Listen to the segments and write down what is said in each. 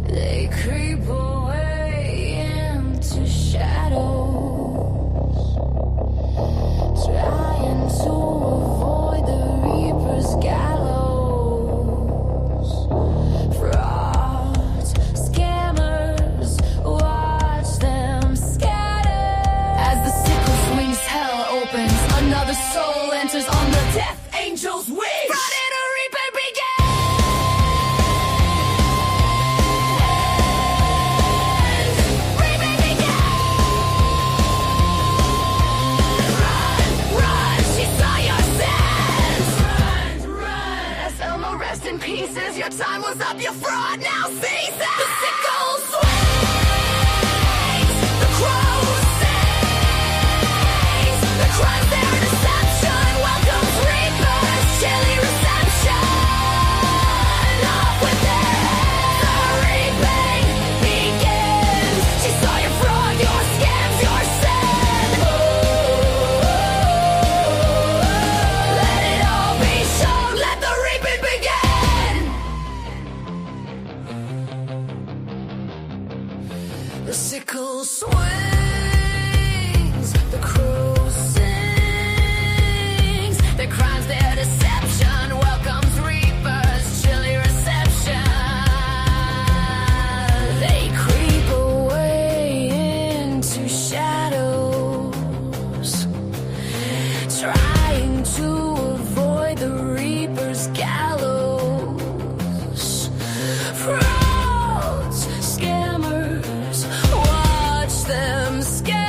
They creep away into shadows, trying to avoid the Reaper's gallows. Frauds, scammers, watch them scatter. As the sickle swings, hell opens, another soul enters on the death angel's wings. Friday the Reaper begins. Rest in pieces, your time was up, your fraud now ceases. The sickle swings, the crow sings, the crimes their deception welcomes reapers, chilly reception. Off with their heads, the reaping begins. She saw your fraud, your scams, your sin. Let it all be shown, let the reaping begin. The sickle swings, the crow sings, their crimes, their deception welcomes reapers, chilly reception. They creep away into shadows, trying to avoid the Reaper's gallows. Frauds, scammers, watch them scatter.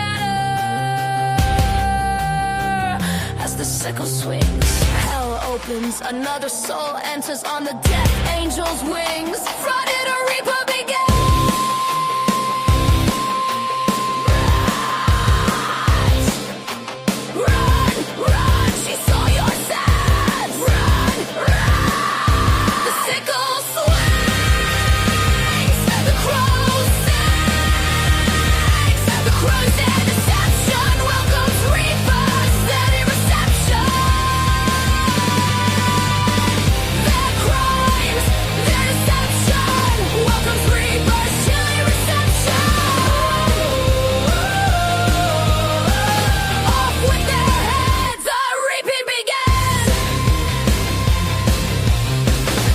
As the sickle swings, hell opens, another soul enters on the death angel's wings. Friday the Reaper begins. Run, run, she saw your sins. Run, run. The sickle swings, the crow sings, the crimes and deception welcomes reapers, steady reception. Their crimes, their deception welcomes reapers, chilly reception. Off with their heads, the reaping begins.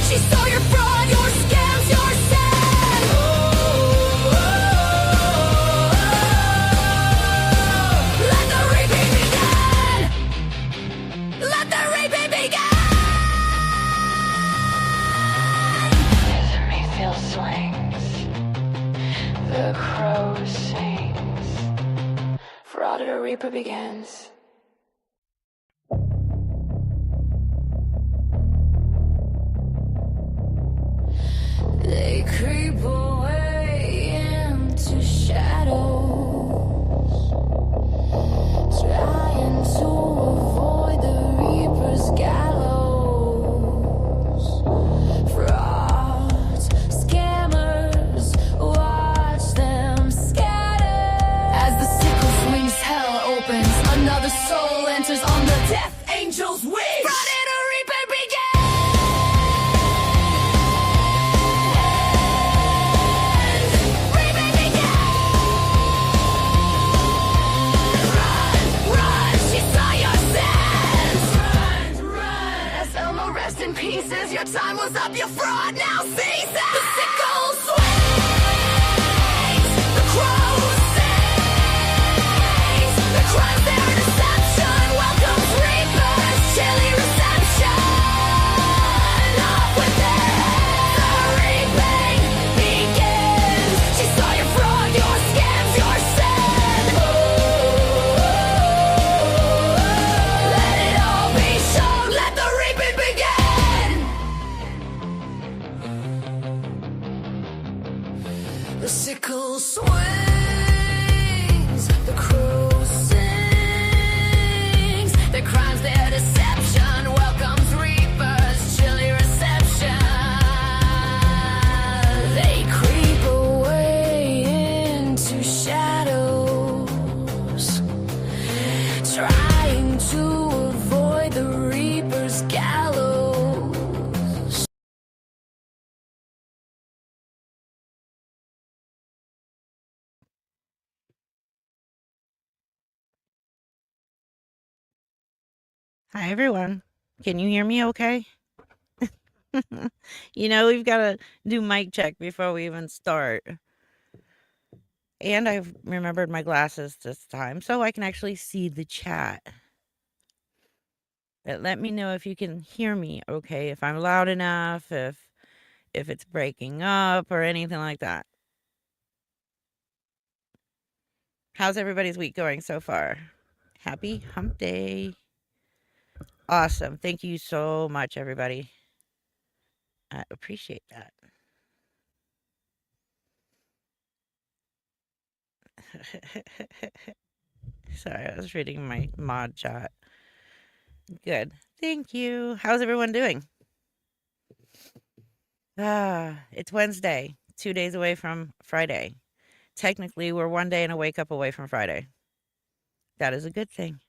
She saw your fraud, your scams, your sin. Let the reaping begin. Let the reaping begin. Mayfield swings, the crow sings. Friday the Reaper begins. They creep away into shadows, trying to avoid the Reaper's gallows. Frauds, scammers, watch them scatter. As the sickle swings, hell opens, another soul enters on the death angel's wings. Friday the Reaper begins. Reaping begins. Run, run, she saw your sins. Run, run, as Elmo rest in pieces, your time was up, your fraud now ceases. The sickle swings, the crow sings, the crimes their deception welcomes reapers, chilly reception. Off with their heads, the reaping begins. She saw your fraud, your scams, your sin. Let it all be shown, let the reaping begin. The sickle swings, the crow sings, their crimes, their deception welcomes reapers, chilly reception. They creep away into shadows, trying to avoid the Reaper's gallows. Hi, everyone. Can you hear me okay? We've got to do mic check before we even start. And I've remembered my glasses this time so I can actually see the chat. But let me know if you can hear me okay, if I'm loud enough, if it's breaking up or anything like that. How's everybody's week going so far? Happy hump day. Awesome. Thank you so much, everybody. I appreciate that. Sorry, I was reading my mod chat. Good. Thank you. How's everyone doing? It's Wednesday, 2 days away from Friday. Technically, we're one day and a wake up away from Friday. That is a good thing.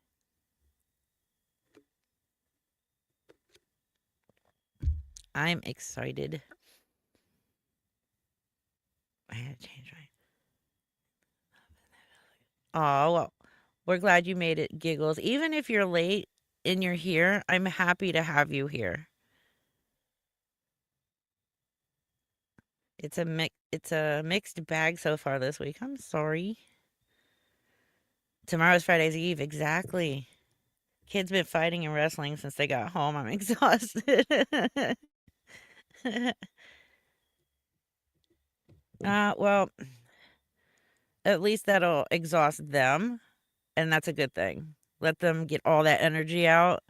I'm excited. I had to change my. Oh, well, we're glad you made it, Giggles. Even if you're late and you're here, I'm happy to have you here. It's a mixed bag so far this week. I'm sorry. Tomorrow's Friday's Eve, exactly. Kids been fighting and wrestling since they got home. I'm exhausted. Well, at least that'll exhaust them, and that's a good thing. Let them get all that energy out,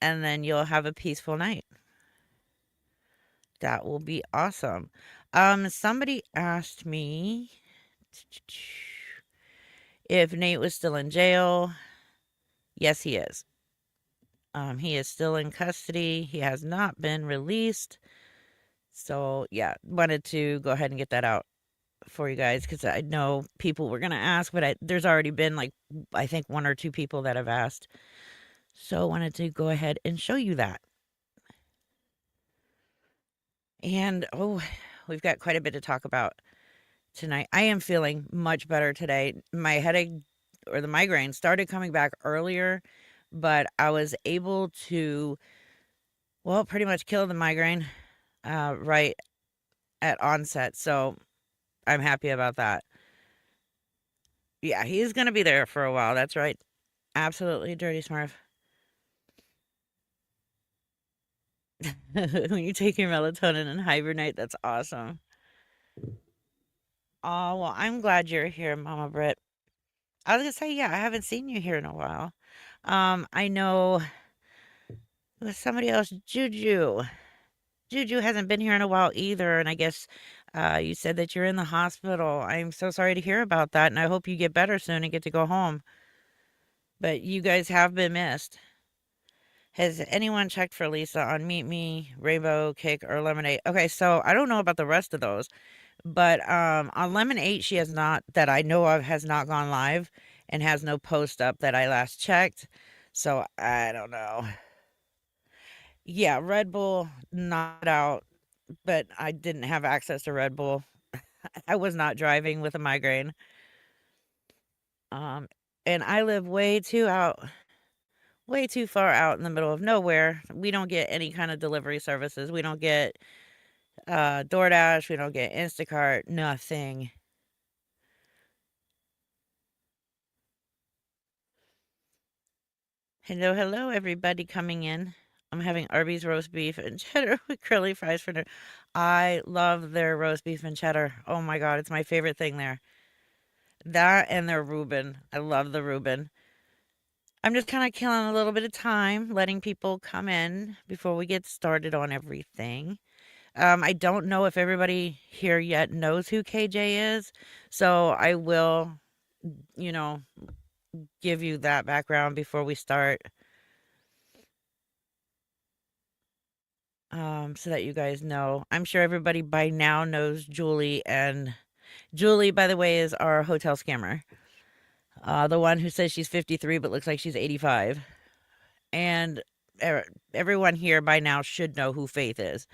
and then you'll have a peaceful night. That will be awesome. Somebody asked me if Nate was still in jail. Yes, he is. He is still in custody. He has not been released. So, yeah, wanted to go ahead and get that out for you guys because I know people were gonna ask, but there's already been like I think one or two people that have asked. So I wanted to go ahead and show you that. And we've got quite a bit to talk about tonight. I am feeling much better today. My headache or the migraine started coming back earlier, but I was able to, well, pretty much kill the migraine right at onset. So I'm happy about that. Yeah, he's going to be there for a while. That's right. Absolutely, Dirty Smurf. When you take your melatonin and hibernate, that's awesome. Oh, well, I'm glad you're here, Mama Britt. I was gonna say, yeah, I haven't seen you here in a while. I know it was somebody else, Juju. Juju hasn't been here in a while either, and I guess you said that you're in the hospital. I'm so sorry to hear about that, and I hope you get better soon and get to go home. But you guys have been missed. Has anyone checked for Lisa on Meet Me, Rainbow, Cake, or Lemonade? Okay, so I don't know about the rest of those, but on Lemonade, she has not, that I know of, has not gone live and has no post up that I last checked. So I don't know. Yeah, Red Bull not out, but I didn't have access to Red Bull. I was not driving with a migraine. Um, and I live way too far out in the middle of nowhere. We don't get any kind of delivery services. We don't get DoorDash. We don't get Instacart. Nothing. Hello, hello, everybody coming in. I'm having Arby's roast beef and cheddar with curly fries for dinner. I love their roast beef and cheddar. Oh my God, it's my favorite thing there. That and their Reuben. I love the Reuben. I'm just kind of killing a little bit of time, letting people come in before we get started on everything. I don't know if everybody here yet knows who KJ is, so I will, you know, give you that background before we start, so that you guys know. I'm sure everybody by now knows Julie, and Julie, by the way, is our hotel scammer. The one who says she's 53 but looks like she's 85. And everyone here by now should know who Faith is.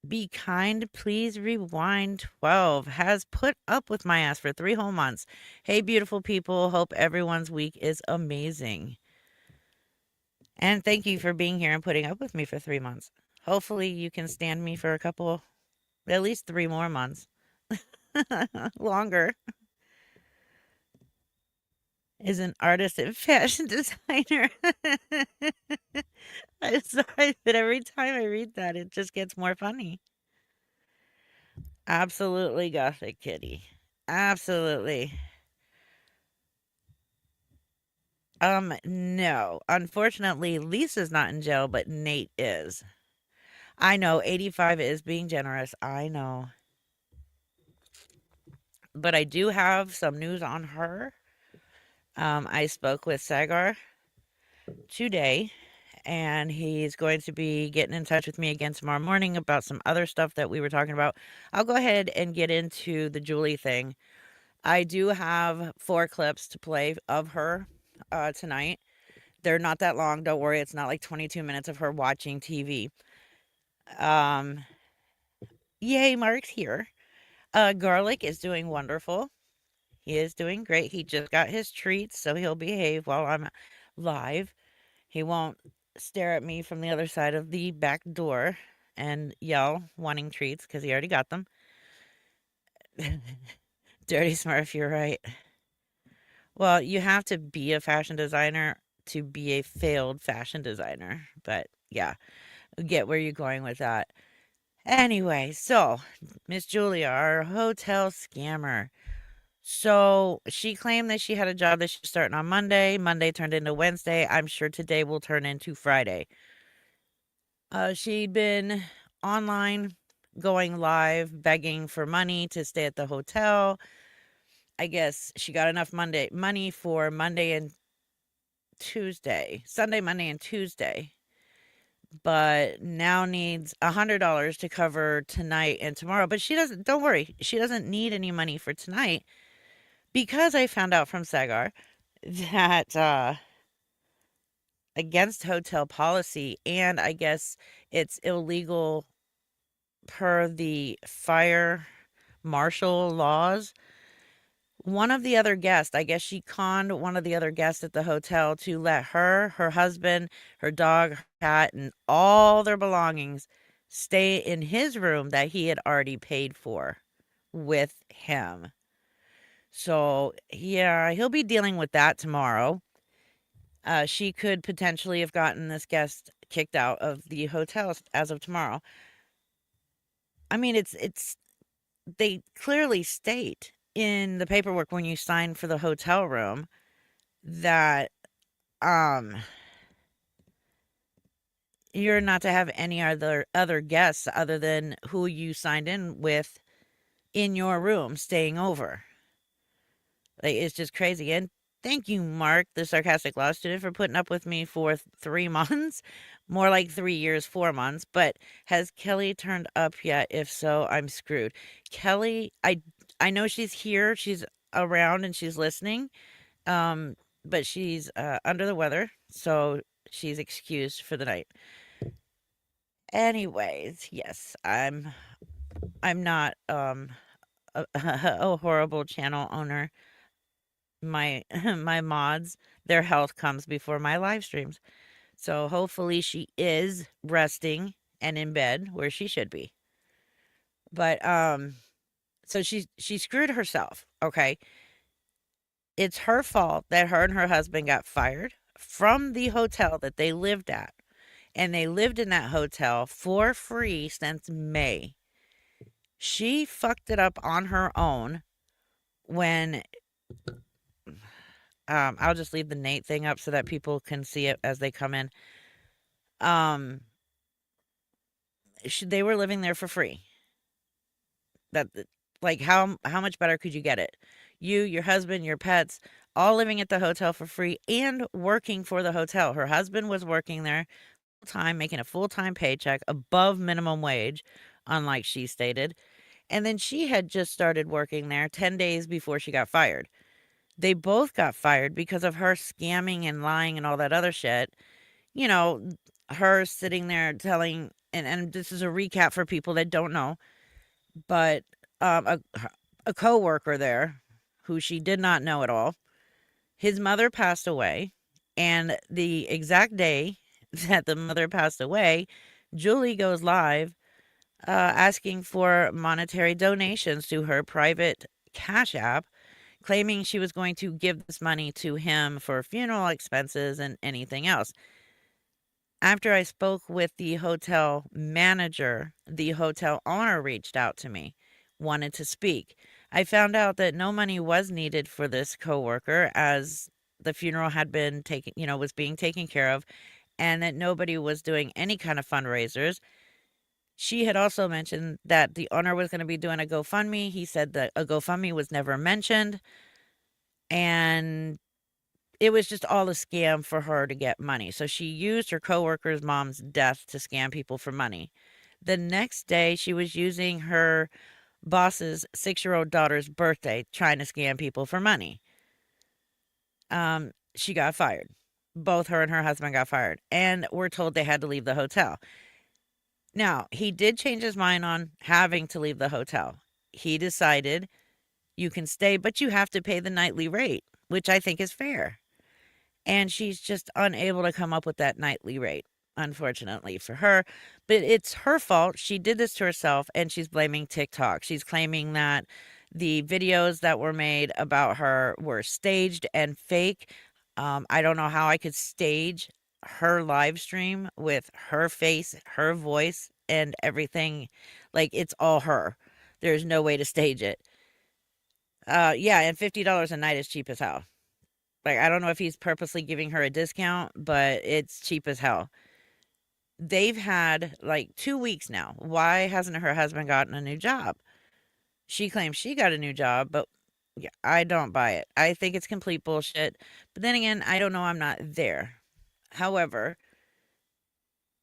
Be kind, please rewind 12 has put up with my ass for 3 whole months. Hey, beautiful people. Hope everyone's week is amazing. And thank you for being here and putting up with me for 3 months. Hopefully, you can stand me for a couple, at least 3 more months. Longer. Is an artist and fashion designer. I'm sorry, but every time I read that, it just gets more funny. Absolutely gothic kitty. Absolutely. No. Unfortunately, Lisa's not in jail, but Nate is. I know 85 is being generous. I know. But I do have some news on her. I spoke with Sagar today, and he's going to be getting in touch with me again tomorrow morning about some other stuff that we were talking about. I'll go ahead and get into the Julie thing. I do have 4 clips to play of her tonight. They're not that long. Don't worry. It's not like 22 minutes of her watching TV. Um, Yay, Mark's here. Garlic is doing wonderful. He is doing great. He just got his treats, so he'll behave while I'm live. He won't stare at me from the other side of the back door and yell, wanting treats, because he already got them. Dirty Smurf, you're right. Well, you have to be a fashion designer to be a failed fashion designer. But yeah, get where you're going with that. Anyway, so Miss Julia, our hotel scammer. So she claimed that she had a job that she's starting on Monday. Monday turned into Wednesday. I'm sure today will turn into Friday. She'd been online, going live, begging for money to stay at the hotel. I guess she got enough money for Monday and Tuesday, Sunday, Monday, and Tuesday, but now needs $100 to cover tonight and tomorrow. But she doesn't. Don't worry, she doesn't need any money for tonight because I found out from Sagar that against hotel policy, and I guess it's illegal per the fire marshal laws. One of the other guests, I guess she conned one of the other guests at the hotel to let her husband, her dog, her cat, and all their belongings stay in his room that he had already paid for with him. So, yeah, he'll be dealing with that tomorrow. She could potentially have gotten this guest kicked out of the hotel as of tomorrow. I mean, it's they clearly state in the paperwork when you sign for the hotel room that um you're not to have any other guests other than who you signed in with in your room staying over. Like, it's just crazy. And thank you, Mark, the sarcastic law student, for putting up with me for 3 months. More like 3 years, 4 months. But has Kelly turned up yet? If so, I'm screwed. Kelly, I know she's here. She's around and she's listening. But she's under the weather, so she's excused for the night. Anyways, yes, I'm not a horrible channel owner. My my mods, their health comes before my live streams. So hopefully she is resting and in bed where she should be. But so she screwed herself, okay? It's her fault that her and her husband got fired from the hotel that they lived at. And they lived in that hotel for free since May. She fucked it up on her own when I'll just leave the Nate thing up so that people can see it as they come in. Um they were living there for free. That like how much better could you get it? You, your husband, your pets, all living at the hotel for free and working for the hotel. Her husband was working there full time, making a full-time paycheck above minimum wage, unlike she stated. And then she had just started working there 10 days before she got fired. They both got fired because of her scamming and lying and all that other shit. You know, her sitting there telling and this is a recap for people that don't know, but a coworker there who she did not know at all, his mother passed away, and the exact day that the mother passed away, Julie goes live asking for monetary donations to her private Cash App, claiming she was going to give this money to him for funeral expenses and anything else. After I spoke with the hotel manager, the hotel owner reached out to me, wanted to speak. I found out that no money was needed for this coworker as the funeral had been taken, was being taken care of, and that nobody was doing any kind of fundraisers. She had also mentioned that the owner was going to be doing a GoFundMe. He said that a GoFundMe was never mentioned, and it was just all a scam for her to get money. So she used her coworker's mom's death to scam people for money. The next day, she was using her boss's 6-year-old daughter's birthday trying to scam people for money. She got fired. Both her and her husband got fired, and we're told they had to leave the hotel. Now, he did change his mind on having to leave the hotel. He decided you can stay, but you have to pay the nightly rate, which I think is fair. And she's just unable to come up with that nightly rate, unfortunately for her. But it's her fault. She did this to herself, and she's blaming TikTok. She's claiming that the videos that were made about her were staged and fake. I don't know how I could stage her live stream with her face, her voice, and everything. Like, it's all her. There's no way to stage it. Yeah, and $50 a night is cheap as hell. Like, I don't know if he's purposely giving her a discount, but it's cheap as hell. They've had like 2 weeks now. Why hasn't her husband gotten a new job? She claims she got a new job, but yeah, I don't buy it. I think it's complete bullshit. But then again, I don't know. I'm not there. However,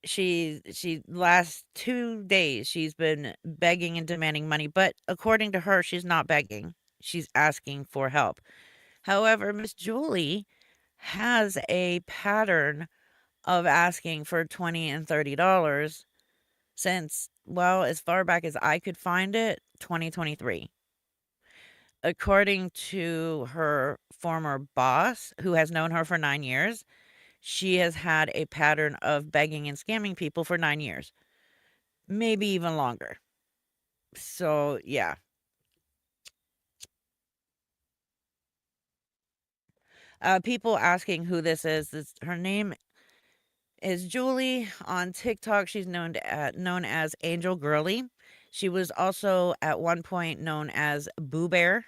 she last 2 days she's been begging and demanding money, but according to her, she's not begging. She's asking for help. However, Miss Julie has a pattern of asking for 20 and $30 since, well, as far back as I could find it, 2023. According to her former boss, who has known her for 9 years, she has had a pattern of begging and scamming people for 9 years, maybe even longer. So, yeah. People asking who this is. Her name is Julie. On TikTok, she's known as Angel Girly. She was also at one point known as Boo Bear.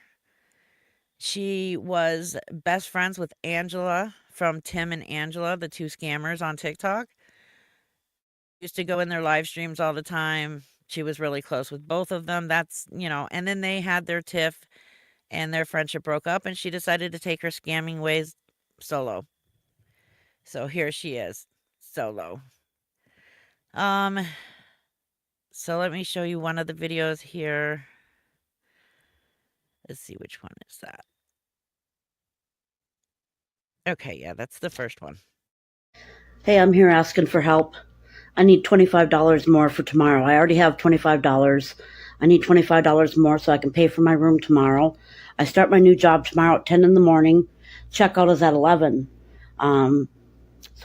She was best friends with Angela from Tim and Angela, the two scammers on TikTok. Used to go in their live streams all the time. She was really close with both of them. And then they had their tiff and their friendship broke up, and she decided to take her scamming ways solo. So here she is, solo. So let me show you one of the videos here. Let's see, which one is that? Okay, yeah, that's the first one. Hey, I'm here asking for help. I need $25 more for tomorrow. I already have $25. I need $25 more so I can pay for my room tomorrow. I start my new job tomorrow at 10 in the morning. Checkout is at 11. So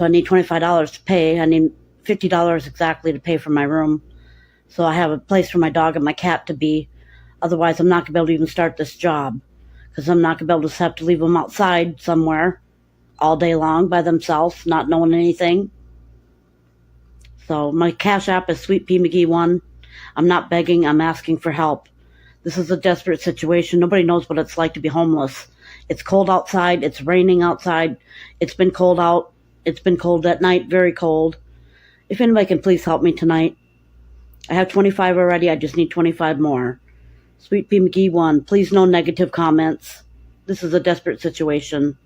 I need $25 to pay. I need $50 exactly to pay for my room. So I have a place for my dog and my cat to be. Otherwise, I'm not going to be able to even start this job because I'm not going to be able to have to leave them outside somewhere all day long by themselves, not knowing anything. So my Cash App is Sweet Pea McGee 1. I'm not begging, I'm asking for help. This is a desperate situation. Nobody knows what it's like to be homeless. It's cold outside, it's raining outside, it's been cold out, it's been cold at night, very cold. If anybody can please help me tonight. I have 25 already, I just need 25 more. Sweet Pea McGee 1, please no negative comments. This is a desperate situation.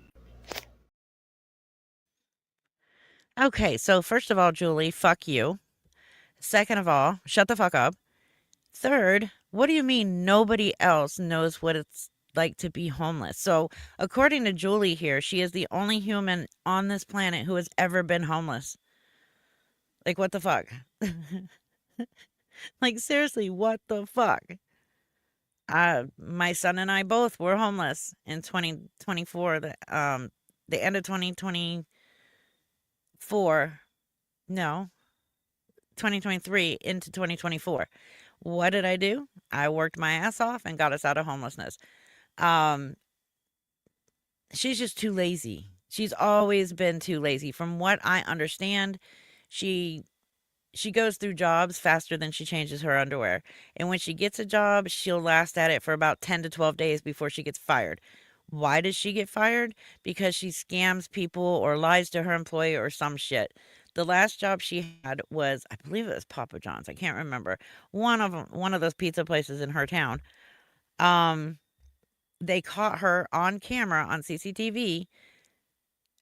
Okay, so first of all, Julie, fuck you. Second of all, shut the fuck up. Third, what do you mean nobody else knows what it's like to be homeless? So, according to Julie here, she is the only human on this planet who has ever been homeless. Like, what the fuck? Like, seriously, what the fuck? My son and I both were homeless in 2024. The end of 2024. No, 2023 into 2024. What did I do? I worked my ass off and got us out of homelessness. Um, she's just too lazy. She's always been too lazy. From what I understand, she she goes through jobs faster than she changes her underwear. And when she gets a job, she'll last at it for about 10 to 12 days before she gets fired. Why does she get fired? Because she scams people or lies to her employer or some shit. The last job she had was, I believe it was Papa John's. I can't remember. One of those pizza places in her town. Um, they caught her on camera on CCTV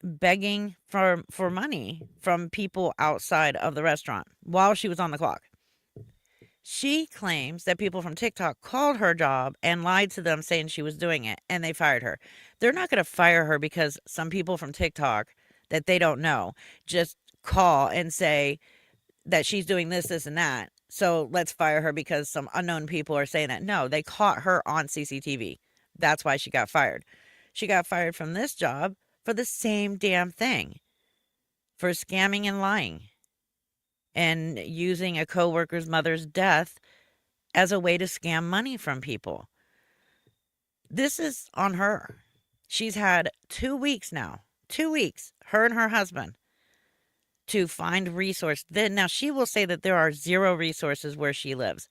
begging for money from people outside of the restaurant while she was on the clock. She claims that people from TikTok called her job and lied to them saying she was doing it and they fired her. They're not going to fire her because some people from TikTok that they don't know just call and say that she's doing this, this, and that. So let's fire her because some unknown people are saying that. No, they caught her on CCTV. That's why she got fired. She got fired from this job for the same damn thing, for scamming and lying and using a coworker's mother's death as a way to scam money from people. This is on her. She's had 2 weeks now, 2 weeks, her and her husband, to find resource. Then now she will say that there are zero resources where she lives.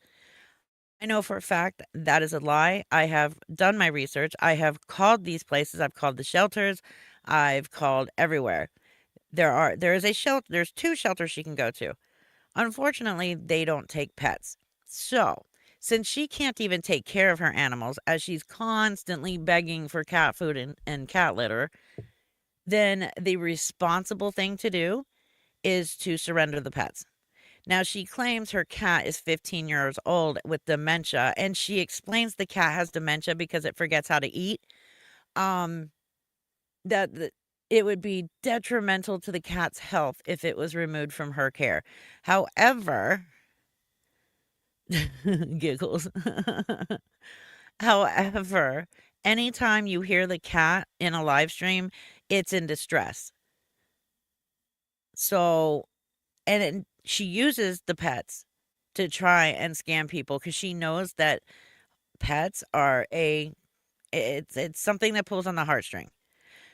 I know for a fact that is a lie. I have done my research. I have called these places. I've called the shelters. I've called everywhere. There is a shelter. There's two shelters she can go to. Unfortunately, they don't take pets. So, since she can't even take care of her animals, as she's constantly begging for cat food and cat litter, then the responsible thing to do is to surrender the pets. Now, she claims her cat is 15 years old with dementia, and she explains the cat has dementia because it forgets how to eat. Um, that it would be detrimental to the cat's health if it was removed from her care. However, giggles. However, anytime you hear the cat in a live stream, it's in distress. So, she uses the pets to try and scam people because she knows that pets are it's something that pulls on the heartstring.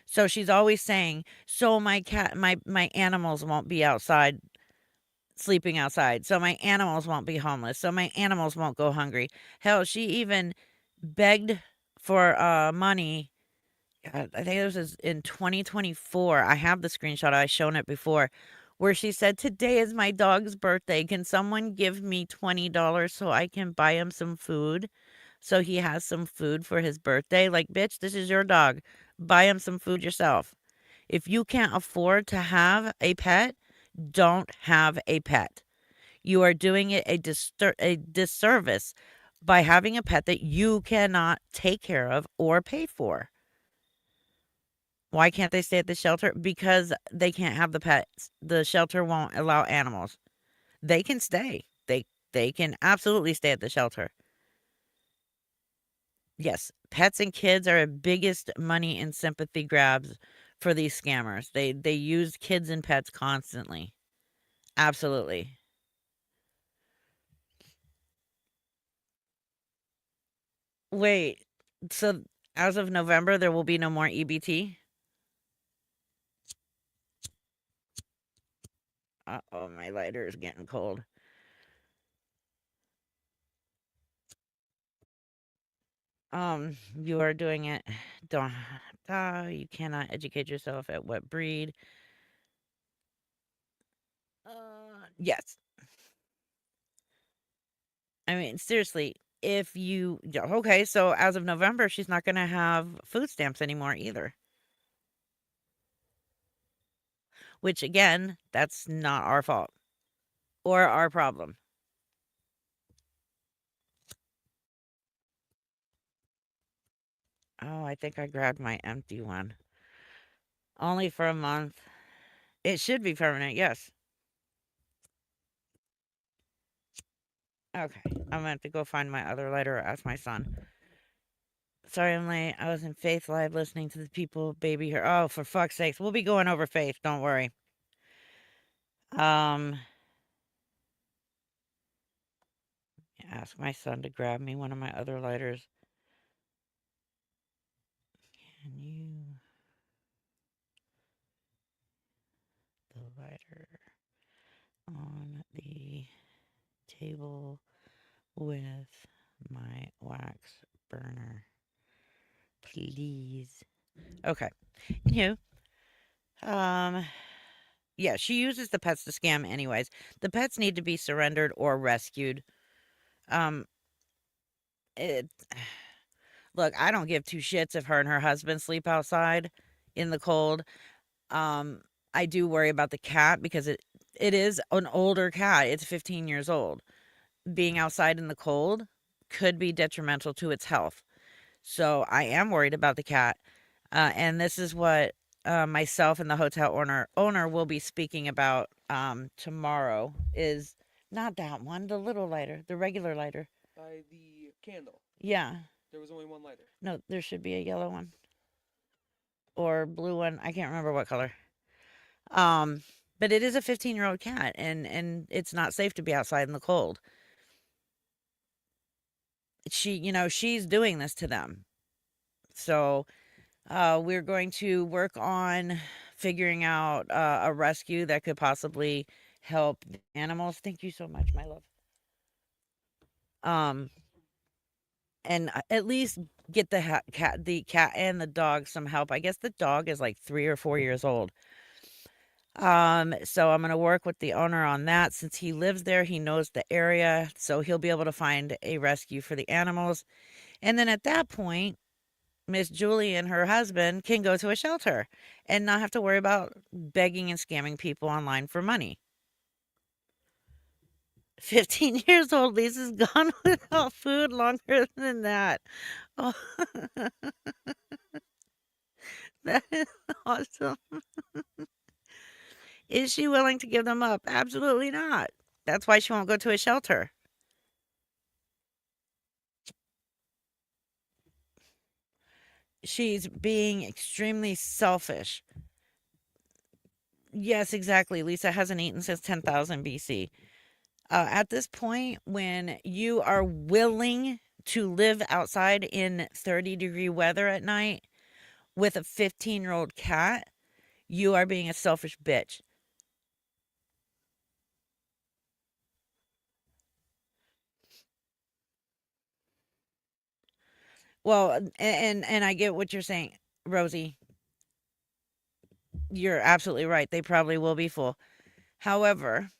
So she's always saying, "So my animals won't be outside sleeping outside. So my animals won't be homeless. So my animals won't go hungry." Hell, she even begged for money. I think it was in 2024. I have the screenshot. I've shown it before, where she said, "Today is my dog's birthday. Can someone give me $20 so I can buy him some food? So he has some food for his birthday." Like, bitch, this is your dog. Buy him some food yourself. If you can't afford to have a pet, don't have a pet. You are doing it a disservice by having a pet that you cannot take care of or pay for. Why can't they stay at the shelter? Because they can't have the pets. The shelter won't allow animals. They can stay. They can absolutely stay at the shelter. Yes, pets and kids are the biggest money and sympathy grabs for these scammers. They use kids and pets constantly. Absolutely. Wait, so as of November, there will be no more EBT? Uh-oh, my lighter is getting cold. You are doing it. Don't you cannot educate yourself at what breed. Yes. I mean, seriously, if you yeah, okay, so as of November, she's not gonna have food stamps anymore either. Which again, that's not our fault or our problem. Oh, I think I grabbed my empty one. Only for a month. It should be permanent, yes. Okay, I'm gonna have to go find my other lighter or ask my son. Sorry I'm late. I was in Faith Live listening to the people baby here. Oh, for fuck's sakes. We'll be going over Faith. Don't worry. Um, ask my son to grab me one of my other lighters. Can you... The lighter on the table with my wax burner, please. Okay. Anywho, yeah, she uses the pets to scam anyways. The pets need to be surrendered or rescued. Um, it, look, I don't give two shits if her and her husband sleep outside in the cold. Um, I do worry about the cat because it is an older cat. It's 15 years old. Being outside in the cold could be detrimental to its health. So I am worried about the cat. And this is what myself and the hotel owner will be speaking about tomorrow is not that one, the little lighter, the regular lighter. By the candle. Yeah. There was only one lighter. No, there should be a yellow one. Or blue one. I can't remember what color. But it is a 15-year-old cat and it's not safe to be outside in the cold. She's doing this to them. So we're going to work on figuring out a rescue that could possibly help the animals. Thank you so much, my love. And at least get the cat and the dog some help. I guess the dog is like 3 or 4 years old. So I'm gonna work with the owner on that. Since he lives there, he knows the area, so he'll be able to find a rescue for the animals. And then at that point, Miss Julie and her husband can go to a shelter and not have to worry about begging and scamming people online for money. 15 years old, Lisa's gone without food longer than that. Oh, that is awesome. Is she willing to give them up? Absolutely not. That's why she won't go to a shelter. She's being extremely selfish. Yes, exactly. Lisa hasn't eaten since 10,000 BC. At this point, when you are willing to live outside in 30-degree weather at night with a 15-year-old cat, you are being a selfish bitch. Well, and I get what you're saying, Rosie. You're absolutely right. They probably will be full. However,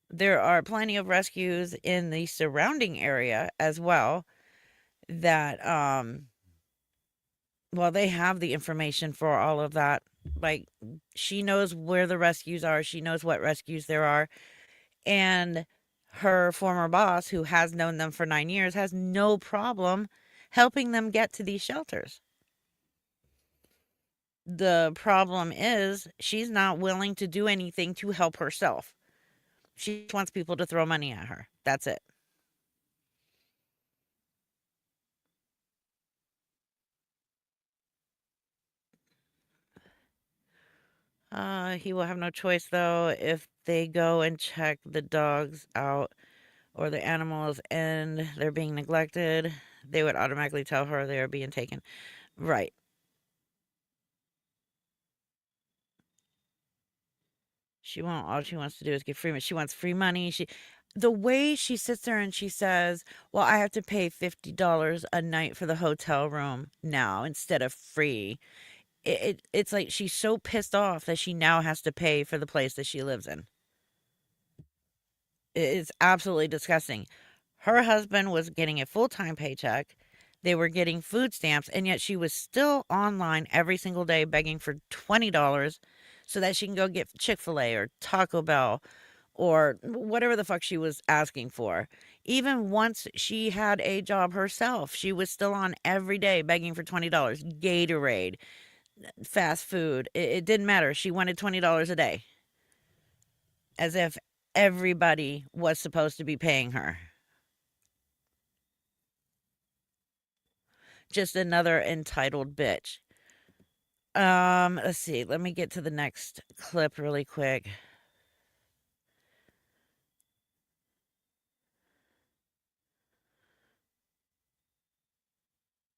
there are plenty of rescues in the surrounding area as well that well, they have the information for all of that. Like, she knows where the rescues are, she knows what rescues there are, and her former boss, who has known them for 9 years, has no problem helping them get to these shelters. The problem is she's not willing to do anything to help herself. She just wants people to throw money at her. That's it. He will have no choice though if they go and check the dogs out or the animals and they're being neglected, they would automatically tell her they are being taken. Right. She won't. All she wants to do is get free money. She wants free money. The way she sits there and she says, "Well, I have to pay $50 a night for the hotel room now instead of free." It's like she's so pissed off that she now has to pay for the place that she lives in. It's absolutely disgusting. Her husband was getting a full-time paycheck. They were getting food stamps, and yet she was still online every single day begging for $20 so that she can go get Chick-fil-A or Taco Bell or whatever the fuck she was asking for. Even once she had a job herself, she was still on every day begging for $20. Gatorade, fast food, it didn't matter. She wanted $20 a day. As if everybody was supposed to be paying her. Just another entitled bitch. Let's see. Let me get to the next clip really quick.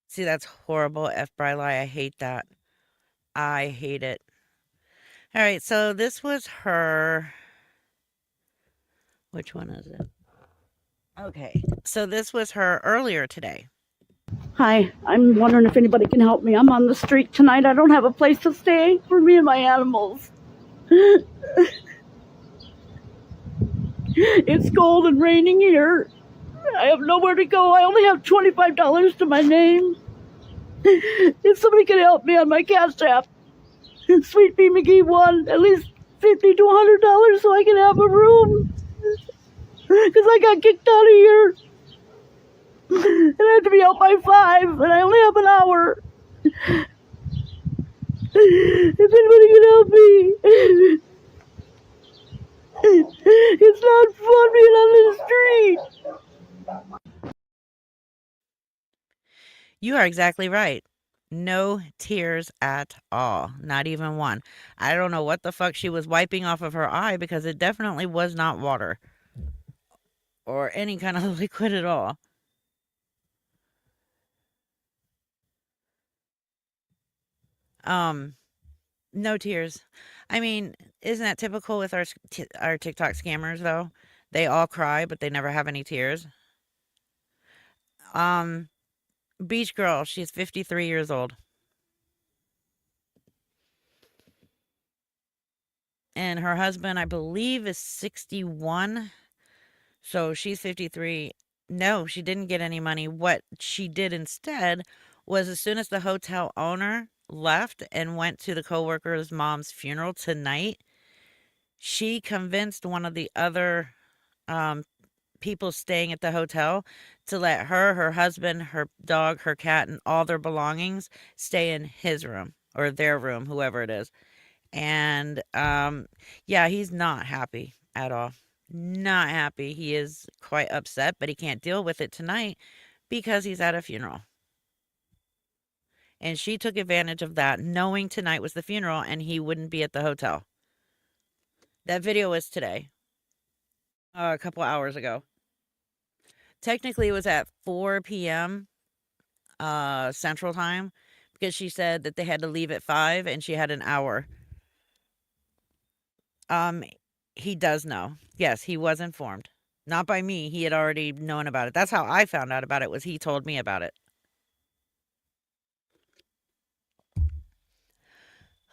See, that's horrible. F. Briley. I hate that. I hate it. All right, so this was her. Which one is it? Okay, so this was her earlier today. Hi, I'm wondering if anybody can help me. I'm on the street tonight. I don't have a place to stay for me and my animals. It's cold and raining here. I have nowhere to go. I only have $25 to my name. If somebody can help me on my Cash App, Sweet Pea McGee won at least $50 to $100 so I can have a room. Because I got kicked out of here. And I have to be out by 5, and I only have an hour. If anybody can help me. It's not fun being on the street. You are exactly right. No tears at all. Not even one. I don't know what the fuck she was wiping off of her eye because it definitely was not water or any kind of liquid at all. No tears. I mean, isn't that typical with our TikTok scammers though? They all cry, but they never have any tears. Beach girl, she's 53 years old. And her husband, I believe, is 61. So she's 53. No, she didn't get any money. What she did instead was as soon as the hotel owner left and went to the coworker's mom's funeral tonight, she convinced one of the other people staying at the hotel to let her husband, her dog, her cat, and all their belongings stay in his room or their room, whoever it is. And yeah, he's not happy at all. Not happy. He is quite upset, but he can't deal with it tonight because he's at a funeral. And she took advantage of that, knowing tonight was the funeral and he wouldn't be at the hotel. That video was today, a couple hours ago. Technically, it was at 4 p.m. Central Time because she said that they had to leave at 5 and she had an hour. He does know. Yes, he was informed. Not by me. He had already known about it. That's how I found out about it, was he told me about it.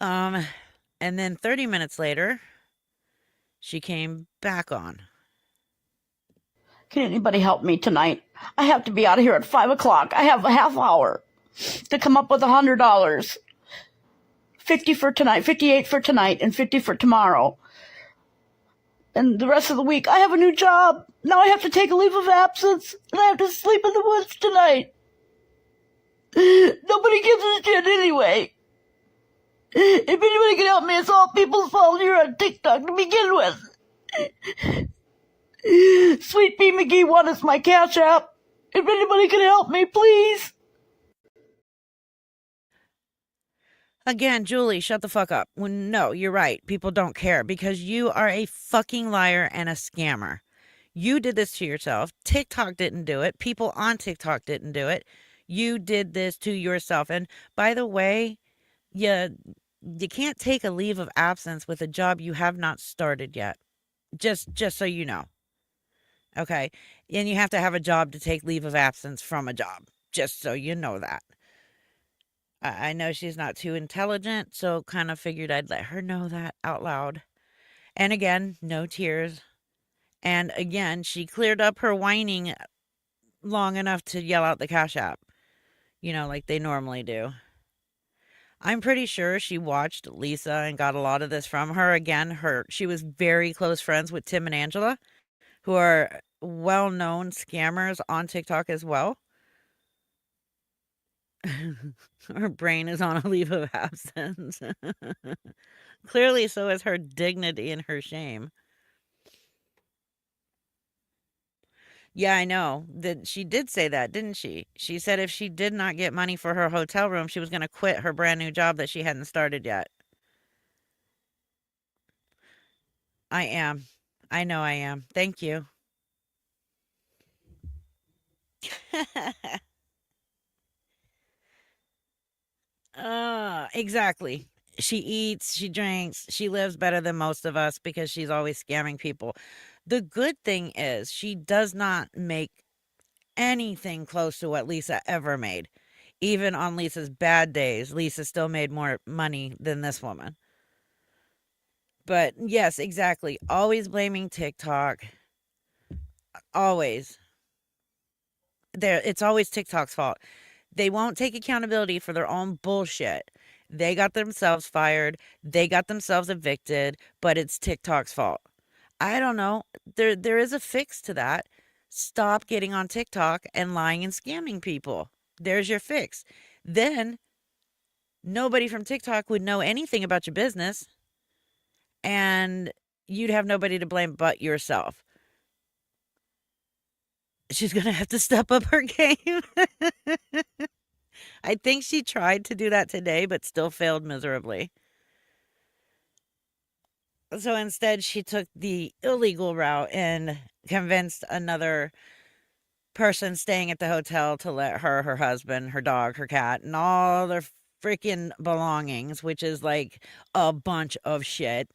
And then 30 minutes later, she came back on. Can anybody help me tonight? I have to be out of here at 5 o'clock. I have a half hour to come up with $100. 50 for tonight, 58 for tonight, and 50 for tomorrow. And the rest of the week, I have a new job. Now I have to take a leave of absence, and I have to sleep in the woods tonight. Nobody gives a shit anyway. If anybody can help me, it's all people's fault here on TikTok to begin with. Sweet Pea McGee 1 is my Cash App. If anybody can help me, please. Again, Julie, shut the fuck up. Well, no, you're right. People don't care because you are a fucking liar and a scammer. You did this to yourself. TikTok didn't do it. People on TikTok didn't do it. You did this to yourself. And by the way, you can't take a leave of absence with a job you have not started yet. Just so you know. Okay? And you have to have a job to take leave of absence from a job. Just so you know that. I know she's not too intelligent, so kind of figured I'd let her know that out loud. And again, no tears. And again, she cleared up her whining long enough to yell out the Cash App. You know, like they normally do. I'm pretty sure she watched Lisa and got a lot of this from her. Again, she was very close friends with Tim and Angela, who are well-known scammers on TikTok as well. Her brain is on a leave of absence. Clearly, so is her dignity and her shame. Yeah, I know. That she did say that, didn't she? She said if she did not get money for her hotel room, she was going to quit her brand new job that she hadn't started yet. I am. I know I am. Thank you. Exactly. She eats, she drinks, she lives better than most of us because she's always scamming people. The good thing is she does not make anything close to what Lisa ever made. Even on Lisa's bad days, Lisa still made more money than this woman. But yes, exactly. Always blaming TikTok. Always. It's always TikTok's fault. They won't take accountability for their own bullshit. They got themselves fired, they got themselves evicted, but it's TikTok's fault. I don't know. There is a fix to that. Stop getting on TikTok and lying and scamming people. There's your fix. Then nobody from TikTok would know anything about your business and you'd have nobody to blame but yourself. She's going to have to step up her game. I think she tried to do that today, but still failed miserably. So instead, she took the illegal route and convinced another person staying at the hotel to let her, her husband, her dog, her cat, and all their freaking belongings, which is like a bunch of shit,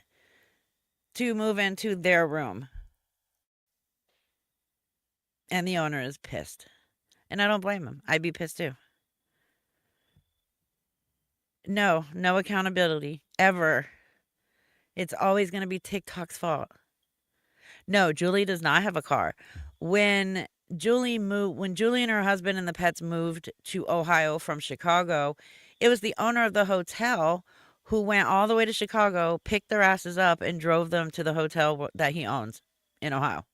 to move into their room. And the owner is pissed. And I don't blame him. I'd be pissed too. No, no accountability ever. It's always going to be TikTok's fault. No, Julie does not have a car. When when Julie and her husband and the pets moved to Ohio from Chicago, it was the owner of the hotel who went all the way to Chicago, picked their asses up, and drove them to the hotel that he owns in Ohio.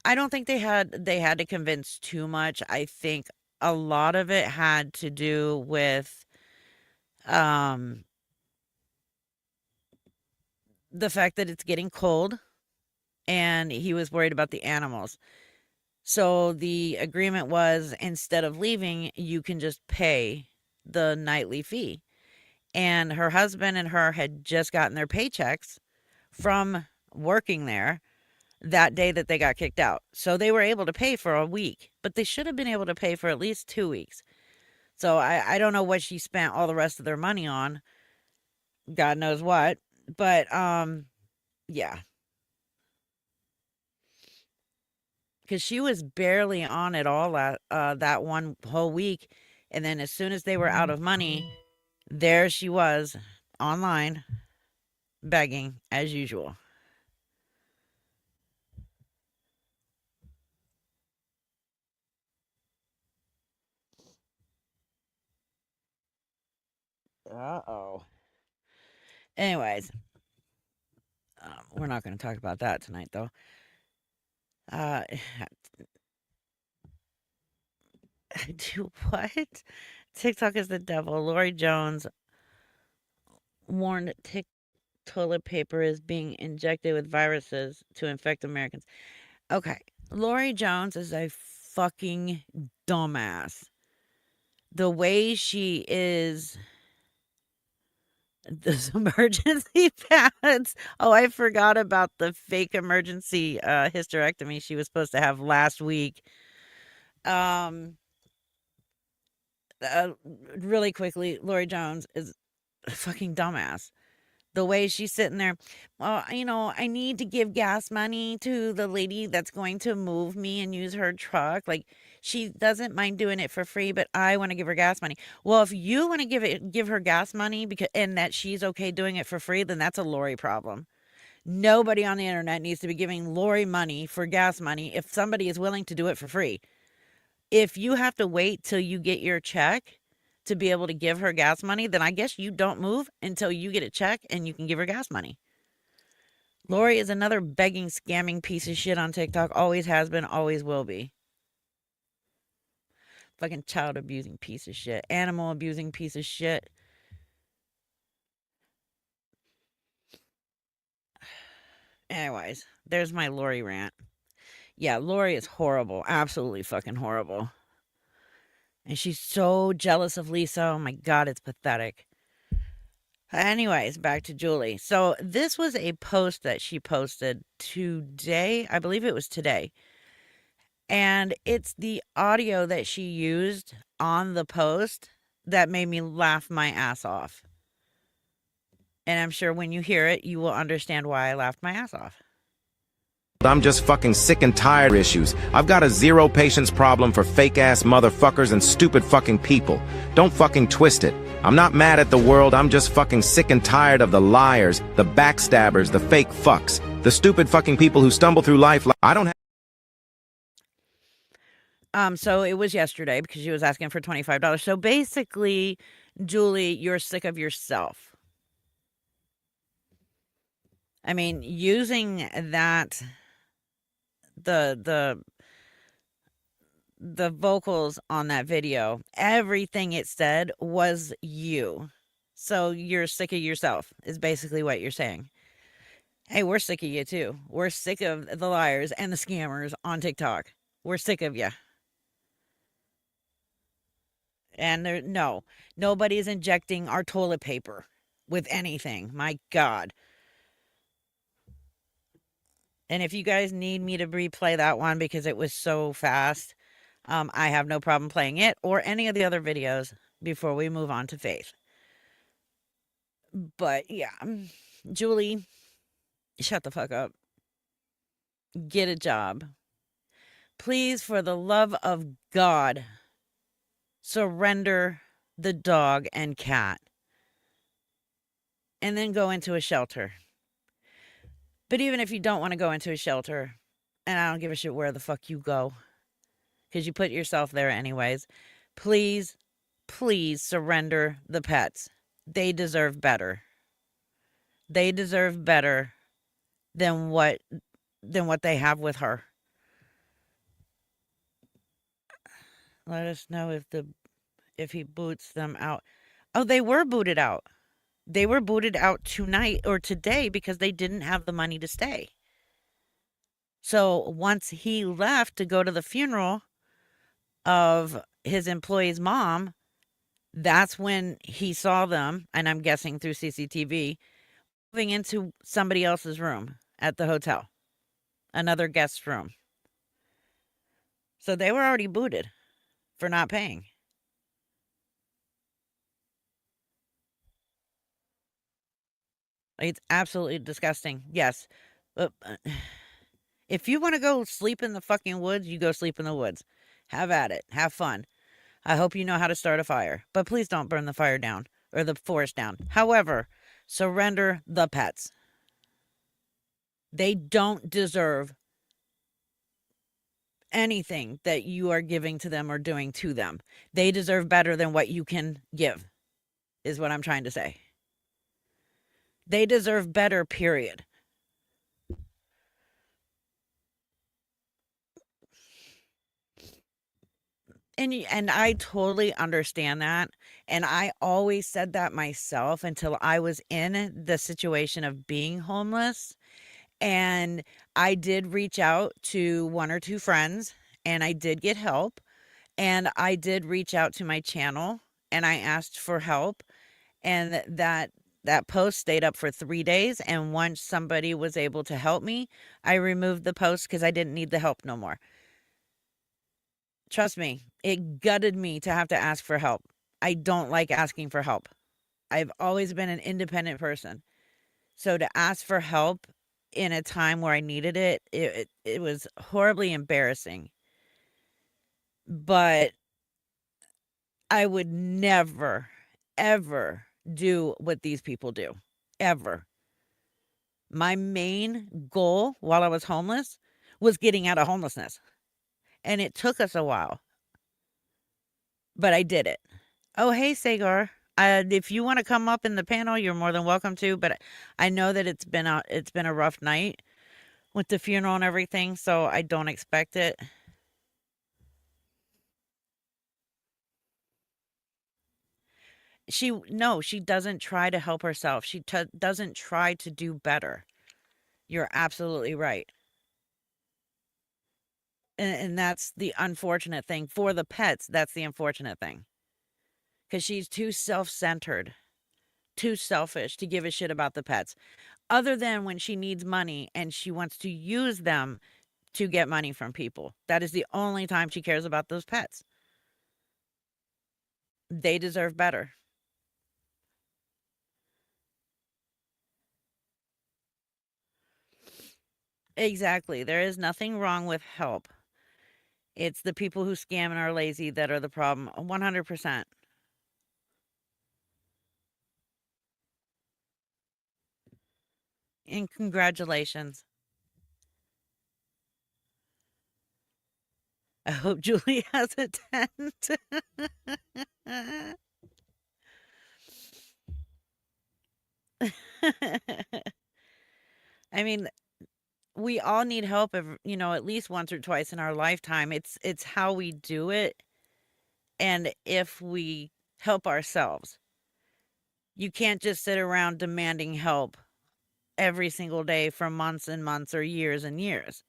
I don't think they had to convince too much. I think a lot of it had to do with um the fact that it's getting cold and he was worried about the animals. So the agreement was instead of leaving, you can just pay the nightly fee. And her husband and her had just gotten their paychecks from working there that day that they got kicked out. So they were able to pay for a week, but they should have been able to pay for at least 2 weeks. So I don't know what she spent all the rest of their money on. God knows what. But yeah. Because she was barely on at all that one whole week. And then as soon as they were out of money, there she was online begging as usual. Uh-oh. Anyways, we're not going to talk about that tonight, though. Uh, do what? TikTok is the devil. Lori Jones warned toilet paper is being injected with viruses to infect Americans. Okay, Lori Jones is a fucking dumbass. The way she is. Those emergency pads. Oh, I forgot about the fake emergency hysterectomy she was supposed to have last week. Um, uh, really quickly, Lori Jones is a fucking dumbass. The way she's sitting there, well, I need to give gas money to the lady that's going to move me and use her truck. Like, she doesn't mind doing it for free, but I want to give her gas money. Well, if you want to give her gas money and that she's okay doing it for free, then that's a Lori problem. Nobody on the internet needs to be giving Lori money for gas money if somebody is willing to do it for free. If you have to wait till you get your check to be able to give her gas money, then I guess you don't move until you get a check and you can give her gas money. Lori is another begging, scamming piece of shit on TikTok. Always has been, always will be. Fucking child abusing piece of shit. Animal abusing piece of shit. Anyways, there's my Lori rant. Yeah, Lori is horrible. Absolutely fucking horrible. And she's so jealous of Lisa. Oh my God, it's pathetic. Anyways, back to Julie. So this was a post that she posted today. I believe it was today. And it's the audio that she used on the post that made me laugh my ass off. And I'm sure when you hear it, you will understand why I laughed my ass off. I'm just fucking sick and tired of issues. I've got a zero patience problem for fake ass motherfuckers and stupid fucking people. Don't fucking twist it. I'm not mad at the world, I'm just fucking sick and tired of the liars, the backstabbers, the fake fucks, the stupid fucking people who stumble through life like I don't have. So it was yesterday because she was asking for $25. So basically, Julie, you're sick of yourself. I mean, using that the vocals on that video, everything it said was you. So you're sick of yourself is basically what you're saying. Hey, we're sick of you too. We're sick of the liars and the scammers on TikTok. We're sick of you. And nobody's injecting our toilet paper with anything. My God. And if you guys need me to replay that one because it was so fast, I have no problem playing it or any of the other videos before we move on to Faith. But yeah, Julie, shut the fuck up. Get a job. Please, for the love of God, surrender the dog and cat. And then go into a shelter. But even if you don't want to go into a shelter, and I don't give a shit where the fuck you go, because you put yourself there anyways, please, please surrender the pets. They deserve better. They deserve better than what they have with her. Let us know if he boots them out. Oh, they were booted out. They were booted out tonight or today because they didn't have the money to stay. So once he left to go to the funeral of his employee's mom, that's when he saw them, and I'm guessing through CCTV, moving into somebody else's room at the hotel, another guest's room. So they were already booted for not paying. It's absolutely disgusting. Yes. If you want to go sleep in the fucking woods, you go sleep in the woods. Have at it. Have fun. I hope you know how to start a fire. But please don't burn the fire down or the forest down. However, surrender the pets. They don't deserve anything that you are giving to them or doing to them. They deserve better than what you can give, is what I'm trying to say. They deserve better, period. And I totally understand that. And I always said that myself until I was in the situation of being homeless. And I did reach out to one or two friends and I did get help. And I did reach out to my channel and I asked for help. And that post stayed up for 3 days. And once somebody was able to help me, I removed the post because I didn't need the help no more. Trust me, it gutted me to have to ask for help. I don't like asking for help. I've always been an independent person. So to ask for help in a time where I needed it, it was horribly embarrassing. But I would never, ever do what these people do. Ever. My main goal while I was homeless was getting out of homelessness. And it took us a while. But I did it. Oh, hey, Sagar. If you want to come up in the panel, you're more than welcome to. But I know that it's been a rough night with the funeral and everything, so I don't expect it. She doesn't try to help herself. She doesn't try to do better. You're absolutely right. And that's the unfortunate thing for the pets. That's the unfortunate thing. Because she's too self-centered, too selfish to give a shit about the pets. Other than when she needs money and she wants to use them to get money from people. That is the only time she cares about those pets. They deserve better. Exactly. There is nothing wrong with help. It's the people who scam and are lazy that are the problem. 100%. And congratulations. I hope Julie has a tent. I mean, we all need help, at least once or twice in our lifetime. It's how we do it, and if we help ourselves. You can't just sit around demanding help every single day for months and months or years and years.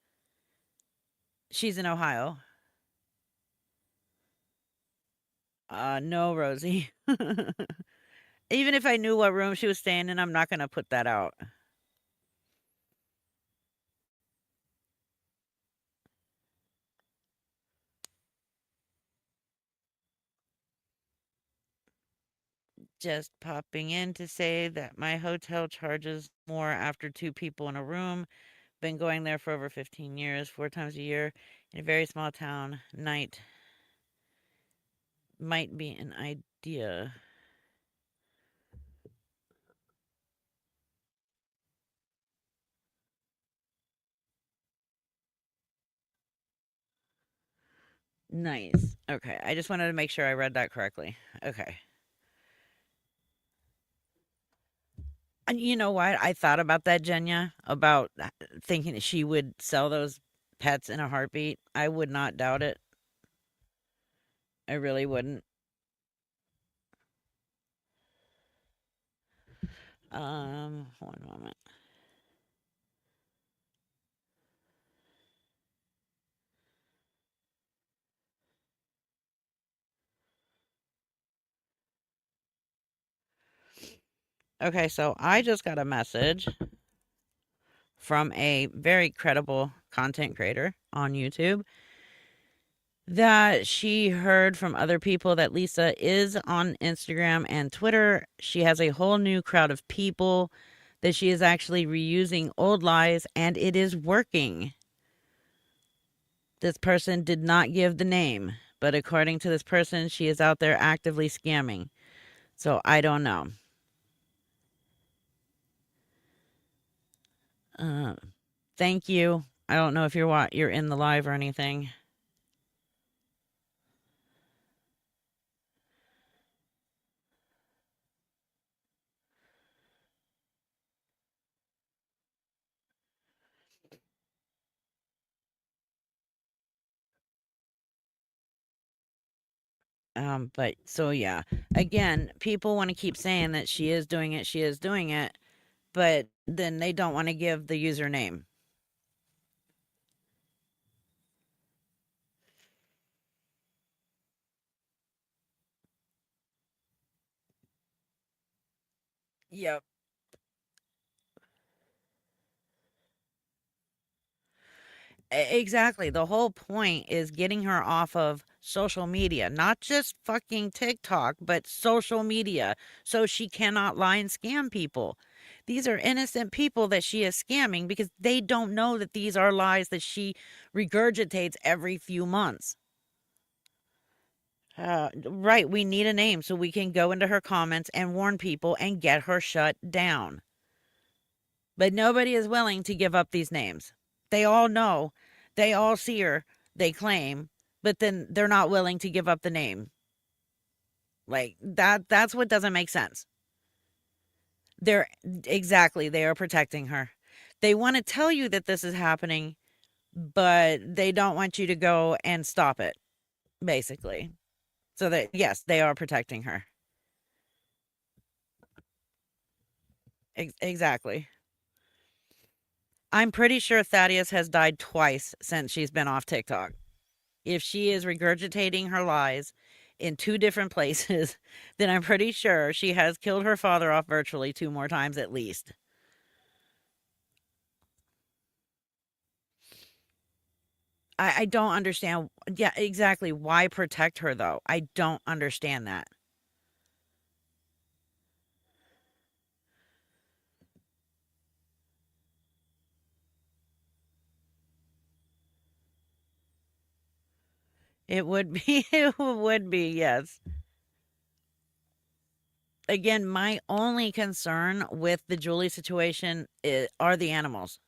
She's in Ohio. No, Rosie. Even if I knew what room she was staying in, I'm not gonna put that out. Just popping in to say that my hotel charges more after two people in a room. Been going there for over 15 years, 4 times a year in a very small town. Night might be an idea. Nice. Okay. I just wanted to make sure I read that correctly. Okay. And you know what? I thought about that, Jenya, about thinking that she would sell those pets in a heartbeat. I would not doubt it. I really wouldn't. 1 moment. Okay, so I just got a message from a very credible content creator on YouTube that she heard from other people that Lisa is on Instagram and Twitter. She has a whole new crowd of people, that she is actually reusing old lies, and it is working. This person did not give the name, but according to this person, she is out there actively scamming. So I don't know. Thank you. I don't know if you're in the live or anything. But so yeah, again, people want to keep saying that she is doing it, but then they don't want to give the username. Yep. Exactly. The whole point is getting her off of social media, not just fucking TikTok, but social media, so she cannot lie and scam people. These are innocent people that she is scamming because they don't know that these are lies that she regurgitates every few months. Right. We need a name so we can go into her comments and warn people and get her shut down. But nobody is willing to give up these names. They all know, they all see her, they claim, but then they're not willing to give up the name. Like that's what doesn't make sense. They're exactly, they are protecting her. They want to tell you that this is happening, but they don't want you to go and stop it, basically. So that yes, they are protecting her. Exactly. I'm pretty sure Thaddeus has died twice since she's been off TikTok. If she is regurgitating her lies in 2 different places, then I'm pretty sure she has killed her father off virtually 2 more times at least. I don't understand. Yeah, exactly. Why protect her though? I don't understand that. It would be, it would be, yes. Again, my only concern with the Julie situation are the animals.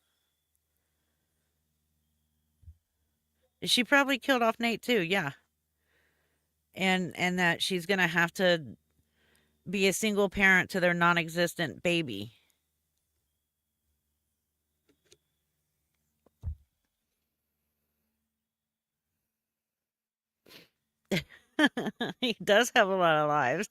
She probably killed off Nate too, yeah. And that she's gonna have to be a single parent to their non-existent baby. He does have a lot of lives.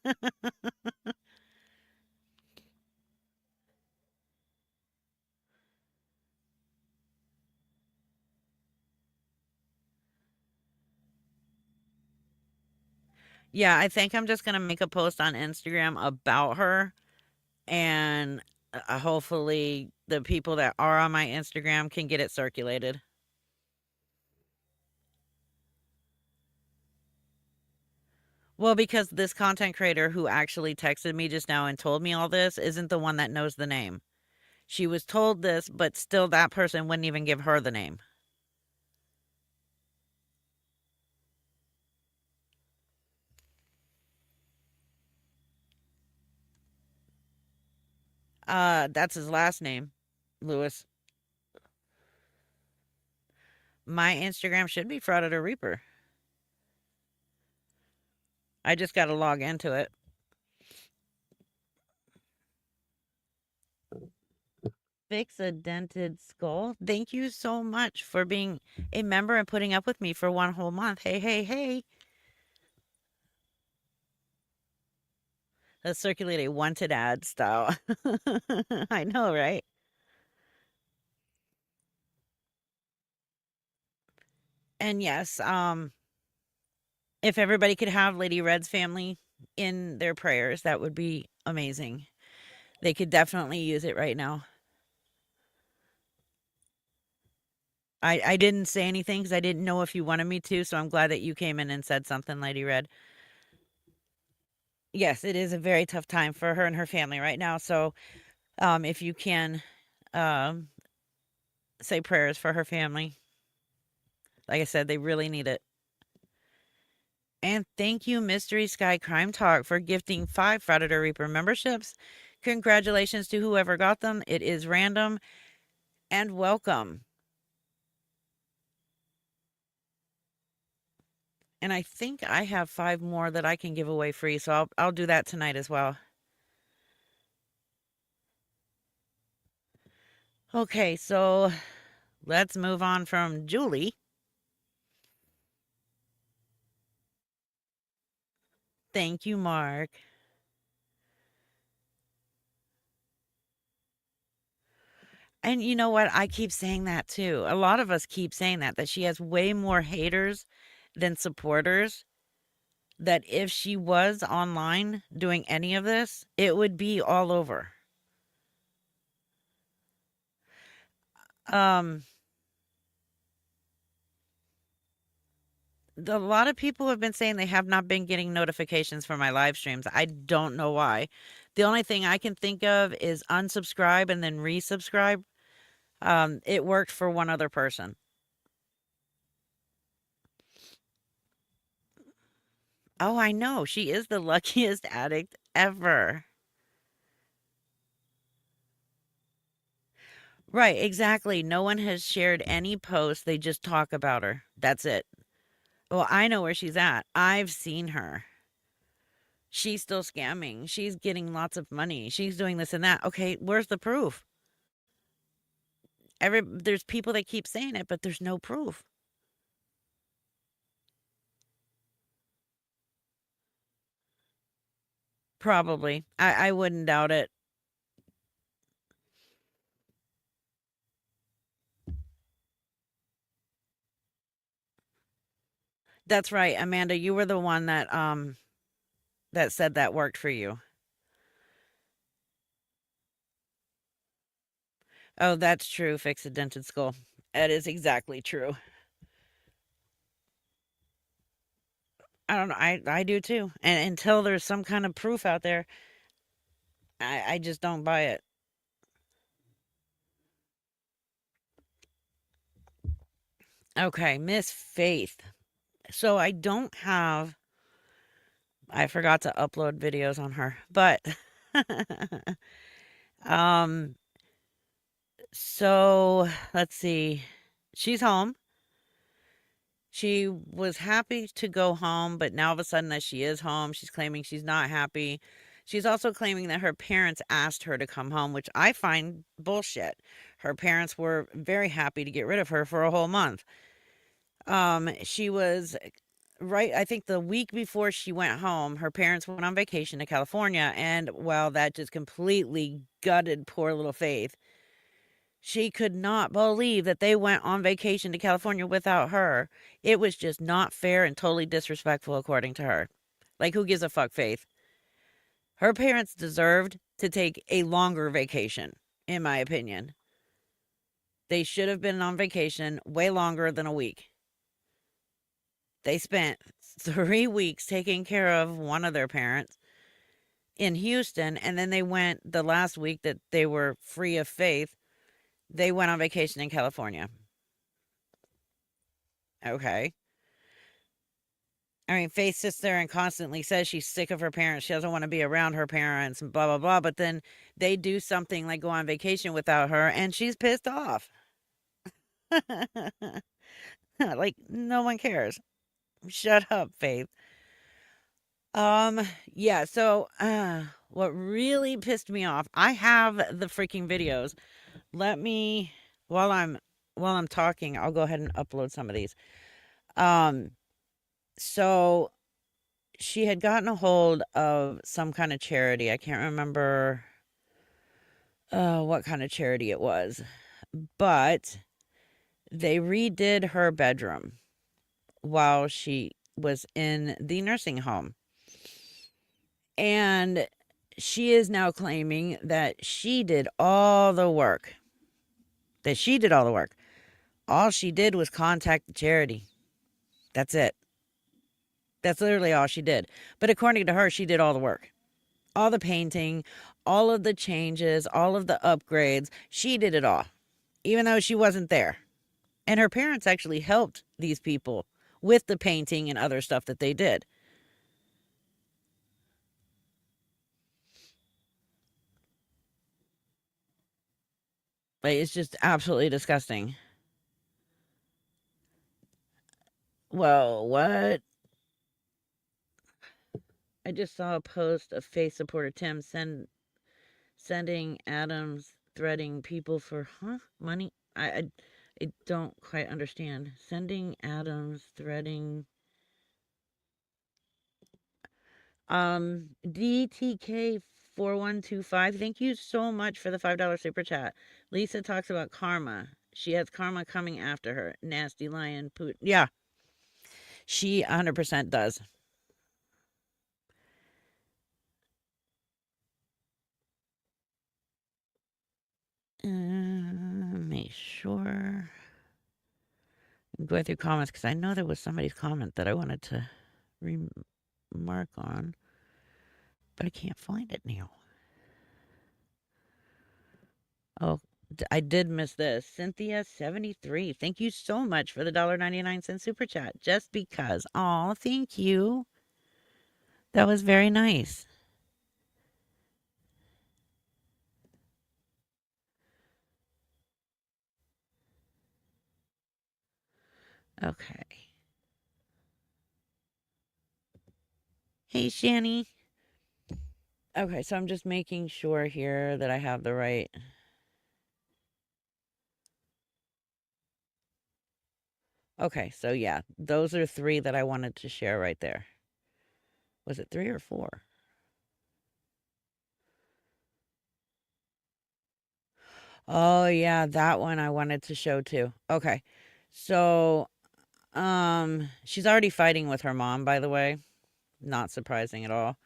Yeah, I think I'm just gonna make a post on Instagram about her, and hopefully the people that are on my Instagram can get it circulated. Well, because this content creator who actually texted me just now and told me all this isn't the one that knows the name. She was told this, but still that person wouldn't even give her the name. That's his last name, Lewis. My Instagram should be Frauded or Reaper. I just got to log into it. Fix a dented skull. Thank you so much for being a member and putting up with me for 1 whole month. Hey, hey, hey. Let's circulate a wanted ad style. I know, right? And yes, if everybody could have Lady Red's family in their prayers, that would be amazing. They could definitely use it right now. I didn't say anything because I didn't know if you wanted me to, so I'm glad that you came in and said something, Lady Red. Yes, it is a very tough time for her and her family right now. So, if you can, um, say prayers for her family. Like I said, they really need it. And thank you, Mystery Sky Crime Talk, for gifting 5 Frauded or Reaper memberships. Congratulations to whoever got them. It is random, and welcome. And I think I have 5 more that I can give away free, so I'll do that tonight as well. Okay, so let's move on from Julie. Thank you, Mark. And you know what? I keep saying that too. A lot of us keep saying that she has way more haters than supporters. That if she was online doing any of this, it would be all over. Um, a lot of people have been saying they have not been getting notifications for my live streams. I don't know why. The only thing I can think of is unsubscribe and then resubscribe. It worked for one other person. Oh, I know. She is the luckiest addict ever. Right, exactly. No one has shared any posts. They just talk about her. That's it. Well, I know where she's at. I've seen her. She's still scamming. She's getting lots of money. She's doing this and that. Okay, where's the proof? There's people that keep saying it, but there's no proof. Probably. I wouldn't doubt it. That's right, Amanda. You were the one that said that worked for you. Oh, that's true. Fix a dented skull. That is exactly true. I don't know. I do too. And until there's some kind of proof out there, I just don't buy it. Okay, Miss Faith. So I forgot to upload videos on her, but um so let's see. She's home. She was happy to go home, but now all of a sudden that she is home, she's claiming she's not happy. She's also claiming that her parents asked her to come home, which I find bullshit. Her parents were very happy to get rid of her for a whole month. She was right, I think the week before she went home, her parents went on vacation to California, and well, that just completely gutted poor little Faith. She could not believe that they went on vacation to California without her. It was just not fair and totally disrespectful, according to her. Like, who gives a fuck, Faith? Her parents deserved to take a longer vacation, in my opinion. They should have been on vacation way longer than a week. They spent 3 weeks taking care of one of their parents in Houston, and then they went the last week that they were free of Faith. They went on vacation in California. Okay. I mean, Faith sits there and constantly says she's sick of her parents. She doesn't want to be around her parents and blah, blah, blah. But then they do something like go on vacation without her and she's pissed off. Like, no one cares. Shut up, Faith. Yeah, so what really pissed me off, I have the freaking videos. Let me while I'm talking, I'll go ahead and upload some of these. Um so she had gotten a hold of some kind of charity. I can't remember what kind of charity it was, but they redid her bedroom while she was in the nursing home. And she is now claiming that she did all the work. That she did all the work. All she did was contact the charity. That's it. That's literally all she did. But according to her, she did all the work. All the painting, all of the changes, all of the upgrades. She did it all, even though she wasn't there. And her parents actually helped these people with the painting and other stuff that they did. Like, it's just absolutely disgusting. Well, what? I just saw a post of Faith supporter Tim sending Adams threatening people for money. I don't quite understand. Sending Adams threatening DTK 4125. Thank you so much for the $5 super chat. Lisa talks about karma. She has karma coming after her. Nasty lion poot. Yeah. She 100% does. Make sure I'm going through comments because I know there was somebody's comment that I wanted to remark on, but I can't find it now. Oh, I did miss this. Cynthia73. Thank you so much for the $1.99 super chat. Just because. Oh, thank you. That was very nice. Okay. Hey, Shani. Okay, so I'm just making sure here that I have the right. Okay, so yeah, those are 3 that I wanted to share right there. Was it 3 or 4? Oh, yeah, that one I wanted to show too. Okay, so She's already fighting with her mom, by the way. Not surprising at all.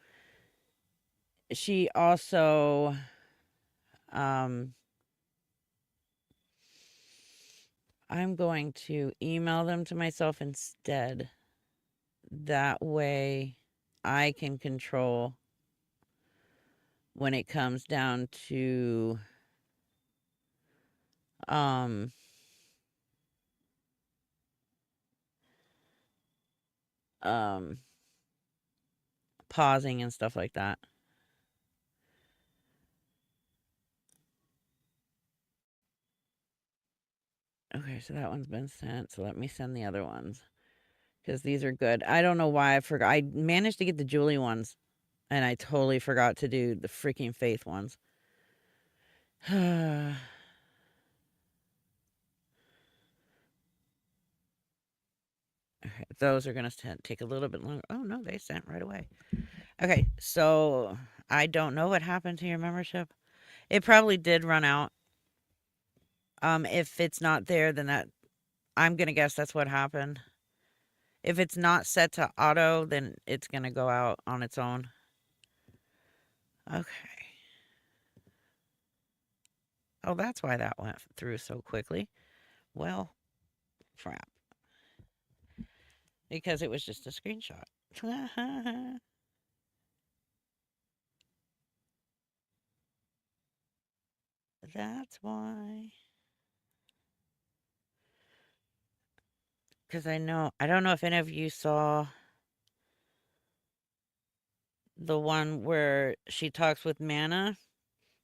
She also, I'm going to email them to myself instead. That way I can control when it comes down to pausing and stuff like that. Okay, so that one's been sent. So let me send the other ones because these are good. I don't know why I forgot. I managed to get the Julie ones and I totally forgot to do the freaking Faith ones. Okay, those are going to take a little bit longer. Oh, no, they sent right away. Okay, so I don't know what happened to your membership. It probably did run out. If it's not there, then I'm going to guess that's what happened. If it's not set to auto, then it's going to go out on its own. Okay. Oh, that's why that went through so quickly. Well, crap. Because it was just a screenshot. That's why. Because I don't know if any of you saw the one where she talks with Mana,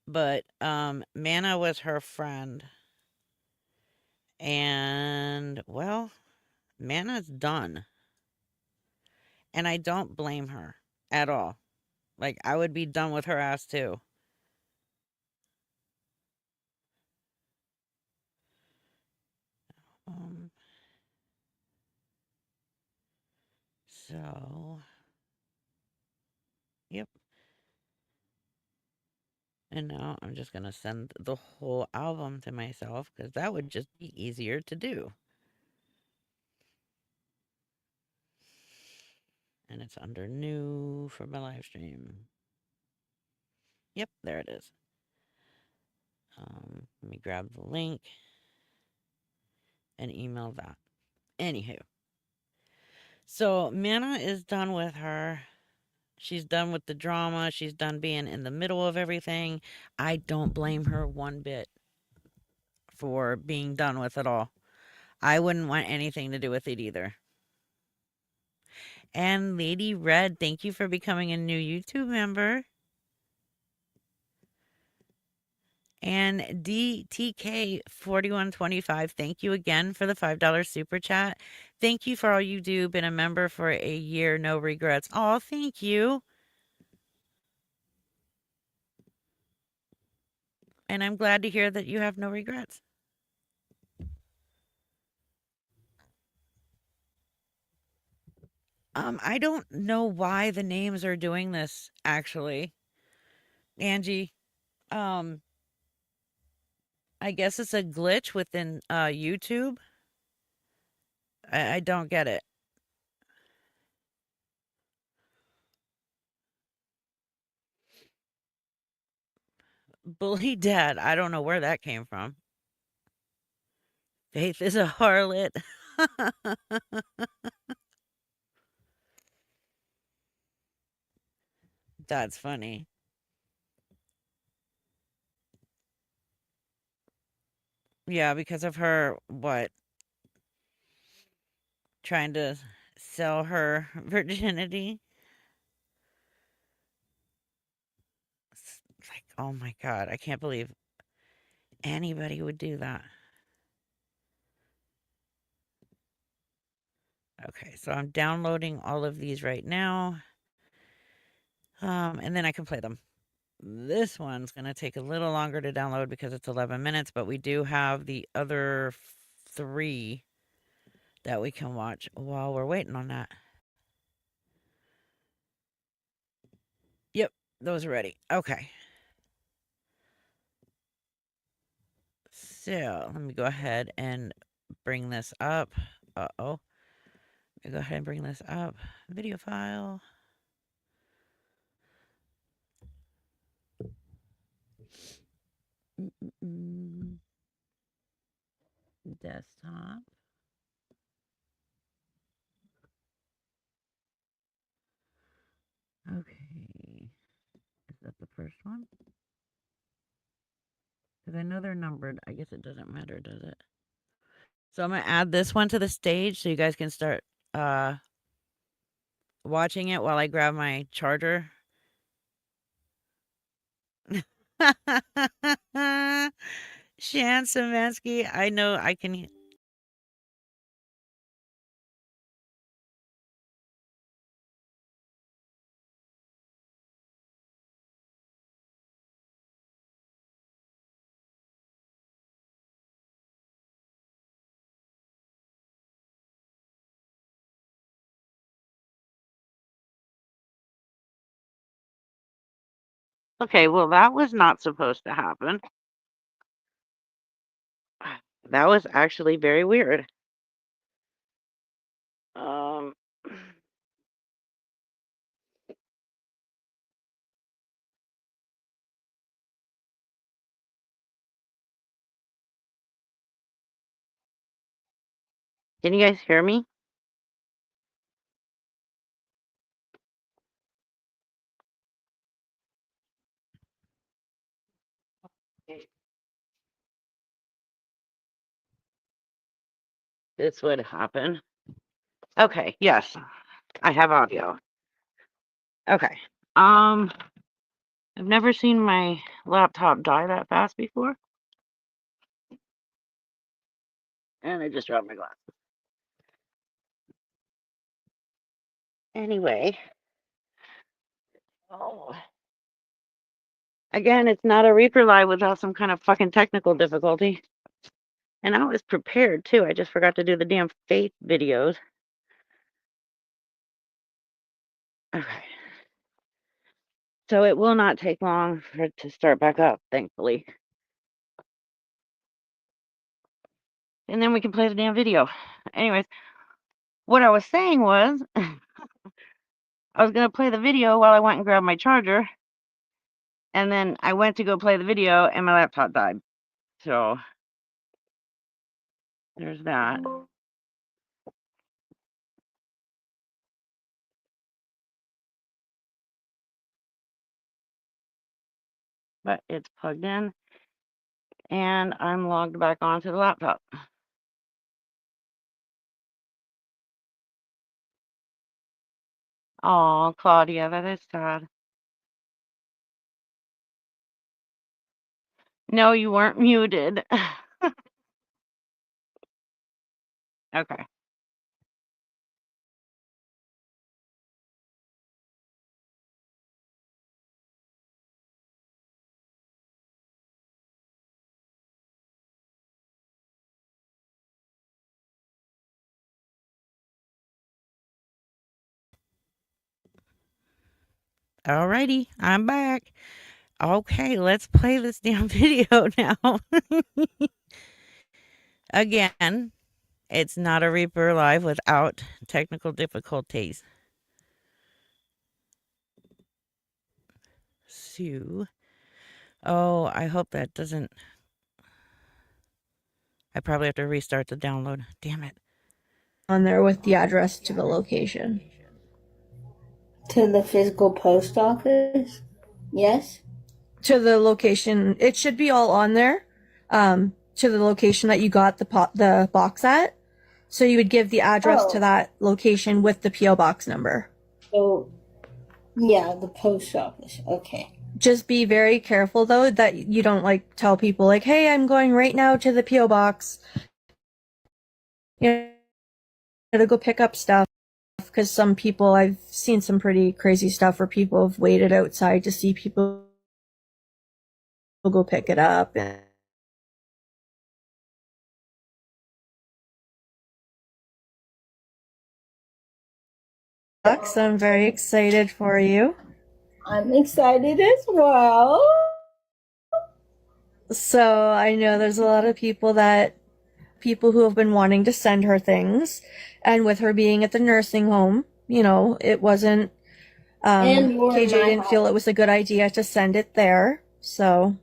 but Mana was her friend. And, well, Mana's done. And I don't blame her at all. Like, I would be done with her ass too. So, yep. And now I'm just going to send the whole album to myself because that would just be easier to do. And it's under new for my live stream. Yep, there it is. Let me grab the link and email that. Anywho. So, Mana is done with her. She's done with the drama. She's done being in the middle of everything. I don't blame her one bit for being done with it all. I wouldn't want anything to do with it either. And Lady Red, thank you for becoming a new YouTube member. And DTK4125, thank you again for the $5 super chat. Thank you for all you do. Been a member for a year, no regrets. Oh, thank you. And I'm glad to hear that you have no regrets. I don't know why the names are doing this, actually. Angie, I guess it's a glitch within YouTube. I don't get it. Bully Dad, I don't know where that came from. Faith is a harlot. That's funny. Yeah, because of her, what? Trying to sell her virginity. It's like, oh my God, I can't believe anybody would do that. Okay, so I'm downloading all of these right now. And then I can play them. This one's going to take a little longer to download because it's 11 minutes, but we do have the other 3 that we can watch while we're waiting on that. Yep, those are ready. Okay. So let me go ahead and bring this up. Uh-oh. me go ahead and bring this up. Video file. Desktop. Okay. Is that the first one? Because I know they're numbered. I guess it doesn't matter, does it? So I'm going to add this one to the stage so you guys can start watching it while I grab my charger. Shan Samansky, I know I can. Okay, well, that was not supposed to happen. That was actually very weird. Can you guys hear me? This would happen. Okay, yes, I have audio. Okay. I've never seen my laptop die that fast before. And I just dropped my glass. Anyway. Oh. Again, it's not a Reaper Live without some kind of fucking technical difficulty. And I was prepared too. I just forgot to do the damn faith videos. Okay. So it will not take long for it to start back up, thankfully. And then we can play the damn video. Anyways, what I was saying was I was going to play the video while I went and grabbed my charger. And then I went to go play the video and my laptop died. So there's that. But it's plugged in and I'm logged back onto the laptop. Oh, Claudia, that is sad. No, you weren't muted. Okay. Alrighty, I'm back. Okay, let's play this damn video now. Again, it's not a Reaper Live without technical difficulties. Sue. Oh, I hope that doesn't. I probably have to restart the download. Damn it. On there with the address to the location. To the physical post office? Yes? To the location. It should be all on there. To the location that you got the box at. So you would give the address to that location with the P.O. box number. So, yeah, the post office. Okay. Just be very careful though that you don't like tell people like, hey, I'm going right now to the P.O. box. You know, to go pick up stuff. Because some people, I've seen some pretty crazy stuff where people have waited outside to see people go pick it up. And I'm very excited for you. I'm excited as well. So I know there's a lot of people that people who have been wanting to send her things, and with her being at the nursing home, you know, it wasn't. And or KJ my didn't feel it was a good idea to send it there, so.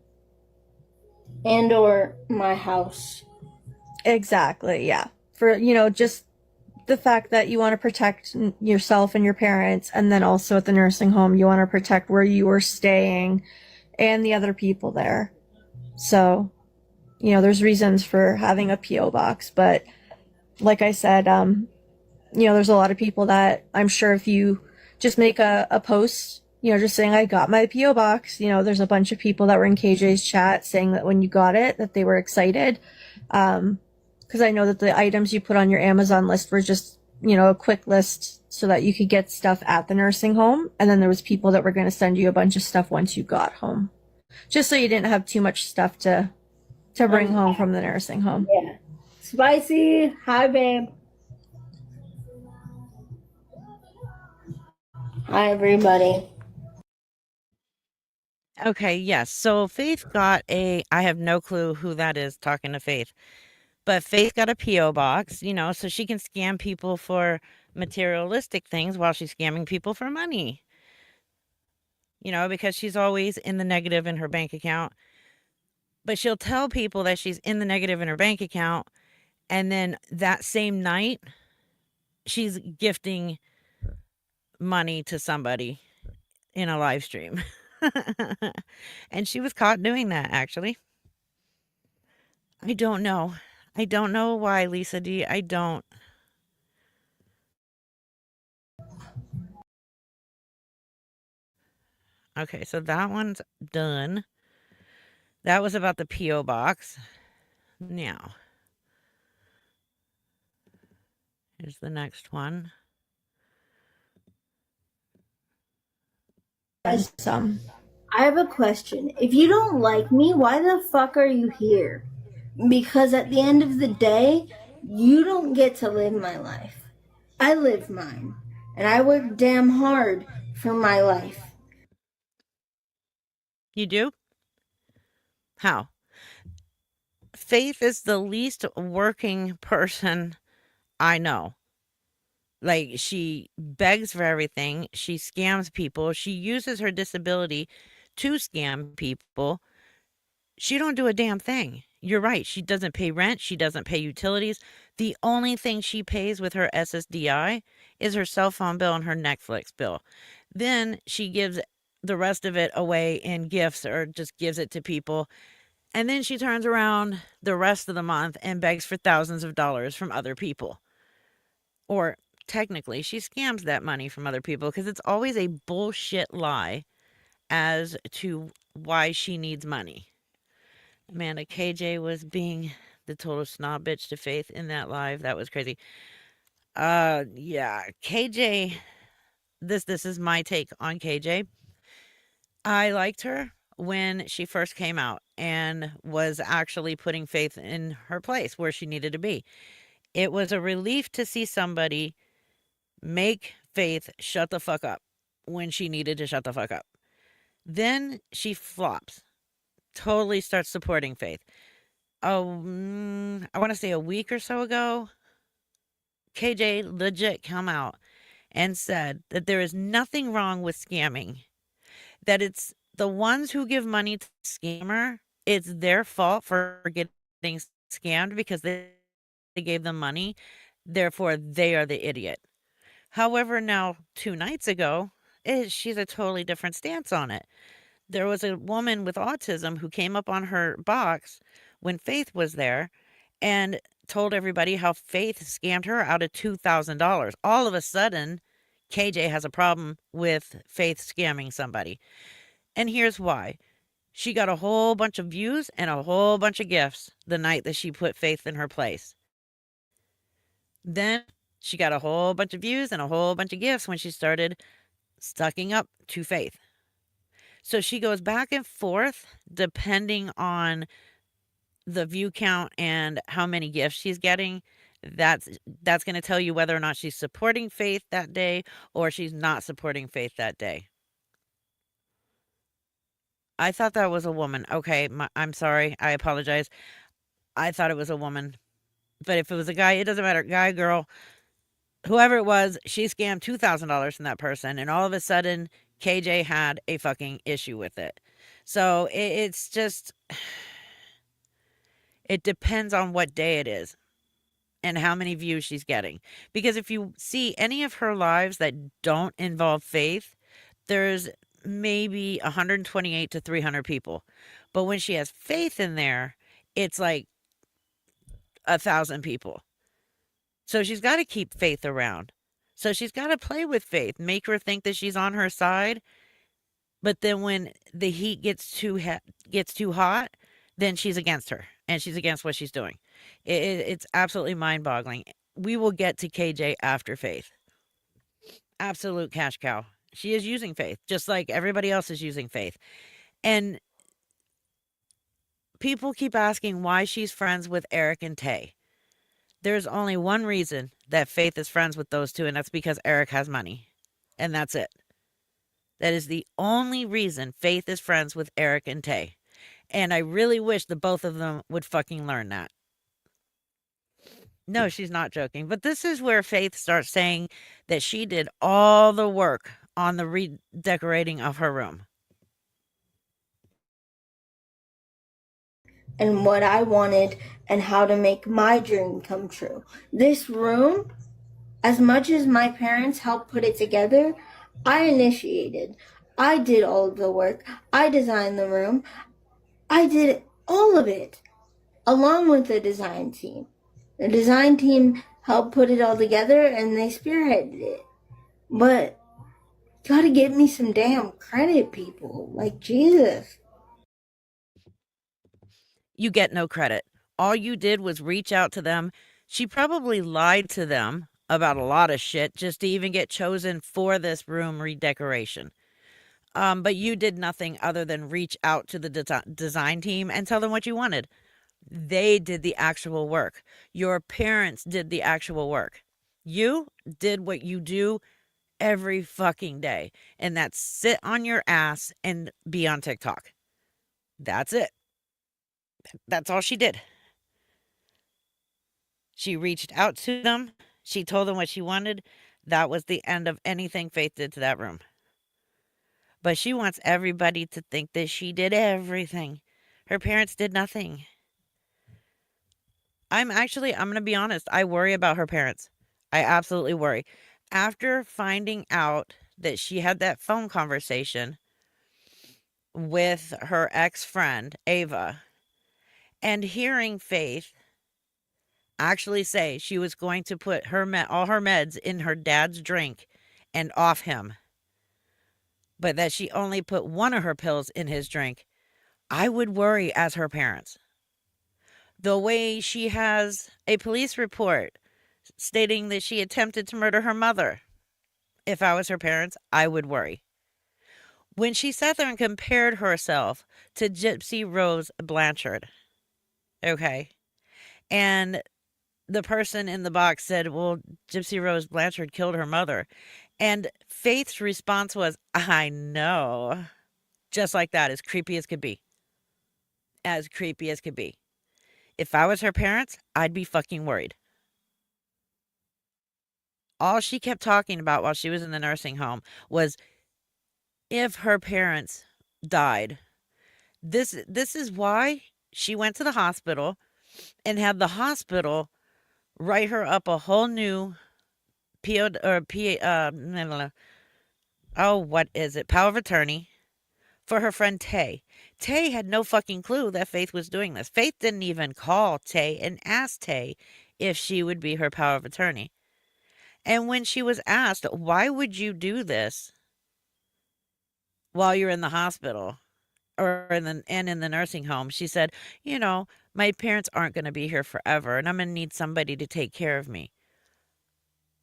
And or my house. Exactly, yeah. For, you know, just the fact that you want to protect yourself and your parents, and then also at the nursing home, you want to protect where you were staying and the other people there. So, you know, there's reasons for having a P.O. box, but like I said, you know, there's a lot of people that I'm sure if you just make a post, you know, just saying I got my P.O. box, you know, there's a bunch of people that were in KJ's chat saying that when you got it, that they were excited. Because I know that the items you put on your Amazon list were just, you know, a quick list so that you could get stuff at the nursing home. And then there was people that were going to send you a bunch of stuff once you got home. Just so you didn't have too much stuff to bring home from the nursing home. Yeah. Spicy. Hi, babe. Hi, everybody. Okay, yes. So Faith got I have no clue who that is talking to Faith, but Faith got a P.O. box, you know, so she can scam people for materialistic things while she's scamming people for money. You know, because she's always in the negative in her bank account. But she'll tell people that she's in the negative in her bank account, and then that same night, she's gifting money to somebody in a live stream. And she was caught doing that, actually. I don't know. I don't know why, Lisa D. I don't. Okay, so that one's done. That was about the P.O. box. Now, here's the next one. Some. I have a question. If you don't like me, why the fuck are you here? Because at the end of the day, you don't get to live my life. I live mine. And I work damn hard for my life. You do? How? Faith is the least working person I know. Like, she begs for everything. She scams people. She uses her disability to scam people. She don't do a damn thing. You're right. She doesn't pay rent. She doesn't pay utilities. The only thing she pays with her SSDI is her cell phone bill and her Netflix bill. Then she gives the rest of it away in gifts or just gives it to people. And then she turns around the rest of the month and begs for thousands of dollars from other people. Or technically, she scams that money from other people because it's always a bullshit lie as to why she needs money. Amanda, KJ was being the total snob bitch to Faith in that live. That was crazy. Yeah, KJ, this is my take on KJ. I liked her when she first came out and was actually putting Faith in her place where she needed to be. It was a relief to see somebody make Faith shut the fuck up when she needed to shut the fuck up. Then she flops, totally starts supporting Faith. Oh, I want to say a week or so ago, KJ legit come out and said that there is nothing wrong with scamming, that it's the ones who give money to the scammer, it's their fault for getting scammed because they gave them money, therefore they are the idiot. However, now 2 nights ago, she's a totally different stance on it. There was a woman with autism who came up on her box when Faith was there and told everybody how Faith scammed her out of $2,000. All of a sudden, KJ has a problem with Faith scamming somebody. And here's why. She got a whole bunch of views and a whole bunch of gifts the night that she put Faith in her place. Then she got a whole bunch of views and a whole bunch of gifts when she started sucking up to Faith. So she goes back and forth depending on the view count and how many gifts she's getting. That's going to tell you whether or not she's supporting Faith that day or she's not supporting Faith that day. I thought that was a woman. Okay, I'm sorry. I apologize. I thought it was a woman. But if it was a guy, it doesn't matter. Guy, girl, whoever it was, she scammed $2,000 from that person. And all of a sudden, KJ had a fucking issue with it. So it's just, it depends on what day it is and how many views she's getting. Because if you see any of her lives that don't involve Faith, there's maybe 128 to 300 people. But when she has Faith in there, it's like 1,000 people. So she's got to keep Faith around. So she's got to play with Faith, make her think that she's on her side. But then when the heat gets too hot, then she's against her and she's against what she's doing. It's absolutely mind-boggling. We will get to KJ after Faith. Absolute cash cow. She is using Faith, just like everybody else is using Faith. And people keep asking why she's friends with Eric and Tay. There's only one reason that Faith is friends with those two, and that's because Eric has money. And that's it. That is the only reason Faith is friends with Eric and Tay. And I really wish the both of them would fucking learn that. No, she's not joking. But this is where Faith starts saying that she did all the work on the redecorating of her room. And what I wanted and how to make my dream come true. This room, as much as my parents helped put it together, I initiated. I did all of the work. I designed the room. I did all of it, along with the design team. The design team helped put it all together and they spearheaded it. But you gotta give me some damn credit, people. Like, Jesus. You get no credit. All you did was reach out to them. She probably lied to them about a lot of shit just to even get chosen for this room redecoration. But you did nothing other than reach out to the design team and tell them what you wanted. They did the actual work. Your parents did the actual work. You did what you do every fucking day, and that's sit on your ass and be on TikTok. That's it. That's all she did. She reached out to them. She told them what she wanted. That was the end of anything Faith did to that room. But she wants everybody to think that she did everything. Her parents did nothing. I'm going to be honest. I worry about her parents. I absolutely worry. After finding out that she had that phone conversation with her ex-friend, Ava, and hearing Faith actually say she was going to put all her meds in her dad's drink and off him, but that she only put one of her pills in his drink, I would worry as her parents. The way she has a police report stating that she attempted to murder her mother, if I was her parents, I would worry. When she sat there and compared herself to Gypsy Rose Blanchard, okay, and the person in the box said, well, Gypsy Rose Blanchard killed her mother. And Faith's response was, I know. Just like that, as creepy as could be. As creepy as could be. If I was her parents, I'd be fucking worried. All she kept talking about while she was in the nursing home was if her parents died. This is why she went to the hospital and had the hospital write her up a whole new power of attorney for her friend Tay. Tay had no fucking clue that Faith was doing this. Faith didn't even call Tay and ask Tay if she would be her power of attorney. And when she was asked, why would you do this while you're in the hospital or in the nursing home, she said, my parents aren't going to be here forever and I'm going to need somebody to take care of me.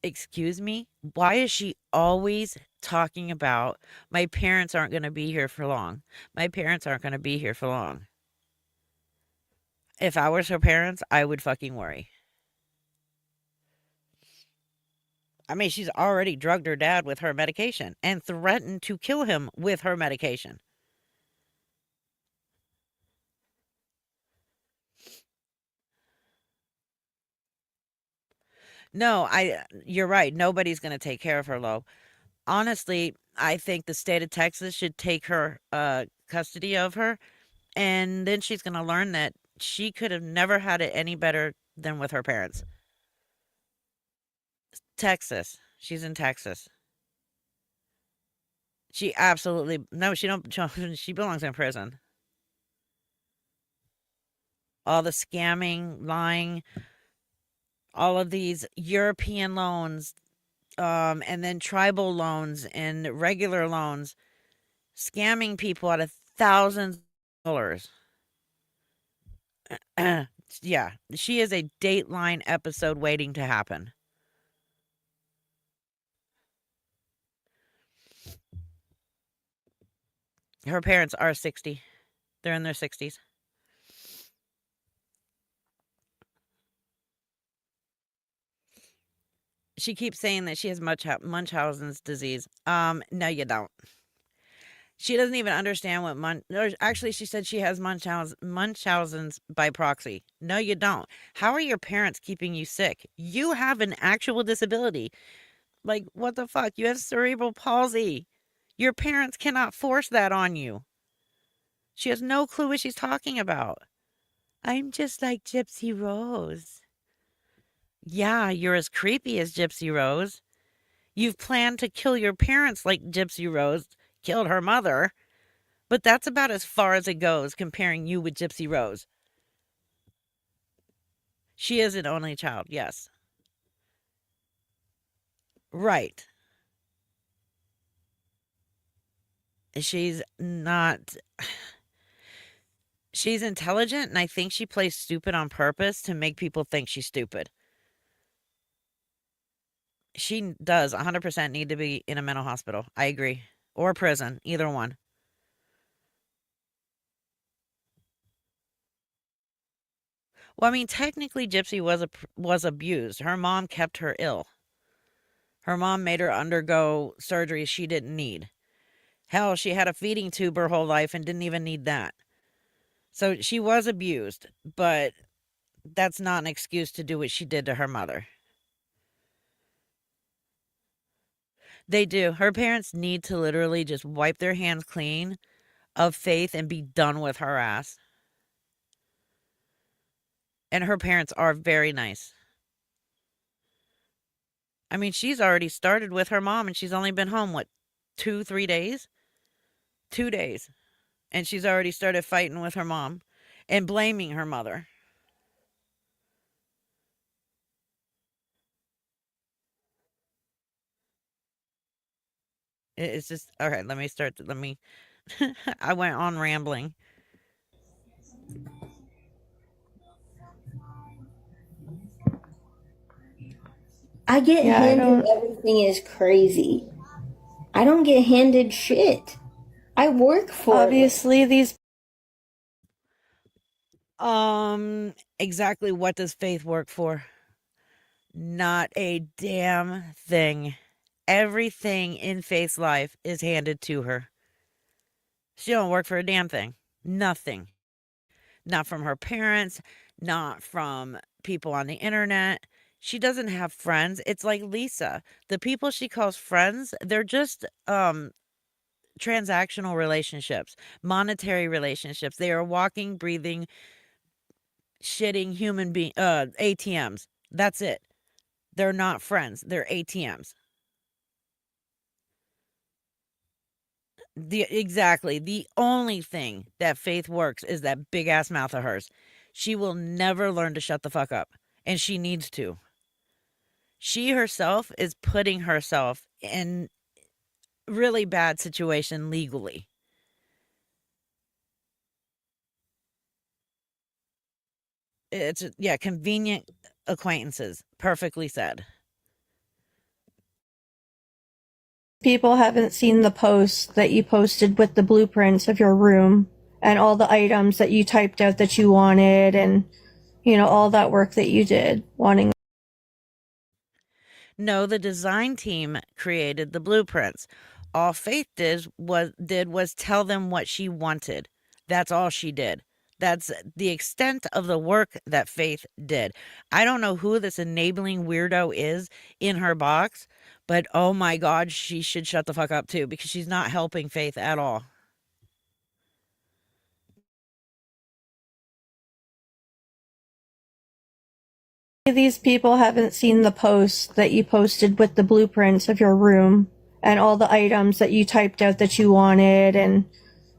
Excuse me? Why is she always talking about my parents aren't going to be here for long? My parents aren't going to be here for long. If I was her parents, I would fucking worry. I mean, she's already drugged her dad with her medication and threatened to kill him with her medication. No, you're right. Nobody's going to take care of her, Lo. Honestly, I think the state of Texas should take her custody of her, and then she's going to learn that she could have never had it any better than with her parents. Texas. She's in Texas. She absolutely no, she don't she belongs in prison. All the scamming, lying, all of these European loans, and then tribal loans and regular loans, scamming people out of thousands of dollars. Yeah, she is a Dateline episode waiting to happen. Her parents are 60. They're in their 60s. She keeps saying that she has Munchausen's disease. No, you don't. She doesn't even understand what actually, she said she has Munchausen's by proxy. No, you don't. How are your parents keeping you sick? You have an actual disability. Like, what the fuck? You have cerebral palsy. Your parents cannot force that on you. She has no clue what she's talking about. I'm just like Gypsy Rose. Yeah, you're as creepy as Gypsy Rose. You've planned to kill your parents like Gypsy Rose killed her mother, but that's about as far as it goes comparing you with Gypsy Rose. She is an only child, yes. Right. She's not. She's intelligent, and I think she plays stupid on purpose to make people think she's stupid. She does 100% need to be in a mental hospital. I agree. Or prison, either one. Well, I mean, technically, Gypsy was abused. Her mom kept her ill. Her mom made her undergo surgery she didn't need. Hell, she had a feeding tube her whole life and didn't even need that. So she was abused, but that's not an excuse to do what she did to her mother. They do. Her parents need to literally just wipe their hands clean of Faith and be done with her ass. And her parents are very nice. I mean, she's already started with her mom and she's only been home, what, 2-3 days? 2 days. And she's already started fighting with her mom and blaming her mother. It's just, all right, let me, I went on rambling. I get Yeah, I handed don't- everything is crazy. I don't get handed shit. I work for it. Obviously, these Exactly what does Faith work for? Not a damn thing. Everything in Faith's life is handed to her. She don't work for a damn thing. Nothing. Not from her parents, not from people on the internet. She doesn't have friends. It's like Lisa. The people she calls friends, they're just transactional relationships, monetary relationships. They are walking, breathing, shitting human being ATMs. That's it. They're not friends. They're ATMs. Exactly. The only thing that Faith works is that big ass mouth of hers. She will never learn to shut the fuck up, and she needs to. She herself is putting herself in really bad situation legally. It's yeah, convenient acquaintances. Perfectly said. people haven't seen the post that you posted with the blueprints of your room and all the items that you typed out that you wanted and, you know, all that work that you did wanting. No, the design team created the blueprints. All Faith did was tell them what she wanted. That's all she did. That's the extent of the work that Faith did. I don't know who this enabling weirdo is in her box, but oh my God, she should shut the fuck up too, because she's not helping Faith at all. These people haven't seen the post that you posted with the blueprints of your room and all the items that you typed out that you wanted, and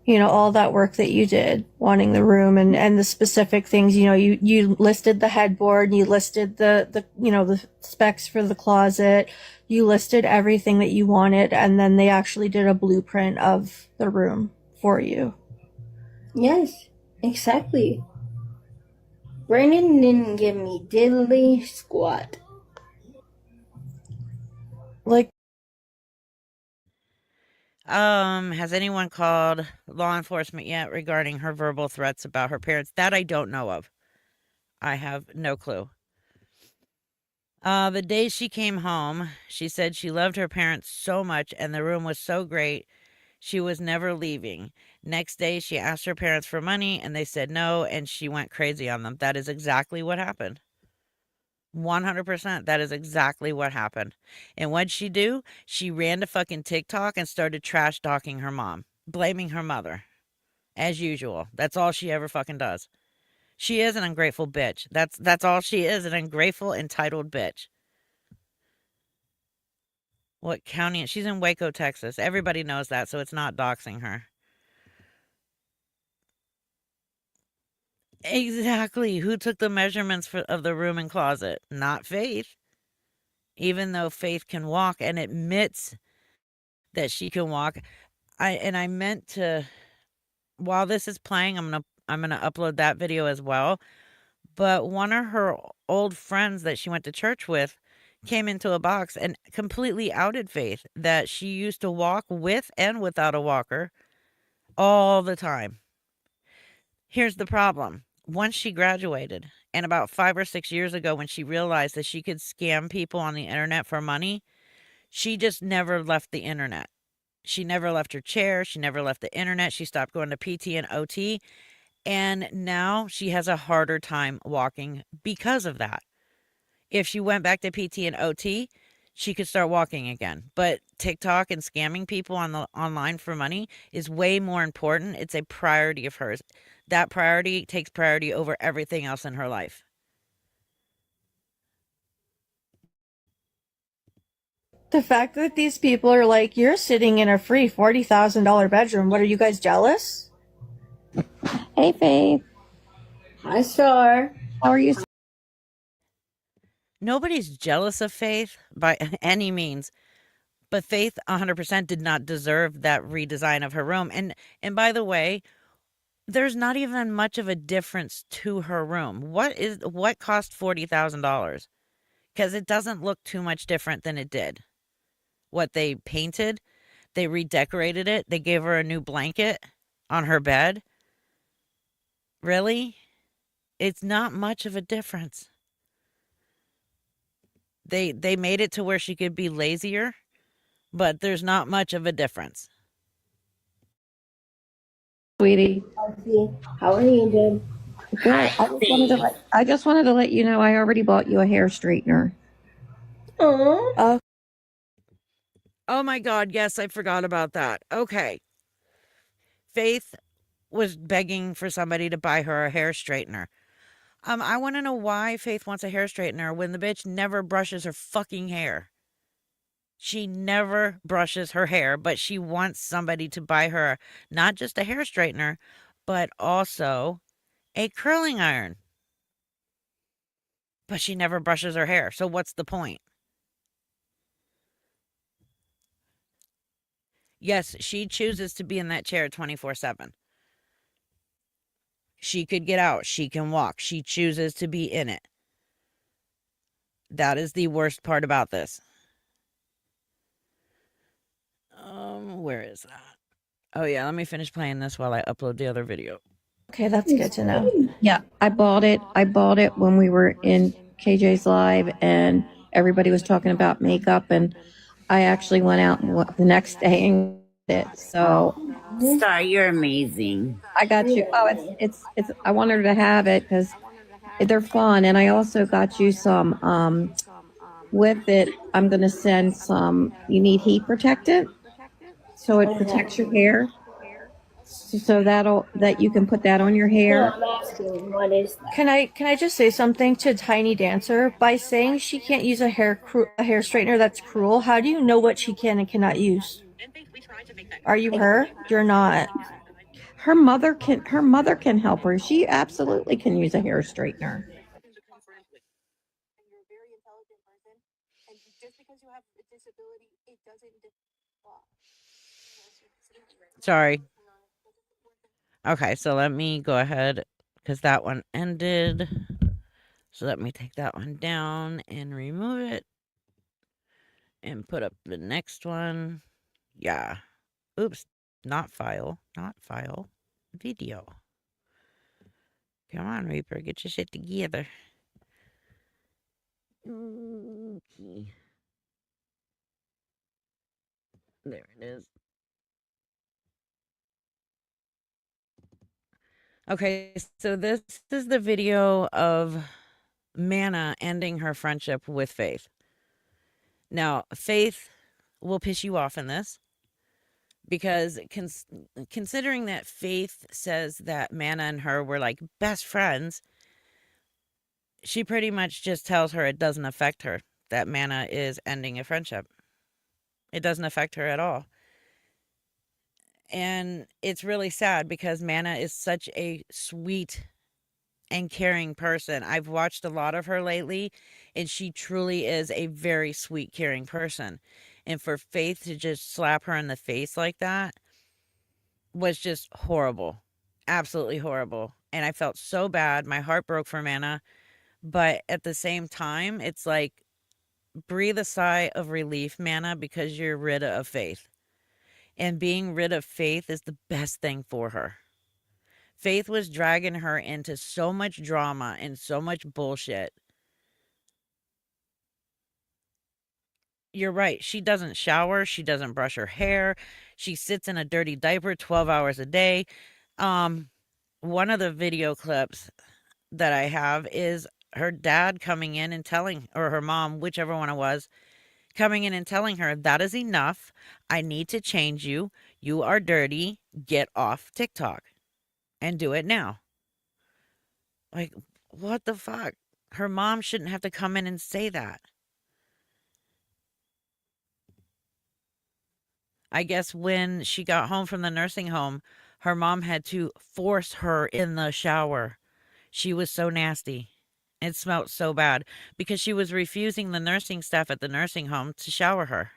all that work that you did wanting the room, and the specific things. You listed the headboard, you listed the specs for the closet, you listed everything that you wanted, and then they actually did a blueprint of the room for you. Yes, exactly. Brandon didn't give me diddly squat. Like, Has anyone called law enforcement yet regarding her verbal threats about her parents? That I don't know of. I have no clue. The day she came home, she said she loved her parents so much and the room was so great, she was never leaving. Next day, she asked her parents for money and they said no, and she went crazy on them. That is exactly what happened. 100%. That is exactly what happened. And what'd she do? She ran to fucking TikTok and started trash talking her mom, blaming her mother. As usual. That's all she ever fucking does. She is an ungrateful bitch. That's all she is, an ungrateful, entitled bitch. What county? She's in Waco, Texas. Everybody knows that, so it's not doxing her. Exactly. Who took the measurements of the room and closet? Not Faith. Even though Faith can walk and admits that she can walk. I meant to, while this is playing, I'm gonna upload that video as well. But one of her old friends that she went to church with came into a box and completely outed Faith that she used to walk with and without a walker all the time. Here's the problem. Once she graduated, and about 5 or 6 years ago when she realized that she could scam people on the internet for money, she just never left the internet. She never left her chair. She never left the internet. She stopped going to PT and OT. And now she has a harder time walking because of that. If she went back to PT and OT, she could start walking again. But TikTok and scamming people online for money is way more important. It's a priority of hers. That priority takes priority over everything else in her life. the fact that these people are like, you're sitting in a free $40,000 bedroom. What, are you guys jealous? Hey, Faith. Hi, Star. How are you? Nobody's jealous of Faith by any means, but Faith 100% did not deserve that redesign of her room. And by the way, there's not even much of a difference to her room. What cost $40,000? Because it doesn't look too much different than it did. What they painted, they redecorated it, they gave her a new blanket on her bed. Really? It's not much of a difference. They made it to where she could be lazier, but there's not much of a difference. Sweetie. How are you, dude? Good. I just wanted to let you know I already bought you a hair straightener. Aww. Oh my God, yes, I forgot about that. Okay. Faith was begging for somebody to buy her a hair straightener. I want to know why Faith wants a hair straightener when the bitch never brushes her fucking hair. She never brushes her hair, but she wants somebody to buy her not just a hair straightener, but also a curling iron. But she never brushes her hair, so what's the point? Yes, she chooses to be in that chair 24/7. She could get out. She can walk. She chooses to be in it. That is the worst part about this. Where is that? Oh yeah, let me finish playing this while I upload the other video. Okay, that's good to know. Yeah, I bought it when we were in KJ's live and everybody was talking about makeup, and I actually went out the next day and it. So Star, you're amazing. I got you. Oh, it's. I want her to have it because they're fun, and I also got you some. With it, I'm gonna send some. You need heat protectant, so it protects your hair. So that you can put that on your No, hair. I'm asking, what is that? Can I just say something to Tiny Dancer? By saying she can't use a hair straightener that's cruel, how do you know what she can and cannot use? Are you her? You're not. Her mother can help her. She absolutely can use a hair straightener. Sorry. Okay, so let me go ahead because that one ended. So let me take that one down and remove it and put up the next one. Yeah. Oops. Not file. Not file. Video. Come on, Reaper. Get your shit together. Okay. There it is. Okay, so this is the video of Mana ending her friendship with Faith. Now, Faith will piss you off in this because considering that Faith says that Mana and her were like best friends, she pretty much just tells her it doesn't affect her that Mana is ending a friendship. It doesn't affect her at all. And it's really sad because Mana is such a sweet and caring person. I've watched a lot of her lately, and she truly is a very sweet, caring person. And for Faith to just slap her in the face like that was just horrible. Absolutely horrible. And I felt so bad. My heart broke for Mana. But at the same time, it's like, breathe a sigh of relief, Mana, because you're rid of Faith. And being rid of Faith is the best thing for her. Faith was dragging her into so much drama and so much bullshit. You're right. She doesn't shower. She doesn't brush her hair. She sits in a dirty diaper 12 hours a day. One of the video clips that I have is her dad coming in and telling, or her mom, whichever one it was, coming in and telling her, that is enough. I need to change you. You are dirty. Get off TikTok and do it now. Like, what the fuck? Her mom shouldn't have to come in and say that. I guess when she got home from the nursing home, her mom had to force her in the shower. She was so nasty. It smelled so bad because she was refusing the nursing staff at the nursing home to shower her.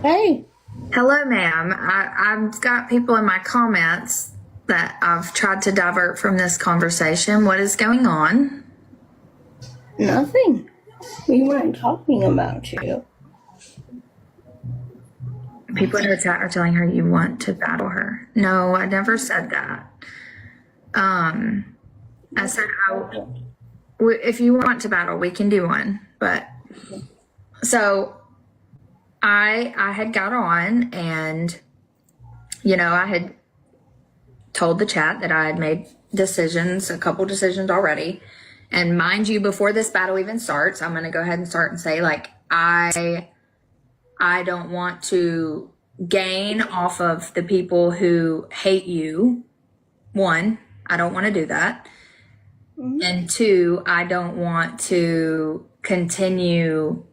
Hey, Hello, ma'am. I've got people in my comments that I've tried to divert from this conversation. What is going on? nothing. We weren't talking about you. People in her chat are telling her you want to battle her. No, I never said that. I said if you want to battle, we can do one. But so I had got on and, you know, I had told the chat that I had made a couple decisions already. And mind you, before this battle even starts, I'm going to go ahead and start and say, like, I don't want to gain off of the people who hate you. One, I don't want to do that. Mm-hmm. And two, I don't want to continue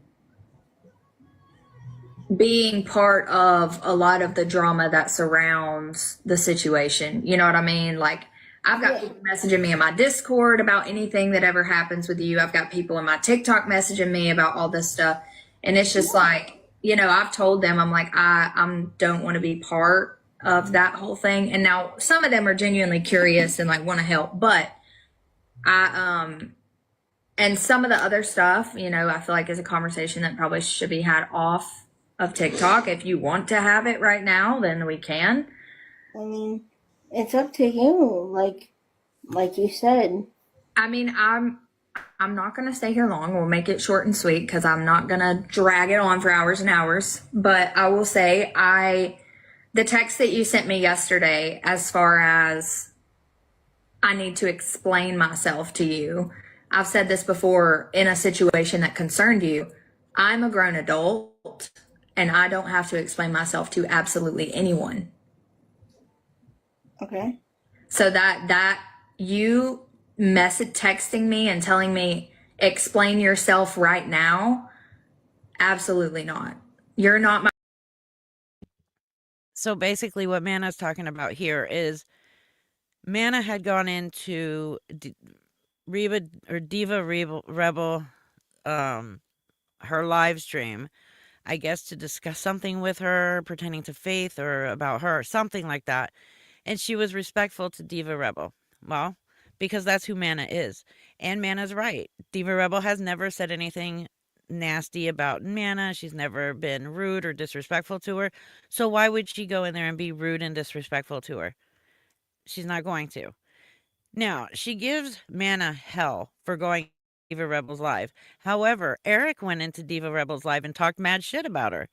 being part of a lot of the drama that surrounds the situation. You know what I mean? Like, I've got people messaging me in my Discord about anything that ever happens with you. I've got people in my TikTok messaging me about all this stuff. And it's just like, you know, I've told them, I'm like, I don't want to be part of that whole thing. And now some of them are genuinely curious and like want to help, but and some of the other stuff, you know, I feel like is a conversation that probably should be had off of TikTok. If you want to have it right now, then we can. I mean, it's up to you. Like you said, I mean, I'm not going to stay here long. We'll make it short and sweet because I'm not going to drag it on for hours and hours. But I will say, the text that you sent me yesterday, as far as I need to explain myself to you, I've said this before in a situation that concerned you. I'm a grown adult and I don't have to explain myself to absolutely anyone. Okay. So that you texting me and telling me explain yourself right now, absolutely not. You're not my. So basically, what Manna's talking about here is Manna had gone into Diva Rebel, her live stream, I guess, to discuss something with her pertaining to Faith or about her, something like that. And she was respectful to Diva Rebel. Well, because that's who Manna is. And Manna's right. Diva Rebel has never said anything nasty about Manna. She's never been rude or disrespectful to her. So why would she go in there and be rude and disrespectful to her? She's not going to. Now, she gives Manna hell for going Diva Rebel's live. However, Eric went into Diva Rebel's live and talked mad shit about her.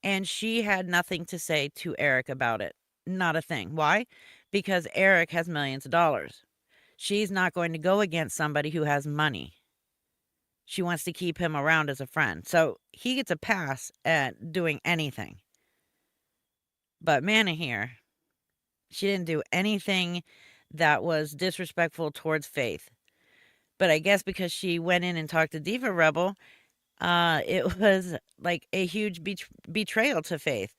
And she had nothing to say to Eric about it. Not a thing. Why? Because Eric has millions of dollars. She's not going to go against somebody who has money. She wants to keep him around as a friend. So he gets a pass at doing anything. But Manna here, she didn't do anything that was disrespectful towards Faith. But I guess because she went in and talked to Diva Rebel, it was like a huge betrayal to Faith.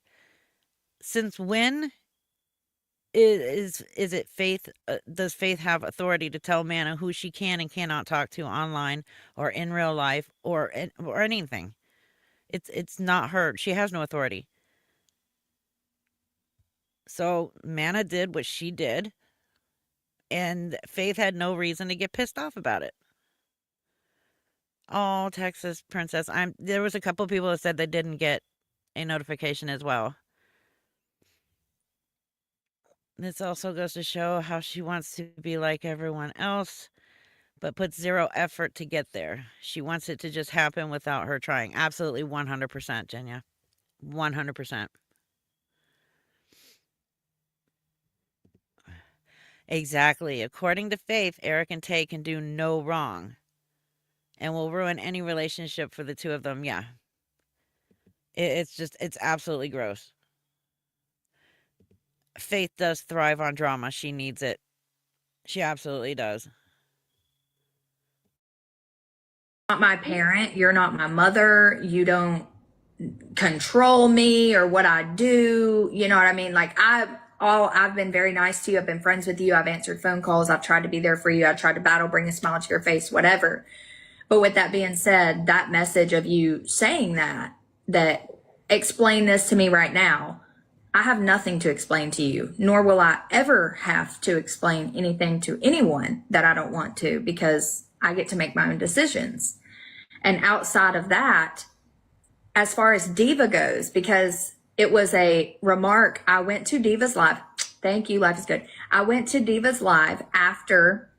Since when is it Faith? Does Faith have authority to tell Manna who she can and cannot talk to online or in real life or anything? It's not her. She has no authority. So Manna did what she did, and Faith had no reason to get pissed off about it. Oh, Texas Princess. There was a couple people that said they didn't get a notification as well. This also goes to show how she wants to be like everyone else, but puts zero effort to get there. She wants it to just happen without her trying. Absolutely 100%, Jenya. 100%. Exactly. According to Faith, Eric and Tay can do no wrong and will ruin any relationship for the two of them. Yeah. It's absolutely gross. Faith does thrive on drama. She needs it. She absolutely does. Not my parent. You're not my mother. You don't control me or what I do. You know what I mean? Like I've been very nice to you. I've been friends with you. I've answered phone calls. I've tried to be there for you. I've tried to battle, bring a smile to your face, whatever. But with that being said, that message of you saying that explain this to me right now, I have nothing to explain to you, nor will I ever have to explain anything to anyone that I don't want to, because I get to make my own decisions. And outside of that, as far as Diva goes, because it was a remark, I went to Diva's live. Thank you. Life is good. I went to Diva's live after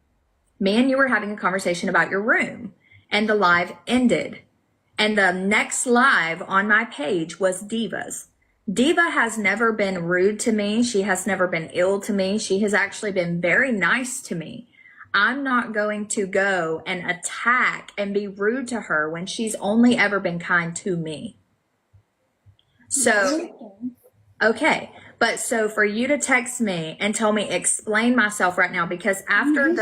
me and you were having a conversation about your room, and the live ended. And the next live on my page was Diva's. Diva has never been rude to me. She has never been ill to me. She has actually been very nice to me. I'm not going to go and attack and be rude to her when she's only ever been kind to me. So, okay. But so for you to text me and tell me, explain myself right now, because after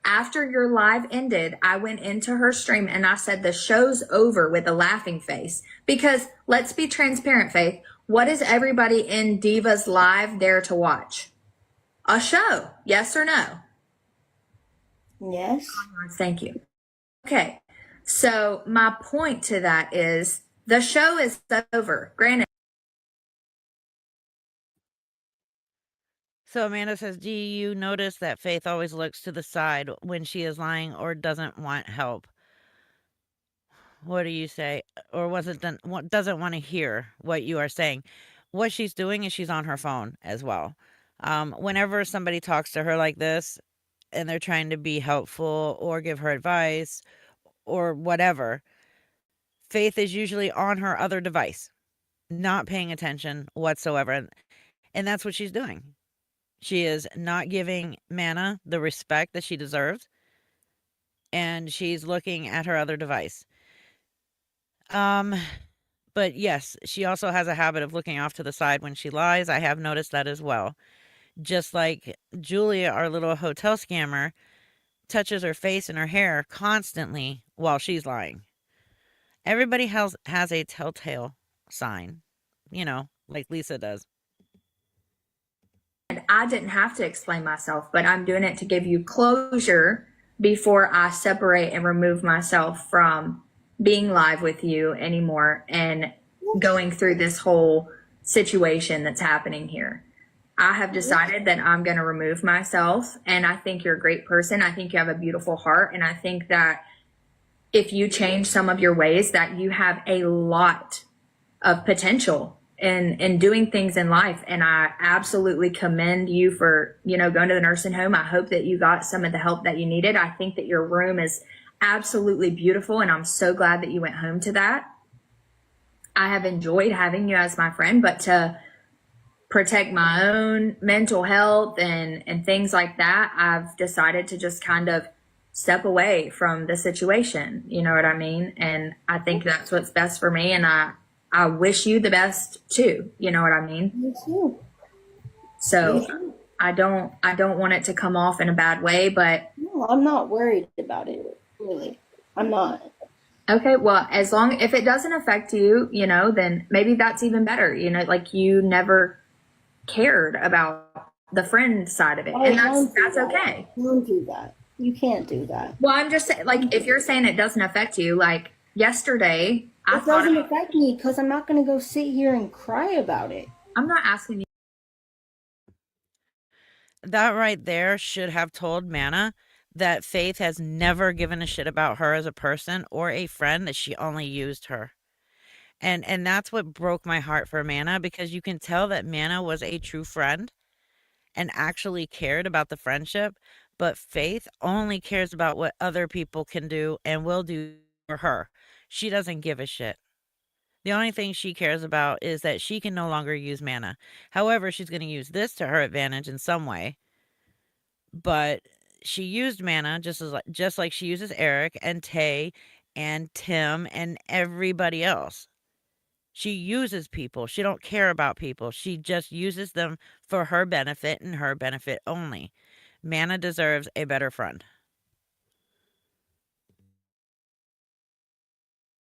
after your live ended, I went into her stream and I said, the show's over, with a laughing face. Because let's be transparent, Faith. What is everybody in Diva's live there to watch? A show. Yes or no? Yes. Thank you. Okay. So my point to that is the show is over. Granted. So Amanda says, do you notice that Faith always looks to the side when she is lying or doesn't want help? What do you say? Or doesn't want to hear what you are saying? What she's doing is she's on her phone as well. Whenever somebody talks to her like this, and they're trying to be helpful or give her advice or whatever, Faith is usually on her other device, not paying attention whatsoever. And that's what she's doing. She is not giving Mana the respect that she deserves, and she's looking at her other device. But yes, she also has a habit of looking off to the side when she lies. I have noticed that as well. Just like Julia, our little hotel scammer, touches her face and her hair constantly while she's lying. Everybody has a telltale sign, like Lisa does. And I didn't have to explain myself, but I'm doing it to give you closure before I separate and remove myself from being live with you anymore and going through this whole situation that's happening here. I have decided that I'm going to remove myself, and I think you're a great person. I think you have a beautiful heart, and I think that if you change some of your ways, that you have a lot of potential in doing things in life. And I absolutely commend you for, going to the nursing home. I hope that you got some of the help that you needed. I think that your room is absolutely beautiful, and I'm so glad that you went home to that. I have enjoyed having you as my friend, but to protect my own mental health and things like that, I've decided to just kind of step away from the situation. You know what I mean? And I think that's what's best for me. And I wish you the best too. You know what I mean? Me too. So I don't want it to come off in a bad way, but No, I'm not worried about it. Really, I'm not. okay, well, if it doesn't affect you, then maybe that's even better. Like you never cared about the friend side of it, and that's okay. Don't do that. You can't do that. Well, I'm just saying, like, if you're saying it doesn't affect you, like yesterday, It doesn't affect me because I'm not going to go sit here and cry about it. I'm not asking you. That right there should have told Mana that Faith has never given a shit about her as a person or a friend, that she only used her. And that's what broke my heart for Mana, because you can tell that Mana was a true friend and actually cared about the friendship, but Faith only cares about what other people can do and will do for her. She doesn't give a shit. The only thing she cares about is that she can no longer use Mana. However, she's going to use this to her advantage in some way. But she used Mana just like she uses Eric and Tay and Tim and everybody else. She uses people. She don't care about people. She just uses them for her benefit and her benefit only. Mana deserves a better friend.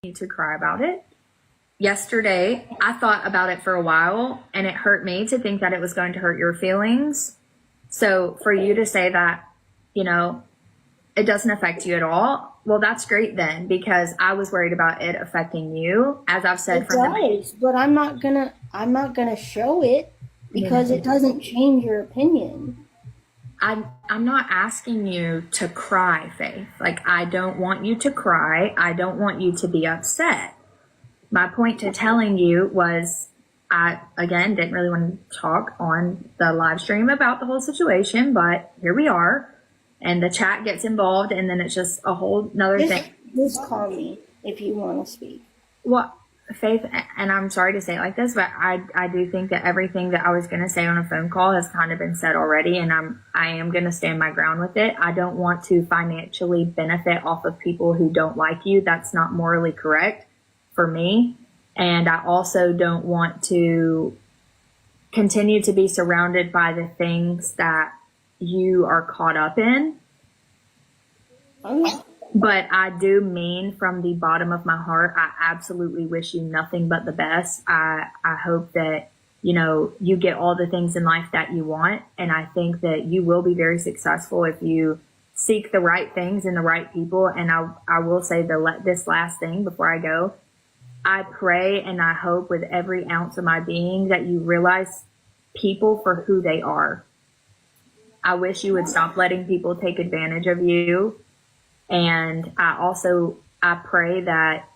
Need to cry about it. Yesterday, I thought about it for a while, and it hurt me to think that it was going to hurt your feelings. So for you to say that, it doesn't affect you at all, well, that's great then, because I was worried about it affecting you, as I've said. It does, but I'm not gonna show it because it doesn't change your opinion. I'm not asking you to cry, Faith. Like, I don't want you to cry. I don't want you to be upset. My point to telling you was, I, again, didn't really want to talk on the live stream about the whole situation, but here we are, and the chat gets involved, and then it's just a whole nother thing. Just call me if you want to speak. Well, Faith, and I'm sorry to say it like this, but I do think that everything that I was going to say on a phone call has kind of been said already, and I am going to stand my ground with it. I don't want to financially benefit off of people who don't like you. That's not morally correct for me. And I also don't want to continue to be surrounded by the things that you are caught up in. Oh. But I do mean from the bottom of my heart, I absolutely wish you nothing but the best. I hope that, you get all the things in life that you want. And I think that you will be very successful if you seek the right things and the right people. And I will say this last thing before I go. I pray and I hope with every ounce of my being that you realize people for who they are. I wish you would stop letting people take advantage of you. And I pray that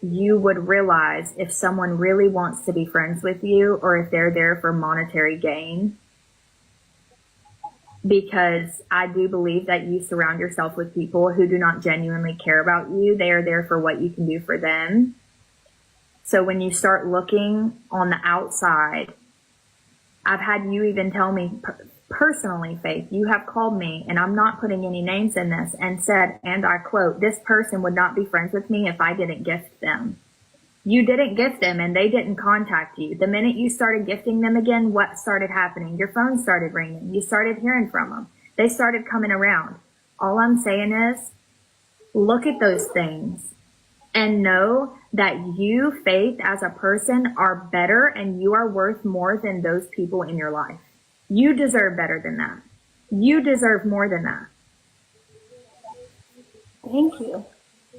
you would realize if someone really wants to be friends with you or if they're there for monetary gain, because I do believe that you surround yourself with people who do not genuinely care about you. They are there for what you can do for them. So when you start looking on the outside, I've had you even tell me personally, Faith, you have called me, and I'm not putting any names in this, and said, and I quote, this person would not be friends with me if I didn't gift them. You didn't gift them and they didn't contact you. The minute you started gifting them again, what started happening? Your phone started ringing. You started hearing from them. They started coming around. All I'm saying is, look at those things and know that you, Faith, as a person, are better and you are worth more than those people in your life. You deserve better than that. You deserve more than that. Thank you.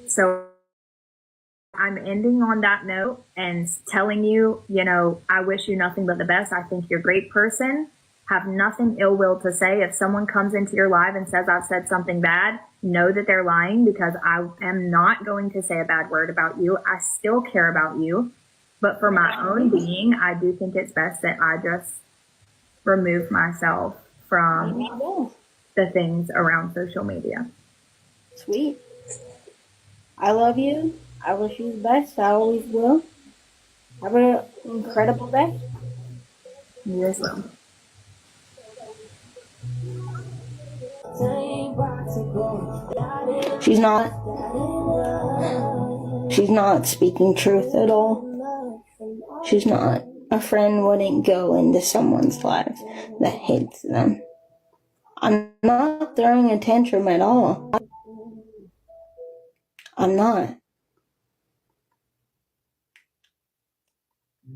So I'm ending on that note and telling you, I wish you nothing but the best. I think you're a great person. Have nothing ill will to say. If someone comes into your live and says I've said something bad, know that they're lying, because I am not going to say a bad word about you. I still care about you. But for my own being, I do think it's best that I just remove myself from the things around social media. Sweet. I love you. I wish you the best. I always will. Have an incredible day. You as well. She's not speaking truth at all. She's not. A friend wouldn't go into someone's life that hates them. I'm not throwing a tantrum at all. I'm not.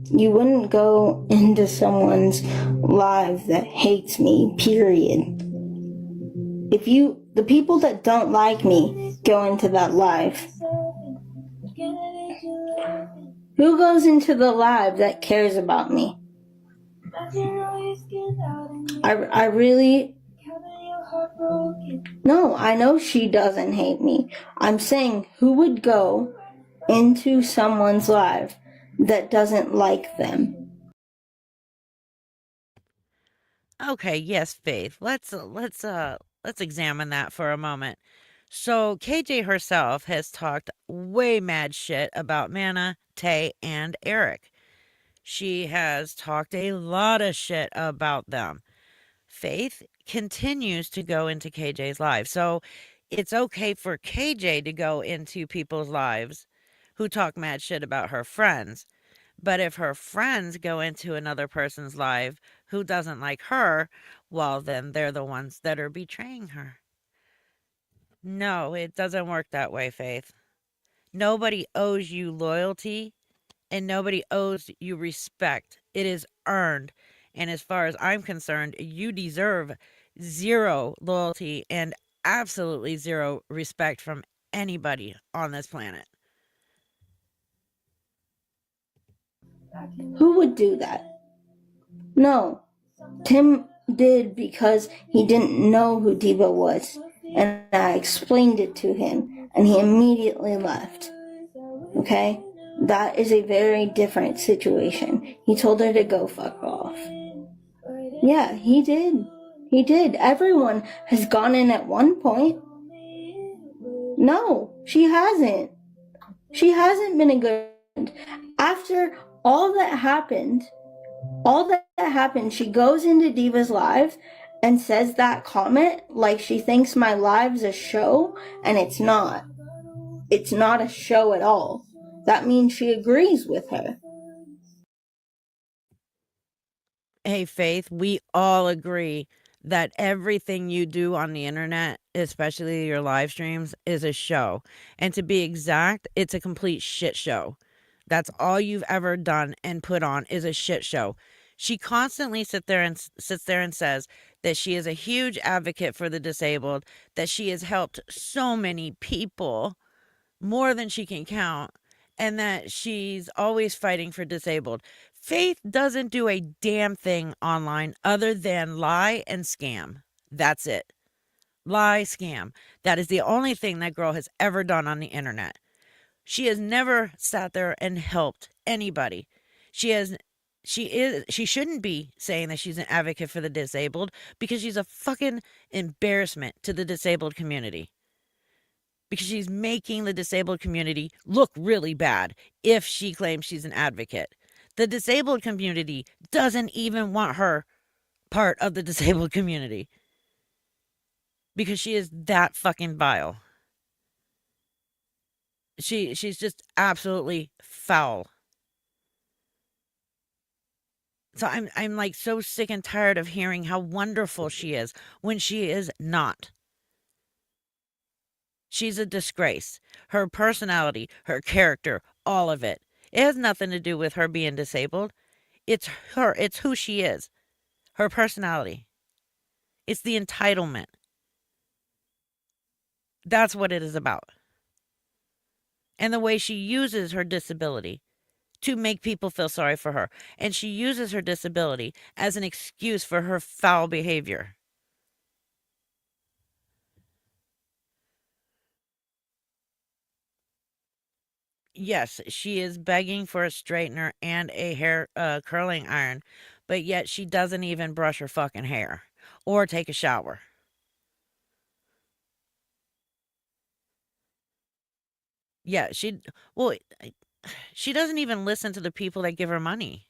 You wouldn't go into someone's life that hates me, period. The people that don't like me go into that live. Who goes into the live that cares about me? I really... No, I know she doesn't hate me. I'm saying, who would go into someone's live that doesn't like them? Okay, yes, Faith. Let's examine that for a moment. So KJ herself has talked way mad shit about Mana, Tay, and Eric. She has talked a lot of shit about them. Faith continues to go into KJ's live. So it's okay for KJ to go into people's lives who talk mad shit about her friends. But if her friends go into another person's live who doesn't like her, well, then they're the ones that are betraying her. No, it doesn't work that way, Faith. Nobody owes you loyalty and nobody owes you respect. It is earned. And as far as I'm concerned, you deserve zero loyalty and absolutely zero respect from anybody on this planet. Who would do that? No. Tim did because he didn't know who Diva was. And I explained it to him. And he immediately left. Okay? That is a very different situation. He told her to go fuck off. Yeah, he did. He did. Everyone has gone in at one point. No, she hasn't. She hasn't been a good... After all that happened, she goes into Diva's live and says that comment like she thinks my live's a show, and it's not. It's not a show at all. That means she agrees with her. Hey, Faith, we all agree that everything you do on the internet, especially your live streams, is a show. And to be exact, it's a complete shit show. That's all you've ever done and put on is a shit show. She constantly sits there and says that she is a huge advocate for the disabled, that she has helped so many people, more than she can count, and that she's always fighting for disabled. Faith doesn't do a damn thing online other than lie and scam. That's it. Lie, scam. That is the only thing that girl has ever done on the internet. She has never sat there and helped anybody. She has She shouldn't be saying that she's an advocate for the disabled, because she's a fucking embarrassment to the disabled community. Because she's making the disabled community look really bad if she claims she's an advocate. The disabled community doesn't even want her part of the disabled community, because she is that fucking vile. She's just absolutely foul. So I'm like so sick and tired of hearing how wonderful she is when she is not. She's a disgrace. Her personality, her character, all of it. It has nothing to do with her being disabled. It's her. It's who she is. Her personality. It's the entitlement. That's what it is about. And the way she uses her disability to make people feel sorry for her. And she uses her disability as an excuse for her foul behavior. Yes, she is begging for a straightener and a hair curling iron, but yet she doesn't even brush her fucking hair or take a shower. Yeah, she doesn't even listen to the people that give her money.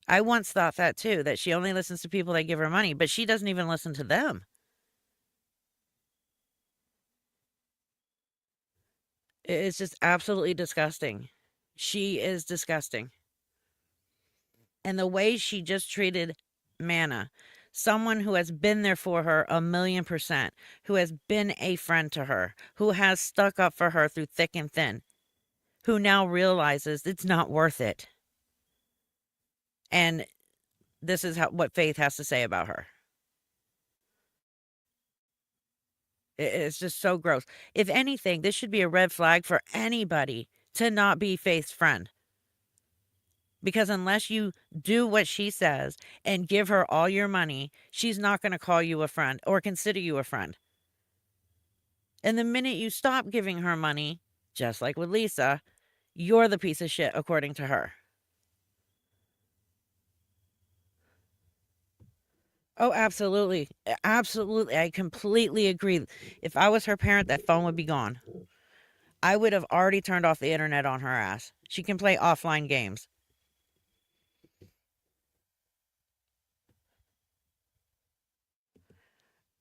I once thought that too, that she only listens to people that give her money, but she doesn't even listen to them. It's just absolutely disgusting. She is disgusting. And the way she just treated Manna, someone who has been there for her 1,000,000%, who has been a friend to her, who has stuck up for her through thick and thin, who now realizes it's not worth it. And this is what Faith has to say about her. It's just so gross. If anything, this should be a red flag for anybody to not be Faith's friend. Because unless you do what she says and give her all your money, she's not going to call you a friend or consider you a friend. And the minute you stop giving her money, just like with Lisa, you're the piece of shit according to her. Oh, absolutely. Absolutely. I completely agree. If I was her parent, that phone would be gone. I would have already turned off the internet on her ass. She can play offline games.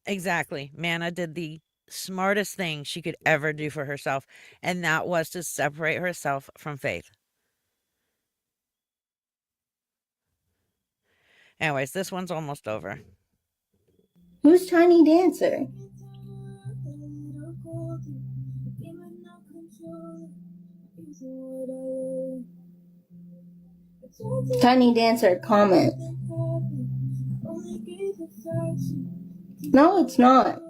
Exactly. Manna did the smartest thing she could ever do for herself, and that was to separate herself from Faith. Anyways, this one's almost over. Who's Tiny Dancer? Tiny Dancer, comment. No, it's not.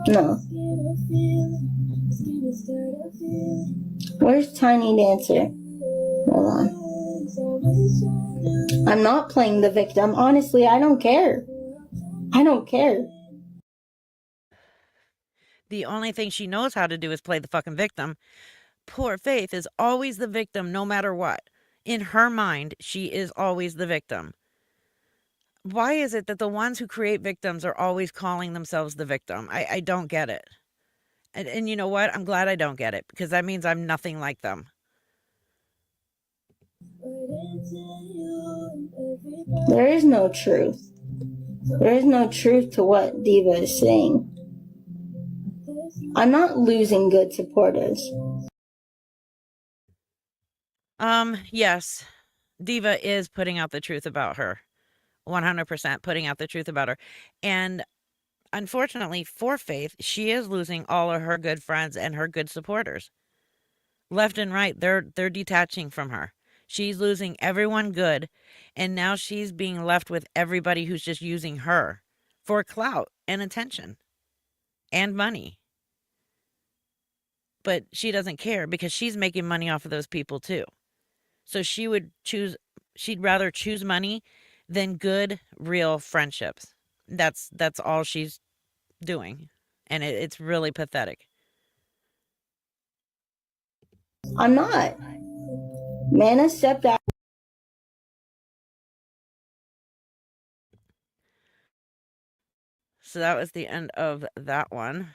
No. Where's Tiny Dancer? Hold on. I'm not playing the victim. Honestly, I don't care. I don't care. The only thing she knows how to do is play the fucking victim. Poor Faith is always the victim no matter what. In her mind, she is always the victim. Why is it that the ones who create victims are always calling themselves the victim? I don't get it. And you know what? I'm glad I don't get it, because that means I'm nothing like them. There is no truth. There is no truth to what Diva is saying. I'm not losing good supporters. Yes. Diva is putting out the truth about her. 100% putting out the truth about her. And unfortunately for Faith, she is losing all of her good friends and her good supporters. Left and right, they're detaching from her. She's losing everyone good, and now she's being left with everybody who's just using her for clout and attention and money. But she doesn't care, because she's making money off of those people too. So she'd rather choose money than good, real friendships. That's all she's doing. And it's really pathetic. I'm not. Mana stepped out. So that was the end of that one.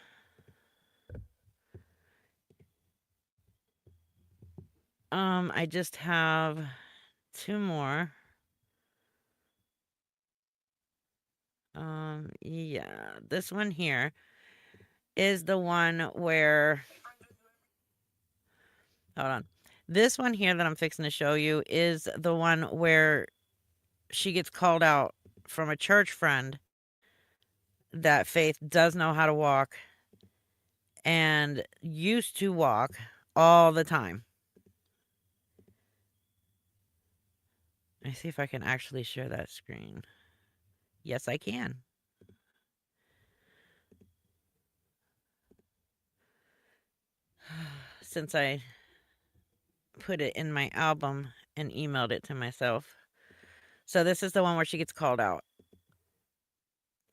I just have 2 more. Yeah, this one here is the one where, hold on. This one here that I'm fixing to show you is the one where she gets called out from a church friend that Faith does know how to walk and used to walk all the time. Let me see if I can actually share that screen. Yes, I can. Since I put it in my album and emailed it to myself. So this is the one where she gets called out.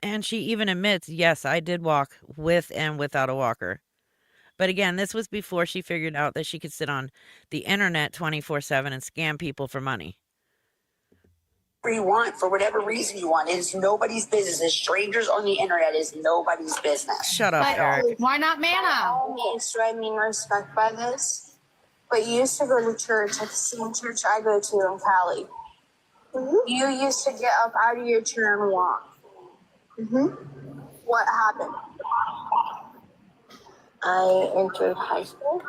And she even admits, yes, I did walk with and without a walker. But again, this was before she figured out that she could sit on the internet 24/7 and scam people for money. You want for whatever reason you want. It is nobody's business. As strangers on the internet is nobody's business. Shut up, Eric. Why not Mana? Do I mean respect by this? But you used to go to church at the same church I go to in Cali. You used to get up out of your chair and walk. What happened? I entered high school.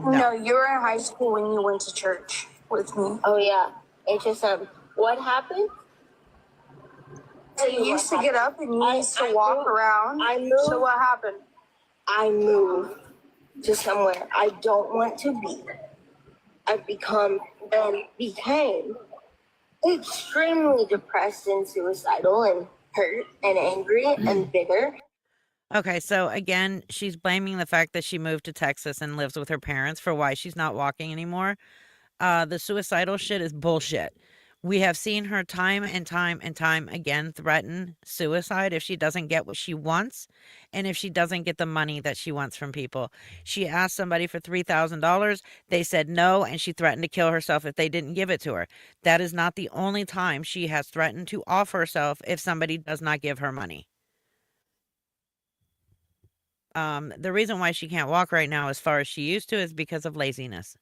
No, you were in high school when you went to church with me. Oh yeah, it's just what happened? So you used to get up and you used to walk around. I moved. So what happened? I moved to somewhere I don't want to be. I became extremely depressed and suicidal and hurt and angry and bitter. Okay, so again, she's blaming the fact that she moved to Texas and lives with her parents for why she's not walking anymore. The suicidal shit is bullshit. We have seen her time and time and time again threaten suicide if she doesn't get what she wants and if she doesn't get the money that she wants from people. She asked somebody for $3,000. They said no, and she threatened to kill herself if they didn't give it to her. That is not the only time she has threatened to off herself if somebody does not give her money. The reason why she can't walk right now as far as she used to is because of laziness.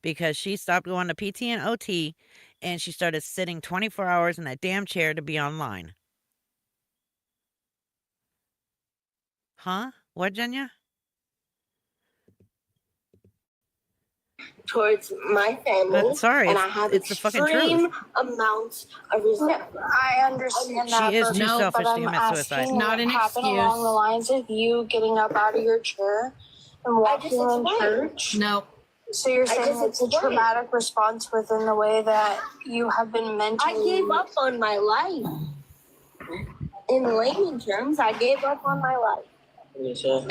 Because she stopped going to PT and OT and she started sitting 24 hours in that damn chair to be online. Huh? What, Jenya? Towards my family. Sorry, and I have it's the fucking extreme truth. amounts of resentment. I understand that. She is too but selfish to I'm commit suicide. asking Not an what happened excuse. along the lines of you getting up out of your chair and walking in explained. church. No. So you're saying just it's a explained. traumatic response within the way that you have been mentally. I gave up on my life. In layman terms, I gave up on my life. I So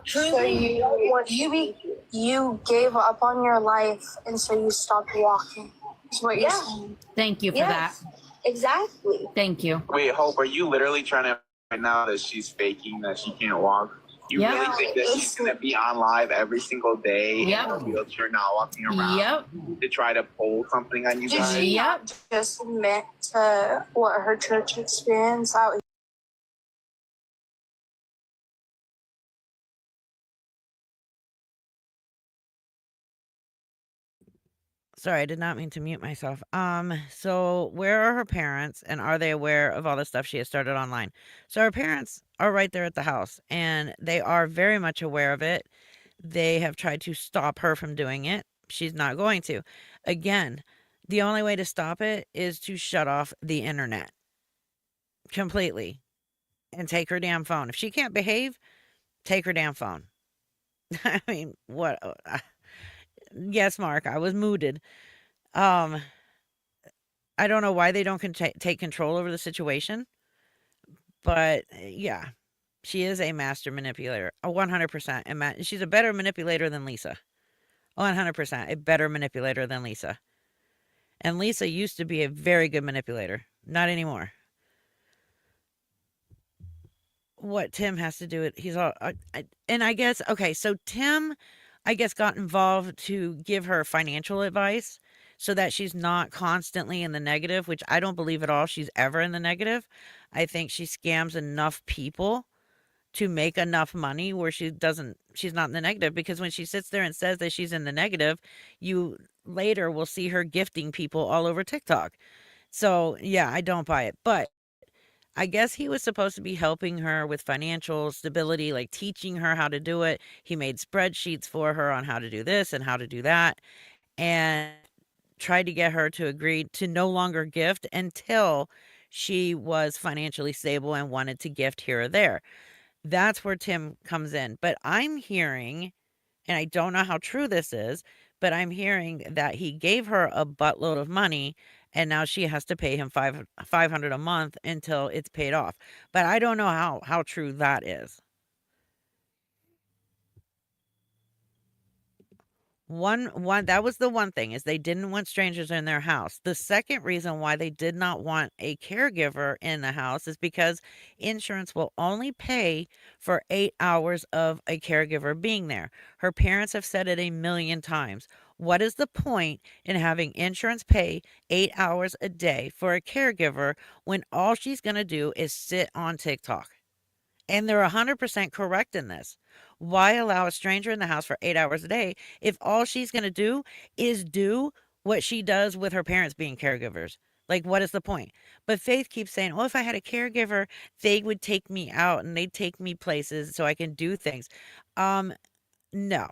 truly don't want to be here. you gave up on your life, and so you stopped walking. Is what you're Yeah. saying. Thank you for Yes, exactly. that. Thank you. Wait, Hope, are you literally trying to right now that she's faking that she can't walk? You Yep. really think that she's gonna be on live every single day Yep. in a wheelchair, not walking around Yep. to try to pull something on you Did guys? she Yep. not just admit to what her church experience out? Sorry, I did not mean to mute myself. So where are her parents and are they aware of all the stuff she has started online? So her parents are right there at the house and they are very much aware of it. They have tried to stop her from doing it. She's not going to. Again, the only way to stop it is to shut off the internet completely and take her damn phone. If she can't behave, take her damn phone. I mean, what? Yes, Mark, I was mooded. I don't know why they don't take control over the situation, but yeah, she is a master manipulator, 100%. And she's a better manipulator than Lisa. 100%, a better manipulator than Lisa. And Lisa used to be a very good manipulator. Not anymore. What Tim has to do it, he's all, and I guess, okay, so Tim I guess, got involved to give her financial advice so that she's not constantly in the negative, which I don't believe at all she's ever in the negative. I think she scams enough people to make enough money where she's not in the negative, because when she sits there and says that she's in the negative, you later will see her gifting people all over TikTok. So, yeah, I don't buy it. But I guess he was supposed to be helping her with financial stability, like teaching her how to do it. He made spreadsheets for her on how to do this and how to do that, and tried to get her to agree to no longer gift until she was financially stable and wanted to gift here or there. That's where Tim comes in. But I'm hearing, and I don't know how true this is, but I'm hearing that he gave her a buttload of money and now she has to pay him 500 a month until it's paid off. But I don't know how true that is. One that was the one thing, is they didn't want strangers in their house. The second reason why they did not want a caregiver in the house is because insurance will only pay for 8 hours of a caregiver being there. Her parents have said it a million times. What is the point in having insurance pay 8 hours a day for a caregiver when all she's going to do is sit on TikTok? And they're 100% correct in this. Why allow a stranger in the house for 8 hours a day if all she's going to do is do what she does with her parents being caregivers? Like, what is the point? But Faith keeps saying, oh, if I had a caregiver, they would take me out and they'd take me places so I can do things. No,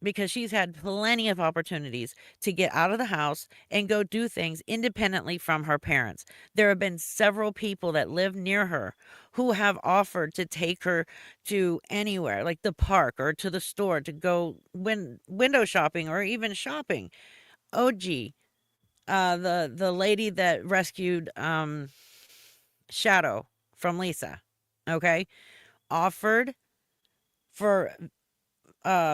because she's had plenty of opportunities to get out of the house and go do things independently from her parents. There have been several people that live near her who have offered to take her to anywhere, like the park or to the store, to go window shopping or even shopping. OG, the lady that rescued Shadow from Lisa, okay, offered for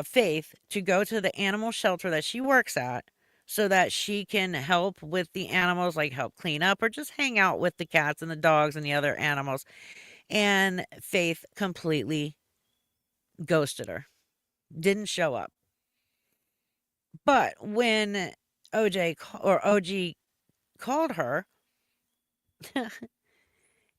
Faith to go to the animal shelter that she works at so that she can help with the animals, like help clean up or just hang out with the cats and the dogs and the other animals. And Faith completely ghosted her, didn't show up. But when OG called her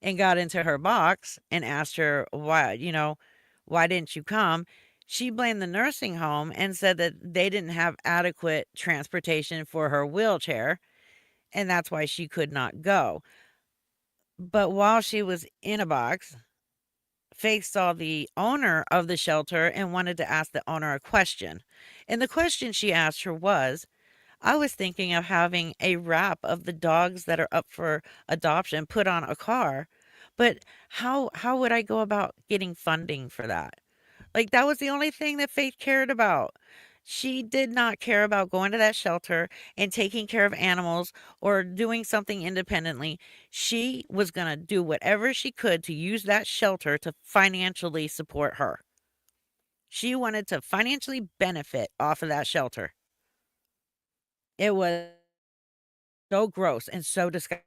and got into her box and asked her, why didn't you come? She blamed the nursing home and said that they didn't have adequate transportation for her wheelchair, and that's why she could not go. But while she was in a box, Faith saw the owner of the shelter and wanted to ask the owner a question. And the question she asked her was, I was thinking of having a wrap of the dogs that are up for adoption put on a car, but how would I go about getting funding for that? Like, that was the only thing that Faith cared about. She did not care about going to that shelter and taking care of animals or doing something independently. She was going to do whatever she could to use that shelter to financially support her. She wanted to financially benefit off of that shelter. It was so gross and so disgusting.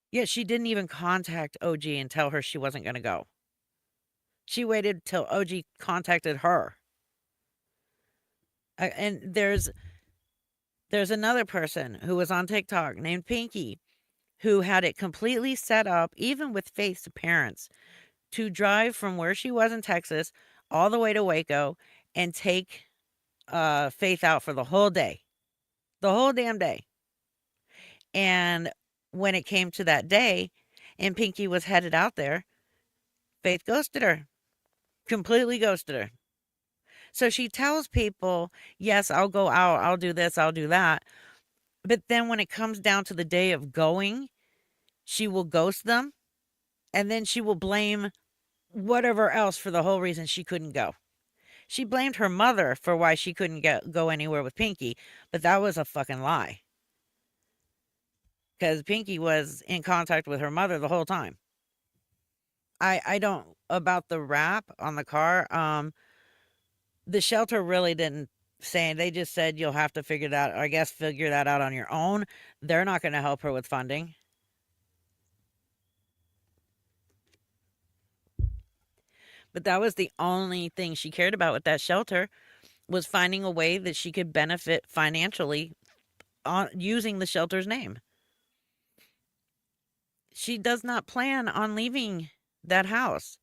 Yet she didn't even contact OG and tell her she wasn't going to go. She waited till OG contacted her. And there's another person who was on TikTok named Pinky, who had it completely set up, even with Faith's parents, to drive from where she was in Texas all the way to Waco and take Faith out for the whole day. The whole damn day. And when it came to that day and Pinky was headed out there, Faith ghosted her. Completely ghosted her. So she tells people, yes, I'll go out, I'll do this, I'll do that. But then when it comes down to the day of going, she will ghost them. And then she will blame whatever else for the whole reason she couldn't go. She blamed her mother for why she couldn't go anywhere with Pinky. But that was a fucking lie. Because Pinky was in contact with her mother the whole time. I don't, about the wrap on the car, the shelter really didn't say, they just said you'll have to figure that out on your own. They're not going to help her with funding. But that was the only thing she cared about with that shelter, was finding a way that she could benefit financially on using the shelter's name. She does not plan on leaving that house.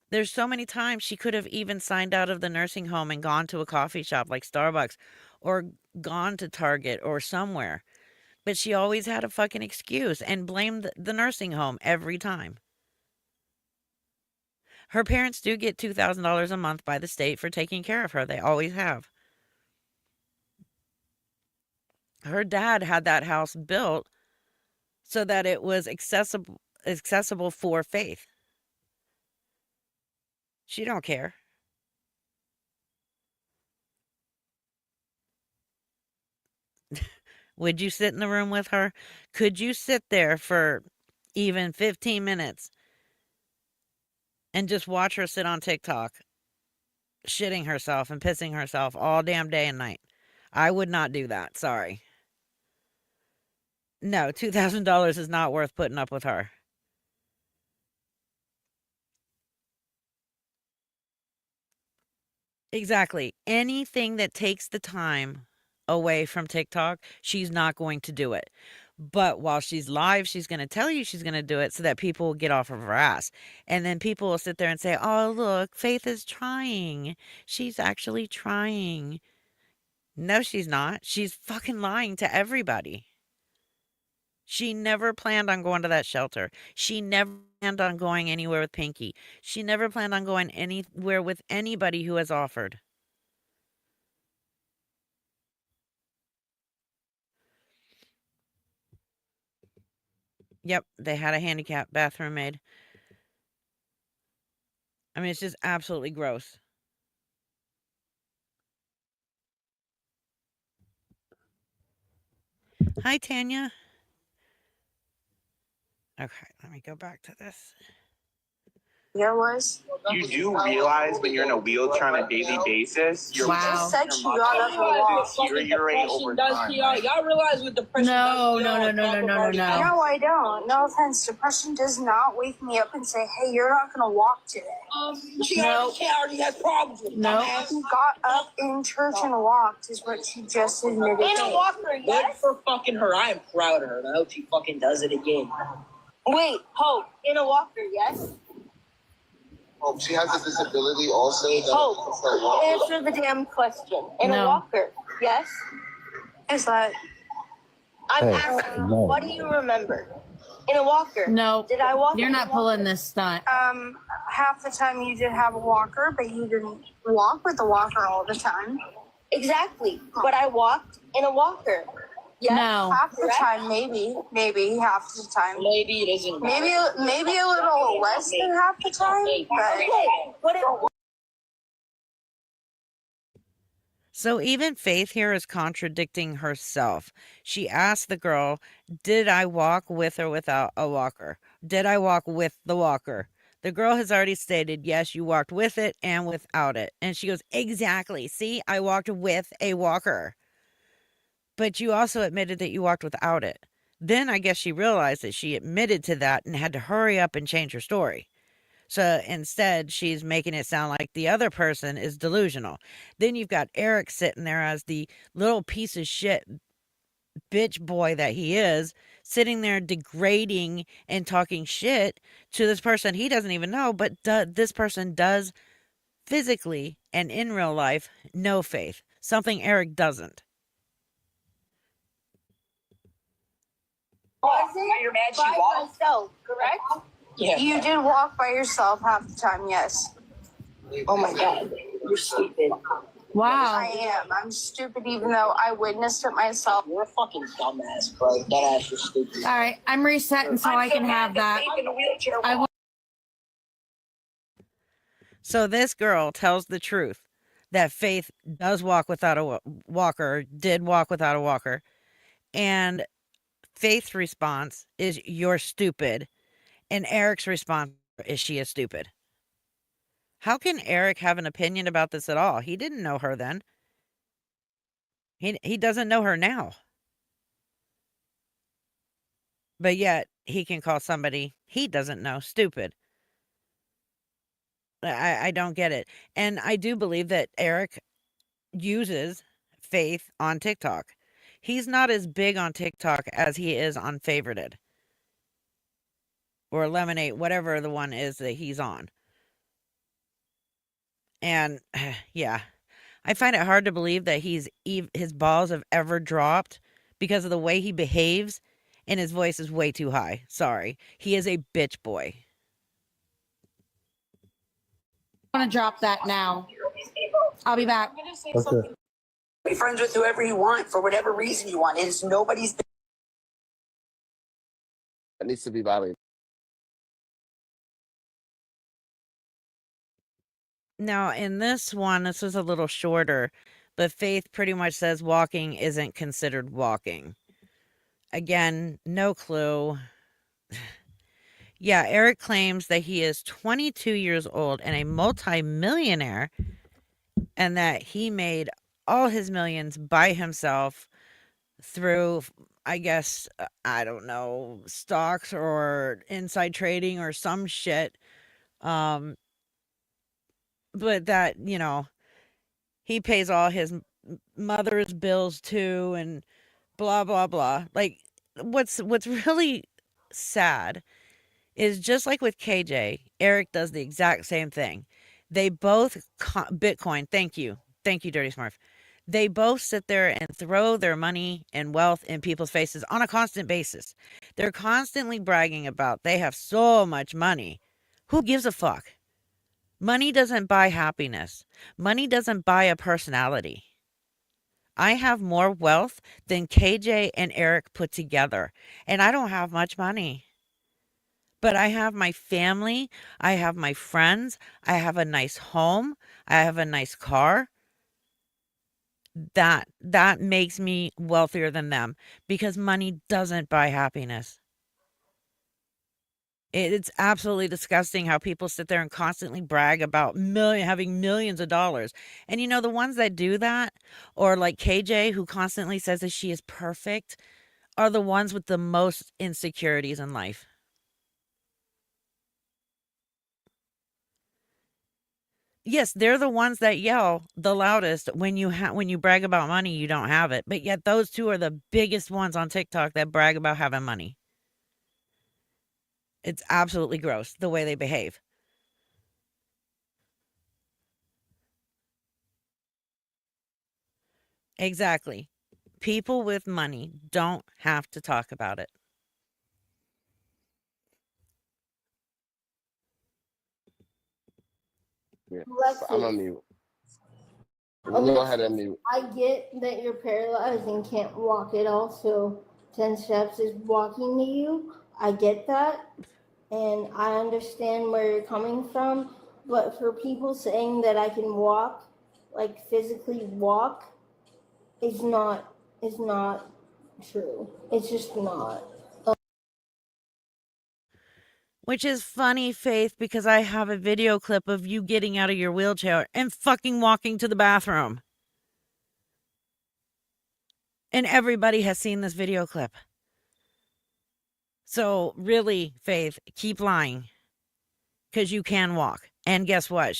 There's so many times she could have even signed out of the nursing home and gone to a coffee shop like Starbucks or gone to Target or somewhere. But she always had a fucking excuse and blamed the nursing home every time. Her parents do get $2,000 a month by the state for taking care of her. They always have. Her dad had that house built so that it was accessible for Faith. She don't care. Would you sit in the room with her? Could you sit there for even 15 minutes and just watch her sit on TikTok, shitting herself and pissing herself all damn day and night? I would not do that. Sorry. No, $2,000 is not worth putting up with her. Exactly. Anything that takes the time away from TikTok, she's not going to do it. But while she's live, she's going to tell you she's going to do it so that people will get off of her ass. And then people will sit there and say, oh, look, Faith is trying. She's actually trying. No, she's not. She's fucking lying to everybody. She never planned on going to that shelter. She never planned on going anywhere with Pinky. She never planned on going anywhere with anybody who has offered. Yep, they had a handicap bathroom made. I mean, it's just absolutely gross. Hi, Tanya. Okay, let me go back to this. There was. You do realize when you're in a wheelchair on a daily basis, your She just said she got up and walked. deteriorate over time. Y'all realize what depression No, does? no, no, no, no, no, no, no. No, I don't. No offense. Depression does not wake me up and say, hey, you're not going to walk today. She already has problems with No. She got up in church and walked is what she just admitted. In a walker, yes. Good for fucking her. I am proud of her. And I hope she fucking does it again. Wait, Hope, in a walker, yes? Oh, she has a disability also. Hope, answer the damn question. In a No. walker, yes? Is that... I'm Hey, asking, no. what do you remember? In a walker. No. Did I walk? You're in a not walker? pulling this stunt. Half the time you did have a walker, but you didn't walk with a walker all the time. Exactly. But I walked in a walker. Yes, No. half the time, maybe half the time. Maybe it isn't. Maybe a little less than half the time. But So even Faith here is contradicting herself. She asked the girl, did I walk with or without a walker? Did I walk with the walker? The girl has already stated, yes, you walked with it and without it. And she goes, exactly. See, I walked with a walker. But you also admitted that you walked without it. Then I guess she realized that she admitted to that and had to hurry up and change her story. So instead, she's making it sound like the other person is delusional. Then you've got Eric sitting there as the little piece of shit bitch boy that he is, sitting there degrading and talking shit to this person he doesn't even know, but this person does physically and in real life know Faith, something Eric doesn't. you're mad by myself, correct? Yeah. You did walk by yourself half the time, yes. Oh my god. You're stupid. Wow. I am. I'm stupid even though I witnessed it myself. You're a fucking dumbass, bro. That ass is stupid. All right, I'm resetting so I can have that. I will. So this girl tells the truth that Faith does walk without a walker, did walk without a walker, and Faith's response is, you're stupid. And Eric's response is, she is stupid. How can Eric have an opinion about this at all? He didn't know her then. He doesn't know her now. But yet, he can call somebody he doesn't know stupid. I don't get it. And I do believe that Eric uses Faith on TikTok. He's not as big on TikTok as he is on Favorited or Lemonade, whatever the one is that he's on. And yeah, I find it hard to believe that his balls have ever dropped because of the way he behaves, and his voice is way too high. Sorry. He is a bitch boy. I'm gonna drop that now. I'll be back. Okay. Be friends with whoever you want for whatever reason you want. It is nobody's business. That needs to be violated. Now, in this one, this was a little shorter, but Faith pretty much says walking isn't considered walking. Again, no clue. Yeah, Eric claims that he is 22 years old and a multi-millionaire, and that he made all his millions by himself through, I guess, I don't know, stocks or inside trading or some shit. But that, he pays all his mother's bills too, and blah blah blah. Like, what's really sad is, just like with KJ, Eric does the exact same thing. They both Bitcoin. Thank you, Dirty Smurf. They both sit there and throw their money and wealth in people's faces on a constant basis. They're constantly bragging about they have so much money. Who gives a fuck? Money doesn't buy happiness. Money doesn't buy a personality. I have more wealth than KJ and Eric put together, and I don't have much money. But I have my family, I have my friends, I have a nice home, I have a nice car. That makes me wealthier than them, because money doesn't buy happiness. It's absolutely disgusting how people sit there and constantly brag about having millions of dollars. And the ones that do that, or like KJ, who constantly says that she is perfect, are the ones with the most insecurities in life. Yes, they're the ones that yell the loudest when you brag about money, you don't have it. But yet those two are the biggest ones on TikTok that brag about having money. It's absolutely gross the way they behave. Exactly. People with money don't have to talk about it. Yeah. Lexi. I'm on mute. Okay, Go ahead and mute. I get that you're paralyzed and can't walk at all, so 10 steps is walking to you. I get that, and I understand where you're coming from. But for people saying that I can walk, like physically walk, is not true. It's just not. Which is funny, Faith, because I have a video clip of you getting out of your wheelchair and fucking walking to the bathroom. And everybody has seen this video clip. So really, Faith, keep lying. Because you can walk. And guess what?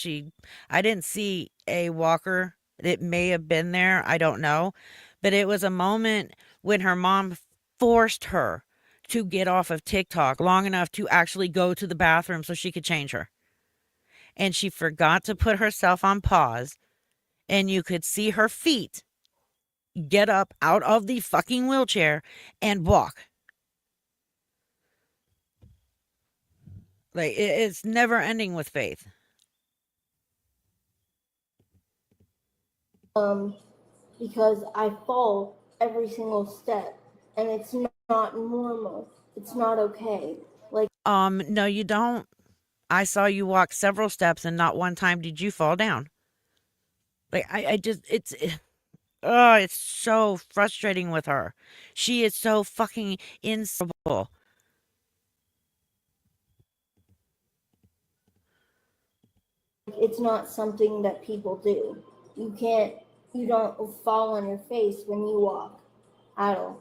I didn't see a walker. It may have been there. I don't know. But it was a moment when her mom forced her to get off of TikTok long enough to actually go to the bathroom so she could change her. And she forgot to put herself on pause, and you could see her feet get up out of the fucking wheelchair and walk. Like, it's never ending with Faith. Because I fall every single step, and it's not normal. It's not okay. Like, No, you don't. I saw you walk several steps, and not one time did you fall down. Like, it's so frustrating with her. She is so fucking insufferable. it's not something that people do. You don't fall on your face when you walk at all.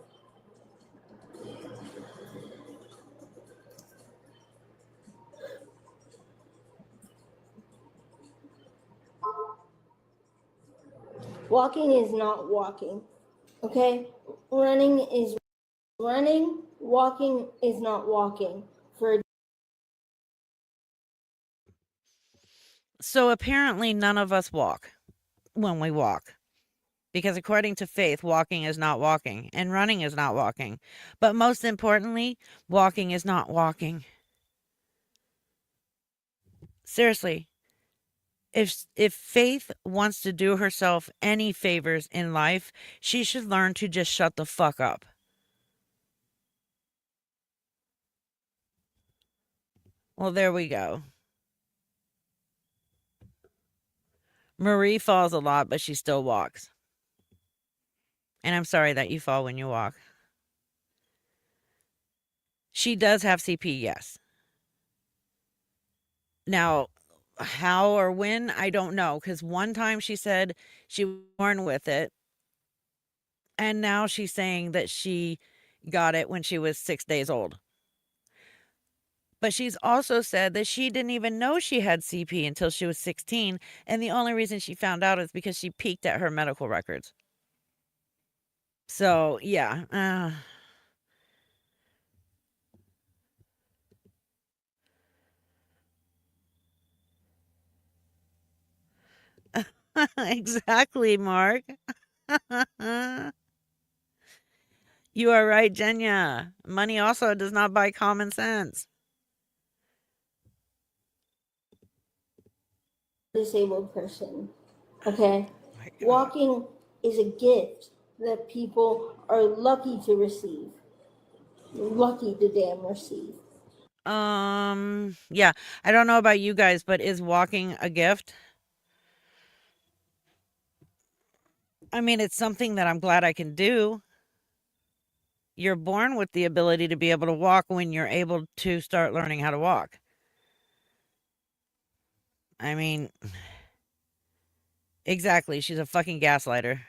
Walking is not walking. Okay? Running is running. Walking is not walking. So apparently none of us walk when we walk. Because according to faith, walking is not walking and running is not walking. But most importantly, walking is not walking. Seriously, if Faith wants to do herself any favors in life, she should learn to just shut the fuck up. Well, there we go. Marie falls a lot, but she still walks. And I'm sorry that you fall when you walk. She does have CP, yes. Now, how or when, I don't know. Because one time she said she was born with it. And now she's saying that she got it when she was 6 days old. But she's also said that she didn't even know she had CP until she was 16. And the only reason she found out is because she peeked at her medical records. So, yeah. Exactly, Mark. You are right, Jenya. Money also does not buy common sense. Disabled person. Okay? Walking is a gift that people are lucky to receive. Lucky to damn receive. Yeah. I don't know about you guys, but is walking a gift? I mean, it's something that I'm glad I can do. You're born with the ability to be able to walk when you're able to start learning how to walk. I mean, exactly. She's a fucking gaslighter.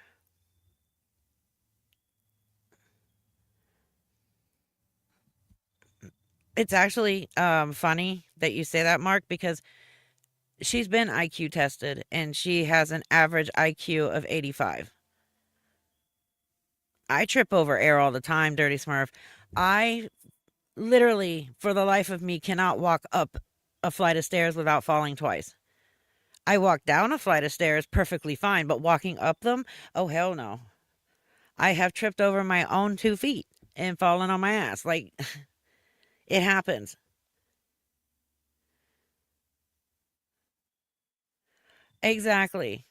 It's actually funny that you say that, Mark, because she's been IQ tested and she has an average IQ of 85. I trip over air all the time, Dirty Smurf. I literally, for the life of me, cannot walk up a flight of stairs without falling twice. I walk down a flight of stairs perfectly fine, but walking up them, oh hell no. I have tripped over my own 2 feet and fallen on my ass. Like, it happens. Exactly.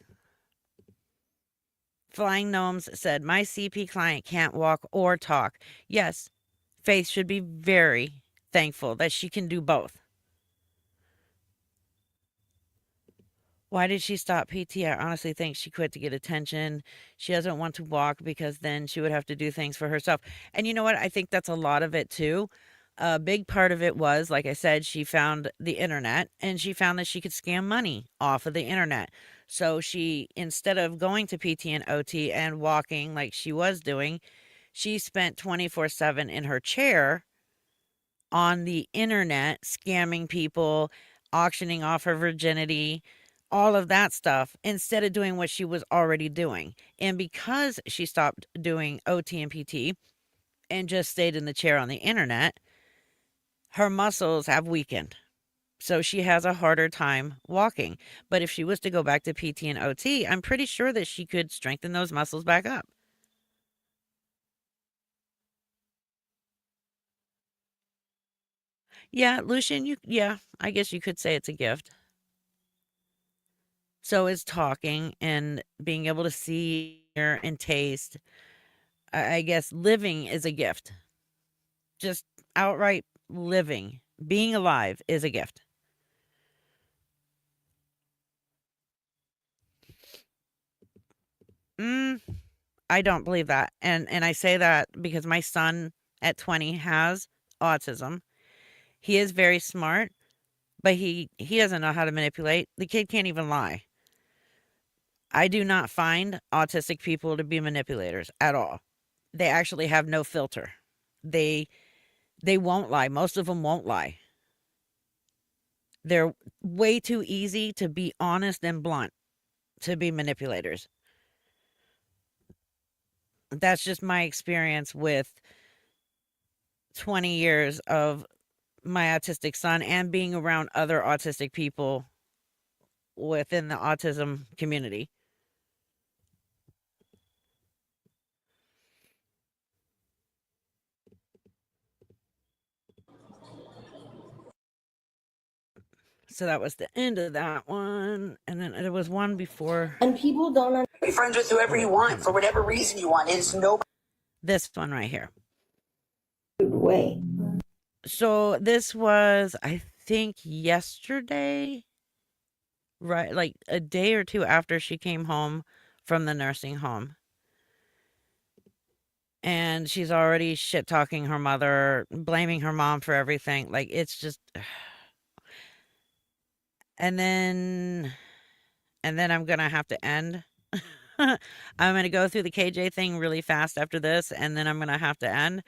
Flying Gnomes said, my CP client can't walk or talk. Yes, Faith should be very thankful that she can do both. Why did she stop PT? I honestly think she quit to get attention. She doesn't want to walk because then she would have to do things for herself. And you know what? I think that's a lot of it too. A big part of it was, like I said, she found the internet and she found that she could scam money off of the internet. So she, instead of going to PT and OT and walking like she was doing, she spent 24/7 in her chair on the internet, scamming people, auctioning off her virginity, all of that stuff, instead of doing what she was already doing. And because she stopped doing OT and PT and just stayed in the chair on the internet, her muscles have weakened. So she has a harder time walking. But if she was to go back to PT and OT, I'm pretty sure that she could strengthen those muscles back up. Yeah, Lucian, I guess you could say it's a gift. So is talking and being able to see, hear, and taste. I guess living is a gift. Just outright living, being alive is a gift. I don't believe that. And I say that because my son at 20 has autism. He is very smart, but he doesn't know how to manipulate. The kid can't even lie. I do not find autistic people to be manipulators at all. They actually have no filter. They won't lie. Most of them won't lie. They're way too easy to be honest and blunt to be manipulators. That's just my experience with 20 years of my autistic son and being around other autistic people within the autism community. So that was the end of that one. And then there was one before. And people don't Be friends with whoever you want for whatever reason you want. It's nobody. This one right here. way. So this was, I think, yesterday, right? Like a day or two after she came home from the nursing home. And she's already shit talking her mother, blaming her mom for everything. Like, it's just. And then I'm going to have to end. I'm going to go through the KJ thing really fast after this, and then I'm going to have to end.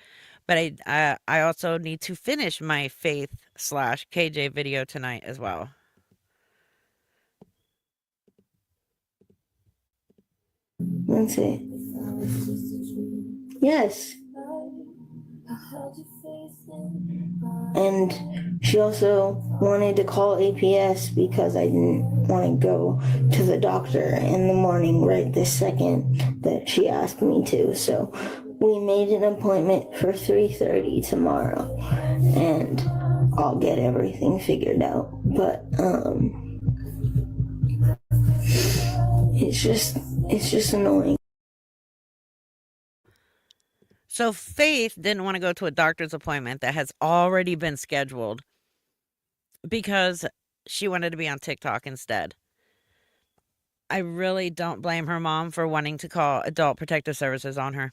But I also need to finish my Faith/KJ video tonight as well. That's it. Yes. And she also wanted to call APS because I didn't want to go to the doctor in the morning right this second that she asked me to. So we made an appointment for 3:30 tomorrow, and I'll get everything figured out. But it's just annoying. So Faith didn't want to go to a doctor's appointment that has already been scheduled because she wanted to be on TikTok instead. I really don't blame her mom for wanting to call Adult Protective Services on her.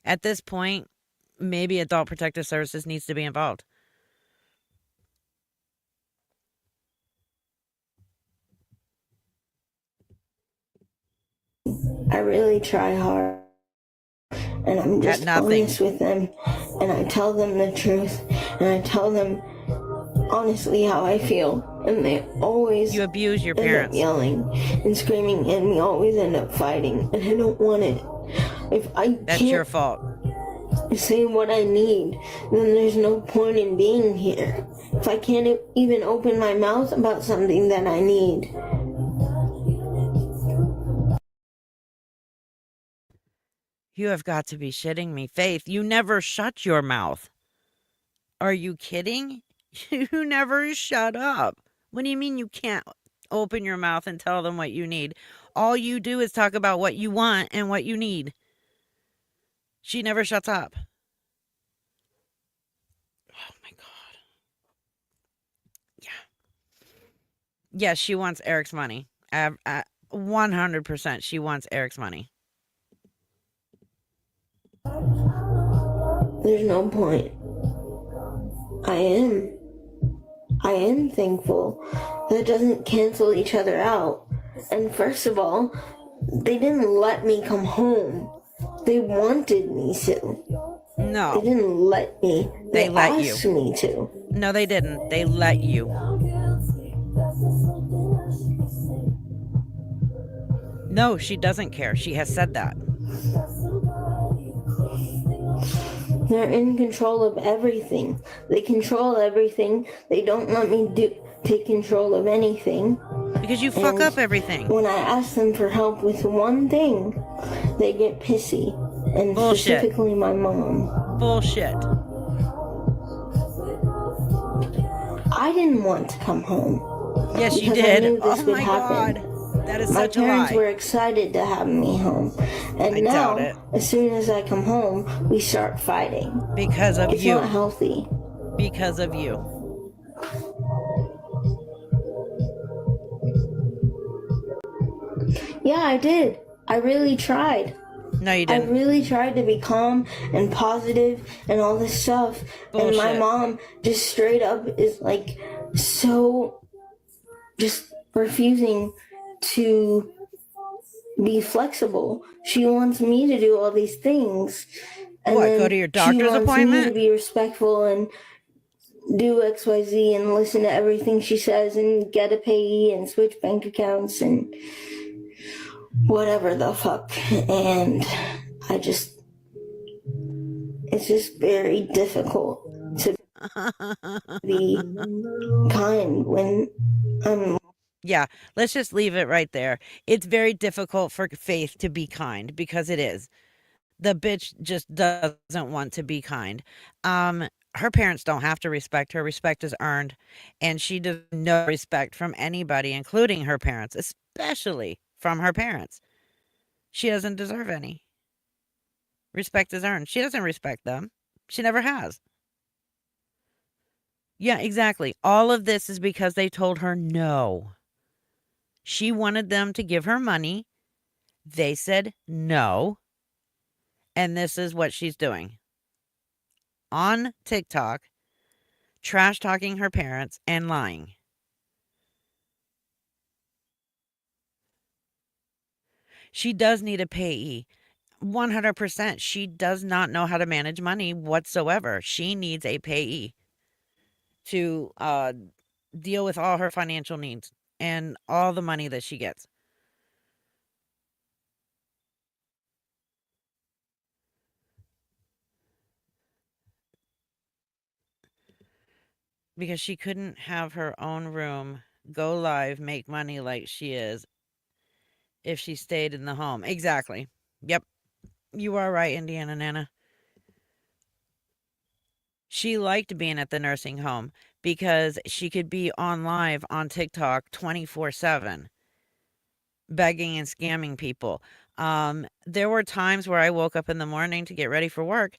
At this point, maybe Adult Protective Services needs to be involved. I really try hard. And I'm just honest with them, and I tell them the truth, and I tell them honestly how I feel, and they always abuse your end parents. up yelling and screaming, and we always end up fighting, and I don't want it. If I That's can't your fault. say what I need, then there's no point in being here. If I can't even open my mouth about something that I need. You have got to be shitting me, Faith. You never shut your mouth. Are you kidding? You never shut up. What do you mean you can't open your mouth and tell them what you need? All you do is talk about what you want and what you need. She never shuts up. Oh my God. Yeah. Yes, she wants Eric's money. 100% she wants Eric's money. There's no point. I am thankful. That doesn't cancel each other out. And first of all, they didn't let me come home. They wanted me to. No. They didn't let me. They let you. asked me to. No, they didn't. They let you. No, she doesn't care. She has said that. They're in control of everything. They control everything. They don't let me take control of anything. Because you fuck up everything. When I ask them for help with one thing, they get pissy. And Bullshit. Specifically my mom. Bullshit. I didn't want to come home. Yes, you because did. I knew this Oh would my happen. God. That is My such a parents lie. were excited to have me home. And I now, doubt it. as soon as I come home, we start fighting. Because of It's you. not healthy. Because of you. Yeah, I did. I really tried. No, you I didn't. really tried to be calm and positive and all this stuff. And my Bullshit. mom just straight up is like so just refusing to be flexible. She wants me to do all these things. And What, then go to your she doctor's wants appointment? me to be respectful and do XYZ and listen to everything she says and get a payee and switch bank accounts and whatever the fuck. And I just it's just very difficult to be kind when I'm. Yeah, let's just leave it right there. It's very difficult for Faith to be kind because it is. The bitch just doesn't want to be kind. Her parents don't have to respect her. Respect is earned, and she does no respect from anybody, including her parents, especially from her parents. She doesn't deserve any. Respect is earned. She doesn't respect them. She never has. Yeah, exactly. All of this is because they told her no. She wanted them to give her money. They said no. And this is what she's doing on TikTok, trash talking her parents and lying. She does need a payee. 100%. She does not know how to manage money whatsoever. She needs a payee to deal with all her financial needs and all the money that she gets. Because she couldn't have her own room, go live, make money like she is if she stayed in the home. Exactly. Yep. You are right, Indiana Nana. She liked being at the nursing home because she could be on live on TikTok 24/7, begging and scamming people. There were times where I woke up in the morning to get ready for work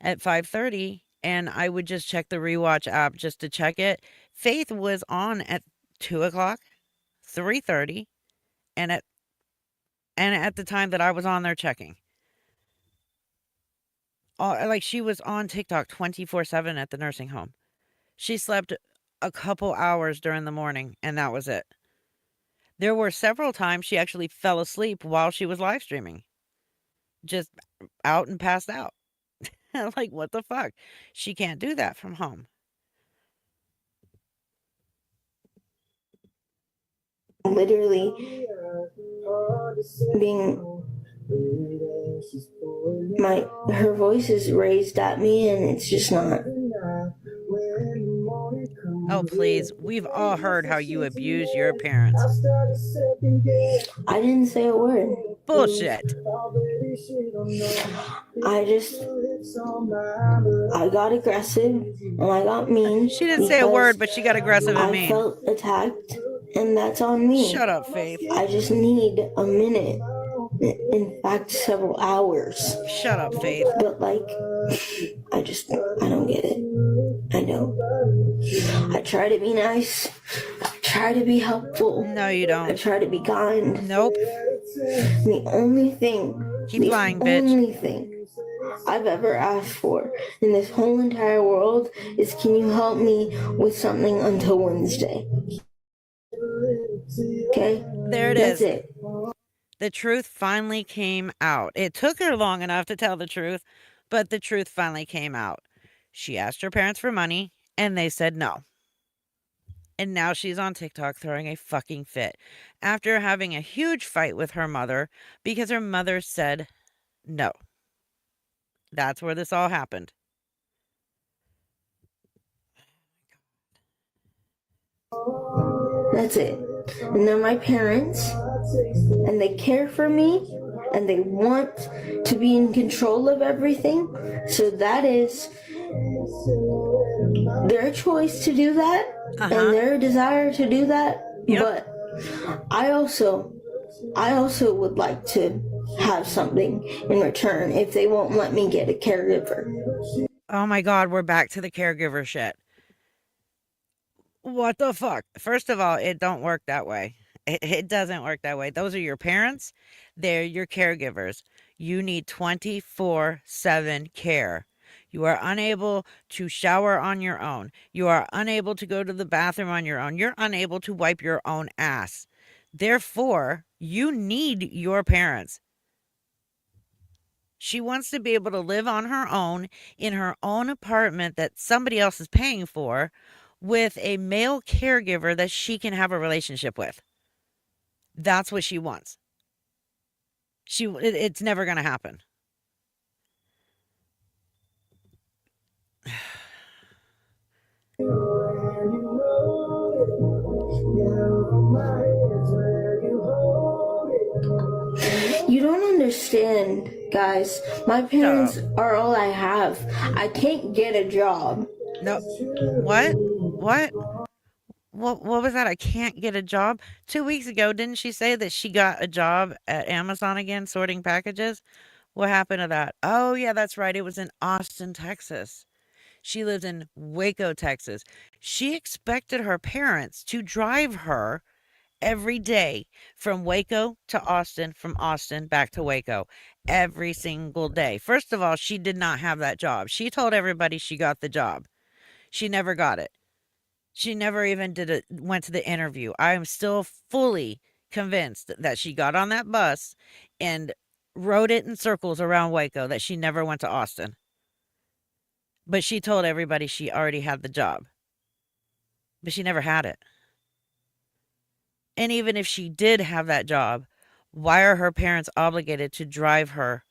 at 5:30 and I would just check the rewatch app just to check it. Faith was on at 2 o'clock, 3:30, and at the time that I was on there checking. Like she was on TikTok 24/7 at the nursing home. She slept a couple hours during the morning, and that was it. There were several times she actually fell asleep while she was live streaming. Just out and passed out. Like, what the fuck? She can't do that from home. Literally being her voice is raised at me, and it's just not. Oh, please. We've all heard how you abuse your parents. I didn't say a word. Bullshit. I got aggressive and I got mean. She didn't say a word, but she got aggressive and mean. I felt attacked, and that's on me. Shut up, Faith. I just need a minute. In fact, several hours. Shut up, Faith. But I don't get it. I don't. I try to be nice. I try to be helpful. No, you don't. I try to be kind. Nope. The only thing. Keep lying, bitch. The only thing I've ever asked for in this whole entire world is, can you help me with something until Wednesday? Okay? There it That's is. it. The truth finally came out. It took her long enough to tell the truth, but the truth finally came out. She asked her parents for money, and they said no. And now she's on TikTok throwing a fucking fit after having a huge fight with her mother because her mother said no. That's where this all happened. That's it. And they're my parents, and they care for me, and they want to be in control of everything. So that is their choice to do that, and their desire to do that. Yep. But I also would like to have something in return if they won't let me get a caregiver. Oh my God, we're back to the caregiver shit. What the fuck? First of all, it don't work that way. It doesn't work that way. Those are your parents. They're your caregivers. You need 24/7 care. You are unable to shower on your own. You are unable to go to the bathroom on your own. You're unable to wipe your own ass. Therefore, you need your parents. She wants to be able to live on her own in her own apartment that somebody else is paying for, with a male caregiver that she can have a relationship with. That's what she wants. It's never going to happen. understand, guys. My parents are all I have. I can't get a job. No. What? What was that? I can't get a job? 2 weeks ago, didn't she say that she got a job at Amazon again, sorting packages? What happened to that? Oh, yeah, that's right. It was in Austin, Texas. She lives in Waco, Texas. She expected her parents to drive her every day from Waco to Austin, from Austin back to Waco, every single day. First of all, she did not have that job. She told everybody she got the job. She never got it. She never even went to the interview. I am still fully convinced that she got on that bus and rode it in circles around Waco, that she never went to Austin. But she told everybody she already had the job. But she never had it. And even if she did have that job, why are her parents obligated to drive her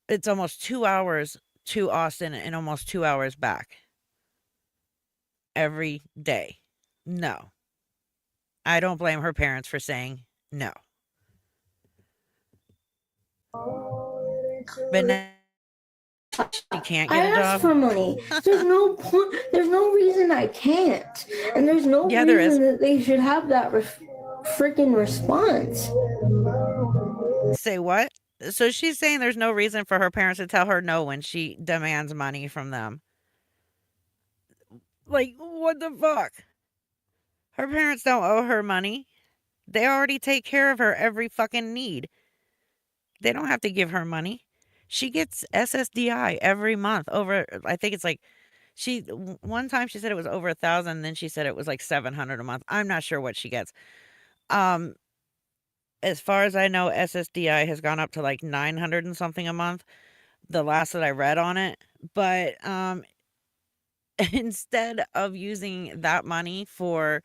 it's almost 2 hours to Austin and almost 2 hours back every day? No. I don't blame her parents for saying no. But now she can't I get a asked job. for money. There's no point. There's no reason I can't, and there's no Yeah, there reason is. that they should have that freaking response. Say what? So she's saying there's no reason for her parents to tell her no when she demands money from them. Like, what the fuck? Her parents don't owe her money. They already take care of her every fucking need. They don't have to give her money. She gets SSDI every month over, I think it's like, one time she said it was over 1,000, then she said it was like 700 a month. I'm not sure what she gets. As far as I know, SSDI has gone up to like 900 and something a month, the last that I read on it. But instead of using that money for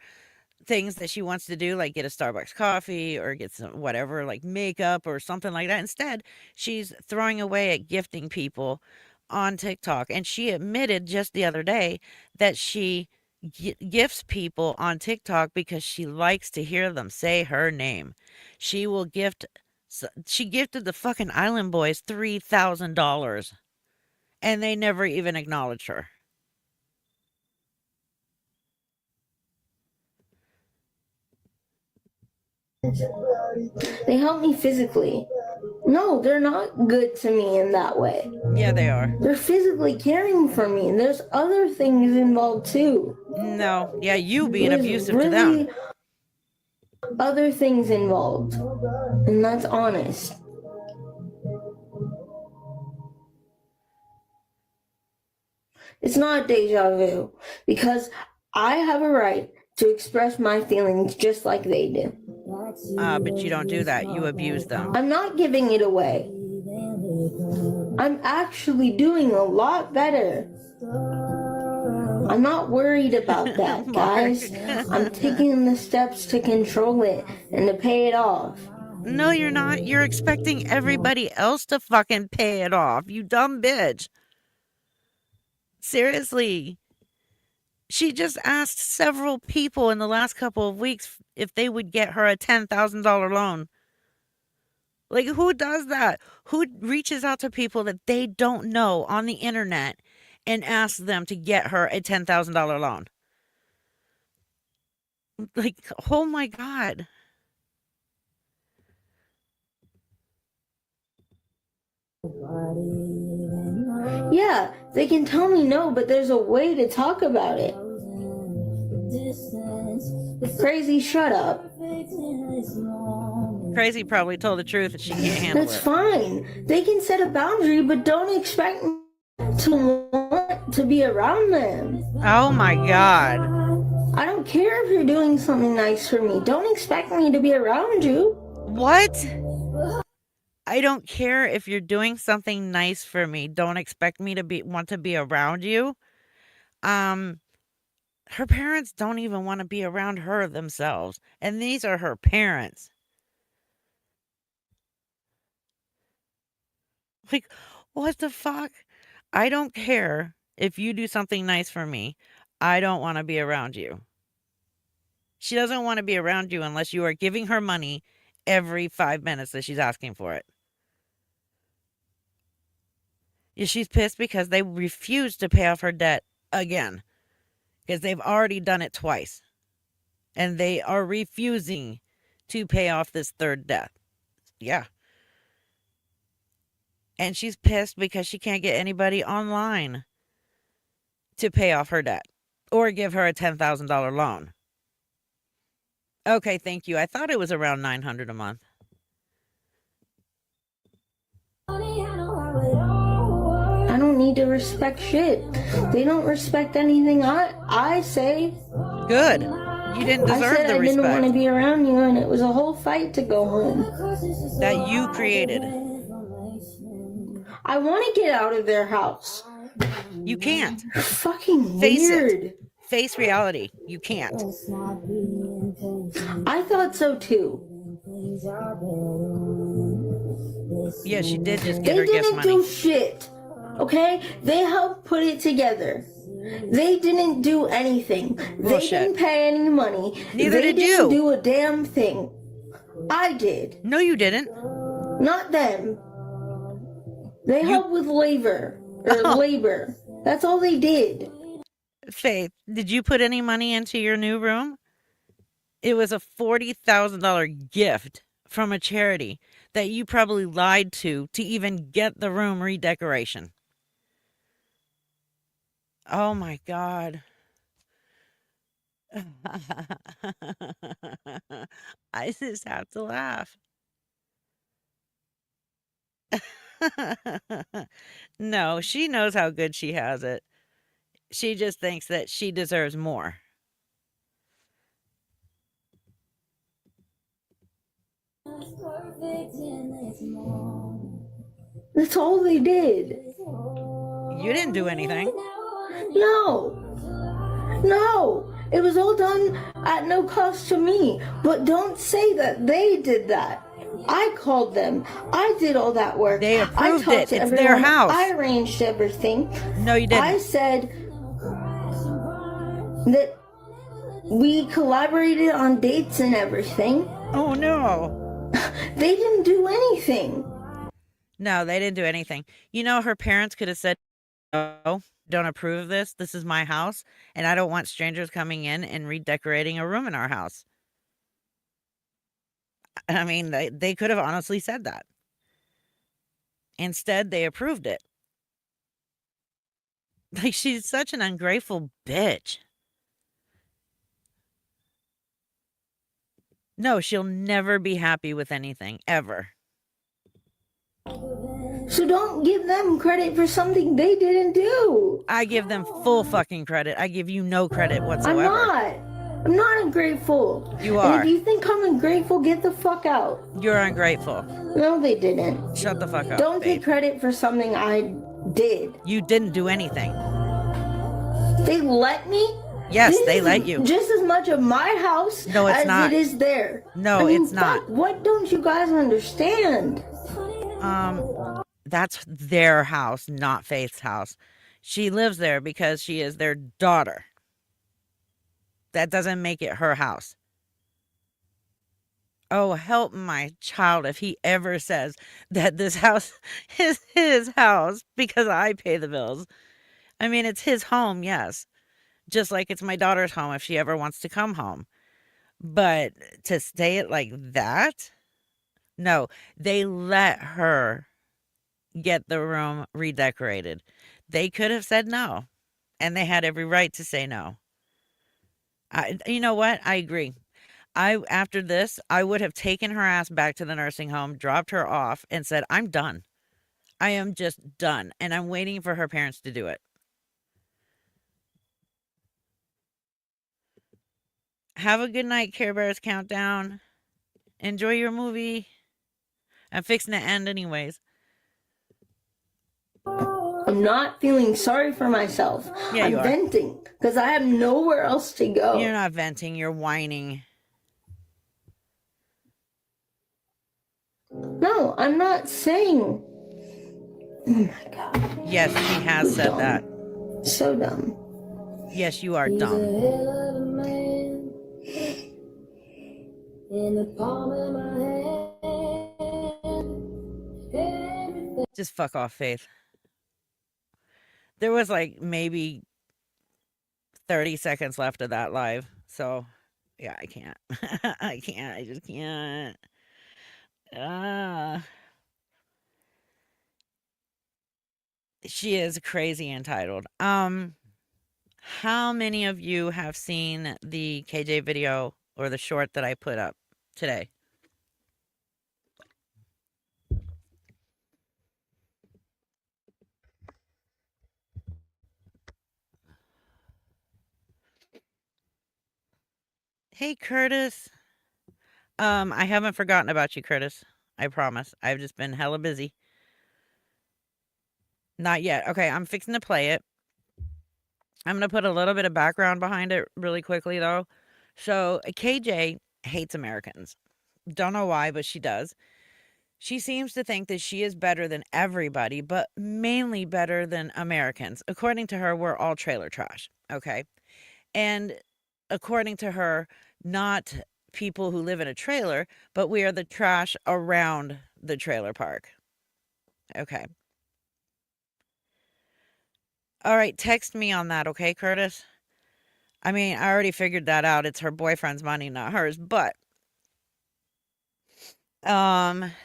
things that she wants to do, like get a Starbucks coffee or get some whatever, like makeup or something like that, instead she's throwing away at gifting people on TikTok. And she admitted just the other day that she gifts people on TikTok because she likes to hear them say her name. She gifted the fucking Island Boys $3,000 and they never even acknowledged her. They help me physically. No, they're not good to me in that way. Yeah, they are. They're physically caring for me, and there's other things involved too. No, yeah, you being There's abusive to them. Other things involved, and that's honest. It's not deja vu, because I have a right to express my feelings just like they do. But you don't do that. You abuse them. I'm not giving it away. I'm actually doing a lot better. I'm not worried about that, guys. I'm taking the steps to control it and to pay it off. No, you're not. You're expecting everybody else to fucking pay it off. You dumb bitch. Seriously. She just asked several people in the last couple of weeks if they would get her a $10,000 loan. Like, who does that? Who reaches out to people that they don't know on the internet and asks them to get her a $10,000 loan? Like, oh my God. Yeah, they can tell me no, but there's a way to talk about it. Crazy, shut up. Crazy probably told the truth that she can't handle That's it. fine. They can set a boundary, but don't expect me to want to be around them. Oh my God. I don't care if you're doing something nice for me. Don't expect me to be around you. What? I don't care if you're doing something nice for me. Don't expect me to want to be around you. Her parents don't even want to be around her themselves. And these are her parents. Like, what the fuck? I don't care if you do something nice for me. I don't want to be around you. She doesn't want to be around you unless you are giving her money every 5 minutes that she's asking for it. Yeah, she's pissed because they refuse to pay off her debt again. Because they've already done it twice. And they are refusing to pay off this third debt. Yeah. And she's pissed because she can't get anybody online to pay off her debt or give her a $10,000 loan. Okay, thank you. I thought it was around $900 a month. I don't need to respect shit. They don't respect anything I say. Good. You didn't deserve I said the I didn't want to respect be around you, and it was a whole fight to go home. that you created. I want to get out of their house. You can't. Fucking Face weird. it. Face reality. You can't. I thought so too. Yeah, she did just get They her gift didn't money. do shit. Okay? They helped put it together. They didn't do anything. They Bullshit. didn't pay any money. Neither they did didn't you. do a damn thing. I did. No, you didn't. Not them. They helped with labor. Labor. That's all they did. Faith, did you put any money into your new room? It was a $40,000 gift from a charity that you probably lied to even get the room redecoration. Oh my God. I just have to laugh. No, she knows how good she has it. She just thinks that she deserves more. That's all they did. You didn't do anything. No. No. It was all done at no cost to me. But don't say that they did that. I called them. I did all that work. They I approved talked it. to It's everyone. their house. I arranged everything. No, you didn't. I said that we collaborated on dates and everything. Oh, no. They didn't do anything. No, they didn't do anything. You know, her parents could have said, no, don't approve of this. This is my house, and I don't want strangers coming in and redecorating a room in our house. I mean, they could have honestly said that. Instead, they approved it. Like, she's such an ungrateful bitch. No, she'll never be happy with anything, ever. So don't give them credit for something they didn't do. I give them full fucking credit. I give you no credit whatsoever. I'm not ungrateful. You are. And if you think I'm ungrateful, get the fuck out. You're ungrateful. No, they didn't. Shut the fuck up. Don't babe. take credit for something I did. You didn't do anything. They let me? Yes, This they is let you. Just as much of my house No, it's as not. it is there. No, I mean, it's not. fuck, what don't you guys understand? That's their house, not Faith's house. She lives there because she is their daughter. That doesn't make it her house. Oh, help my child if he ever says that this house is his house because I pay the bills. I mean, it's his home, yes. Just like it's my daughter's home if she ever wants to come home. But to say it like that? No, they let her get the room redecorated. They could have said no, and they had every right to say no. You know what? I agree. After this, I would have taken her ass back to the nursing home, dropped her off, and said, I'm done. I am just done, and I'm waiting for her parents to do it. Have a good night, Care Bears Countdown. Enjoy your movie. I'm fixing to end anyways. I'm not feeling sorry for myself. Yeah, I'm you are. venting because I have nowhere else to go. You're not venting, you're whining. No, I'm not saying. Oh my God. Yes, she has said that. So dumb. Yes, you are dumb. In the palm of my hand. Just fuck off, Faith. There was like maybe 30 seconds left of that live. So, yeah, I can't. I can't. I just can't. She is crazy entitled. How many of you have seen the KJ video or the short that I put up today? Hey, Curtis. I haven't forgotten about you, Curtis. I promise. I've just been hella busy. Not yet. Okay, I'm fixing to play it. I'm going to put a little bit of background behind it really quickly, though. So, KJ hates Americans. Don't know why, but she does. She seems to think that she is better than everybody, but mainly better than Americans. According to her, we're all trailer trash, okay? And according to her, not people who live in a trailer, but we are the trash around the trailer park. Okay. All right, text me on that, okay, Curtis? I mean, I already figured that out. It's her boyfriend's money, not hers, but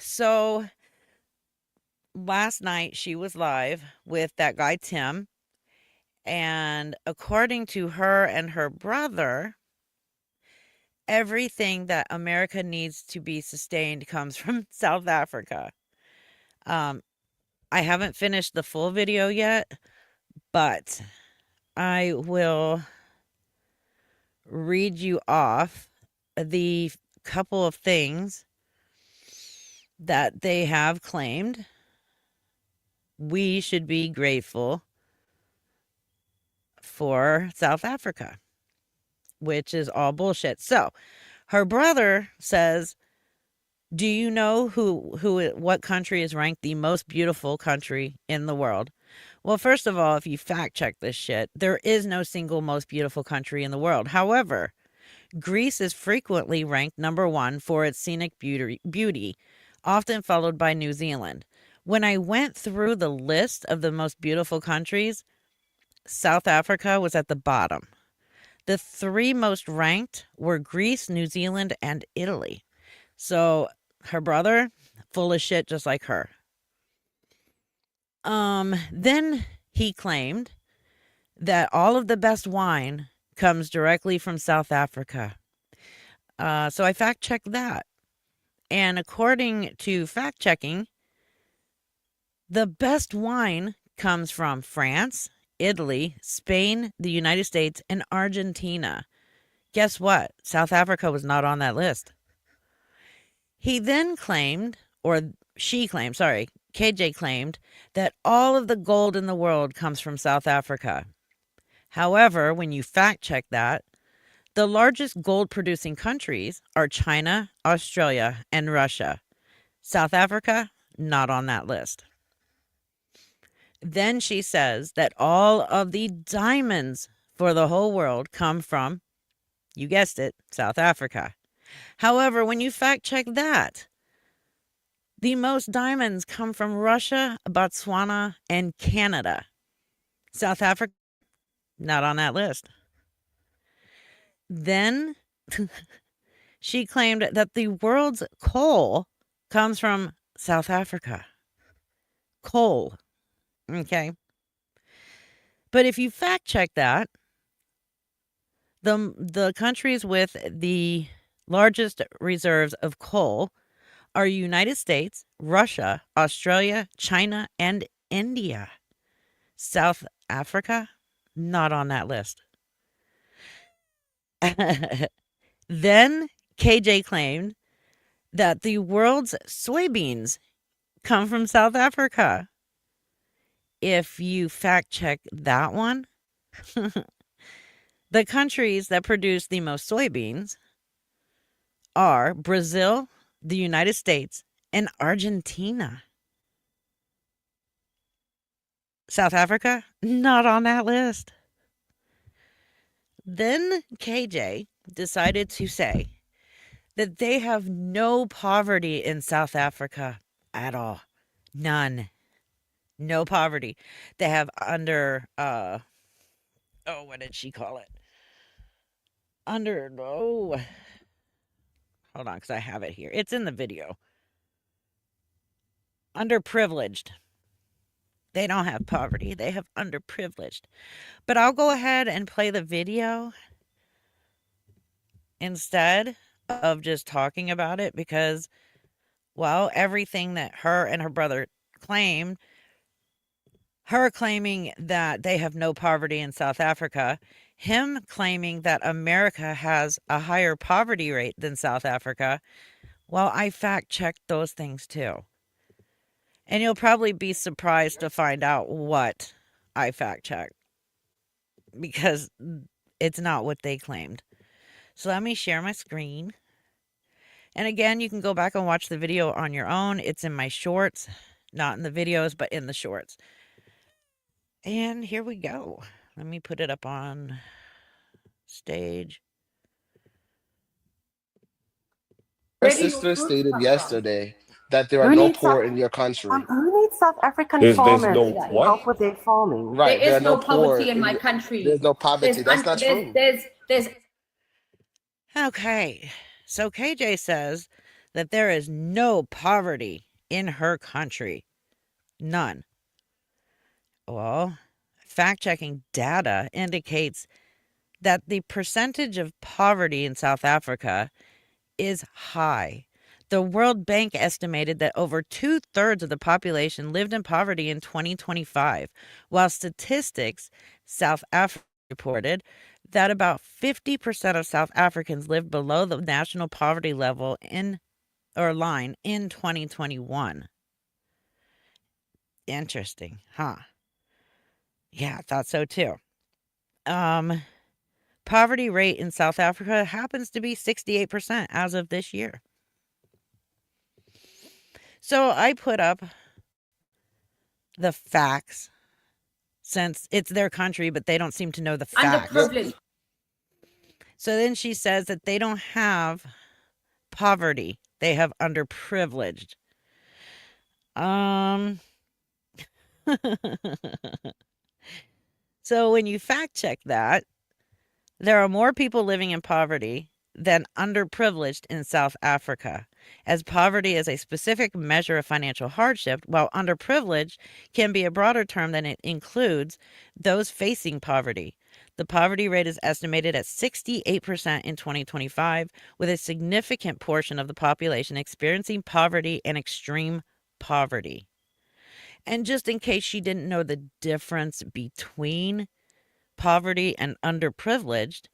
so last night she was live with that guy Tim, and according to her and her brother, everything that America needs to be sustained comes from South Africa. I haven't finished the full video yet, but I will read you off the couple of things that they have claimed we should be grateful for South Africa, which is all bullshit. So her brother says, do you know what country is ranked the most beautiful country in the world? Well, first of all, if you fact check this shit, there is no single most beautiful country in the world. However, Greece is frequently ranked number 1 for its scenic beauty, often followed by New Zealand. When I went through the list of the most beautiful countries, South Africa was at the bottom. The 3 most ranked were Greece, New Zealand, and Italy. So her brother, full of shit just like her. Then he claimed that all of the best wine comes directly from South Africa. So I fact-checked that. And according to fact-checking, the best wine comes from France, Italy, Spain, the United States, and Argentina. Guess what? South Africa was not on that list. He then claimed, or she claimed, sorry, KJ claimed that all of the gold in the world comes from South Africa. However, when you fact check that, the largest gold producing countries are China, Australia, and Russia. South Africa, not on that list. Then she says that all of the diamonds for the whole world come from, you guessed it, South Africa. However, when you fact check that, the most diamonds come from Russia, Botswana, and Canada. South Africa, not on that list. Then she claimed that the world's coal comes from South Africa. Coal. Okay. But if you fact check that, the countries with the largest reserves of coal are United States, Russia, Australia, China, and India. South Africa, not on that list. Then KJ claimed that the world's soybeans come from South Africa. If you fact check that one, the countries that produce the most soybeans are Brazil, the United States, and Argentina. South Africa, not on that list. Then KJ decided to say that they have no poverty in South Africa at all. None. No poverty. They have under what did she call it? Hold on, because I have it here. It's in the video. Underprivileged. They don't have poverty. They have underprivileged. But I'll go ahead and play the video instead of just talking about it because, well, everything that her and her brother claimed, her claiming that they have no poverty in South Africa, him claiming that America has a higher poverty rate than South Africa, well, I fact-checked those things too. And you'll probably be surprised to find out what I fact-checked because it's not what they claimed. So let me share my screen. And again, you can go back and watch the video on your own. It's in my shorts, not in the videos, but in the shorts. And here we go. Let me put it up on stage. Your sister stated yesterday that there are Who no needs poor South- in your country. Who needs South African There's farmers no to what? help with their farming? Right. There is are no poverty poor in my your- country. There's no poverty. That's not true. There's Okay. So KJ says that there is no poverty in her country. None. Well, fact-checking data indicates that the percentage of poverty in South Africa is high. The World Bank estimated that over 2/3 of the population lived in poverty in 2025, while Statistics South Africa reported that about 50% of South Africans lived below the national poverty level line in 2021. Interesting, huh? Yeah, I thought so too. Poverty rate in South Africa happens to be 68% as of this year. So I put up the facts since it's their country, but they don't seem to know the facts. underprivileged. So then she says that they don't have poverty. They have underprivileged. So when you fact check that, there are more people living in poverty than underprivileged in South Africa, as poverty is a specific measure of financial hardship, while underprivileged can be a broader term that it includes those facing poverty. The poverty rate is estimated at 68% in 2025, with a significant portion of the population experiencing poverty and extreme poverty. And just in case she didn't know the difference between poverty and underprivileged,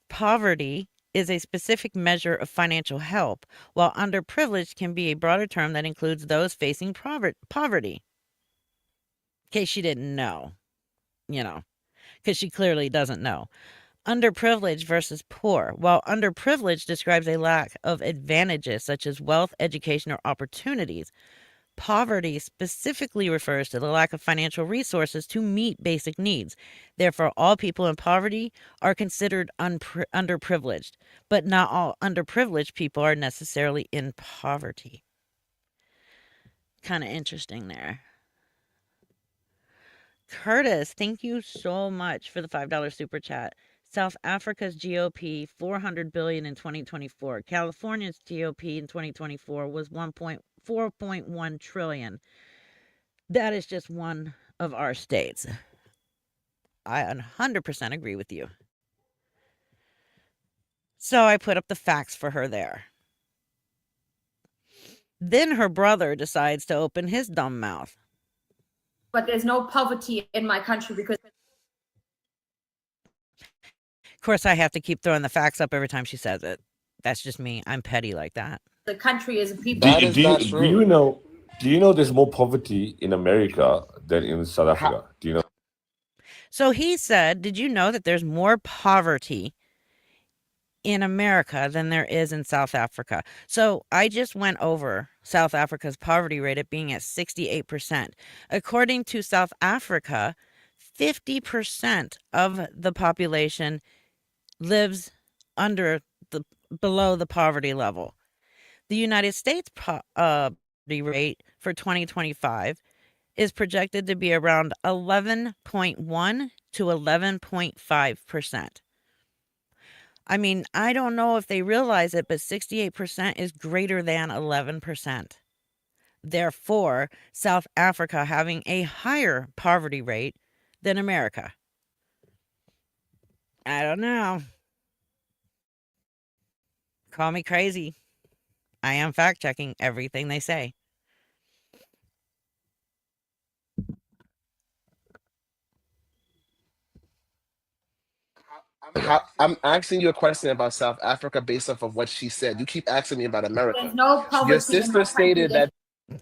poverty is a specific measure of financial help, while underprivileged can be a broader term that includes those facing poverty. In case she didn't know, because she clearly doesn't know. Underprivileged versus poor. While underprivileged describes a lack of advantages such as wealth, education, or opportunities, poverty specifically refers to the lack of financial resources to meet basic needs. Therefore, all people in poverty are considered underprivileged, but not all underprivileged people are necessarily in poverty. Kind of interesting there. Curtis, thank you so much for the $5 super chat. South Africa's GOP, $400 billion in 2024. California's GOP in 2024 was $4.1 trillion. That is just one of our states. I 100% agree with you. So I put up the facts for her there. Then her brother decides to open his dumb mouth. But there's no poverty in my country because Of course, I have to keep throwing the facts up every time she says it. That's just me. I'm petty like that. the country is people. That is not true. Do you know there's more poverty in America than in South Africa? Do you know? So he said, did you know that there's more poverty in America than there is in South Africa? So I just went over South Africa's poverty rate at being at 68%. According to South Africa, 50% of the population lives below the poverty level. The United States poverty rate for 2025 is projected to be around 11.1 to 11.5%. I mean, I don't know if they realize it, but 68% is greater than 11%. Therefore, South Africa having a higher poverty rate than America. I don't know. Call me crazy. I am fact checking everything they say. I'm asking you a question about South Africa based off of what she said. You keep asking me about America. There's no poverty Your in sister my stated country. that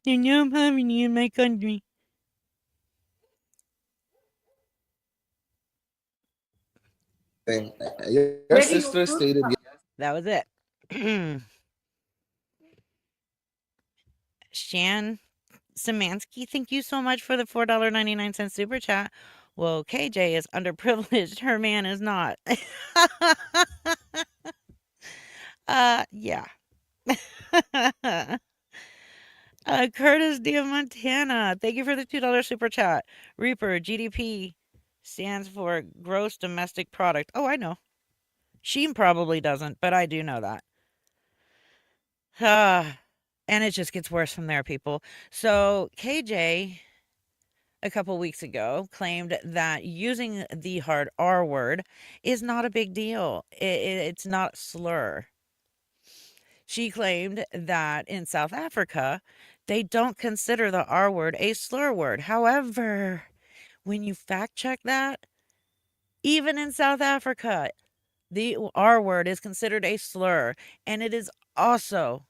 There's no poverty in my country. thing. Your Where do sister you stated That was it. Shan Samansky, thank you so much for the $4.99 super chat. Well, KJ is underprivileged. Her man is not. Yeah. Curtis Diamantana, thank you for the $2 super chat. Reaper, GDP stands for gross domestic product. Oh, I know. Sheen probably doesn't, but I do know that. And it just gets worse from there, people. So KJ, a couple weeks ago, claimed that using the hard R word is not a big deal. It's not slur. She claimed that in South Africa, they don't consider the R word a slur word. However, when you fact check that, even in South Africa, the R word is considered a slur, and it is also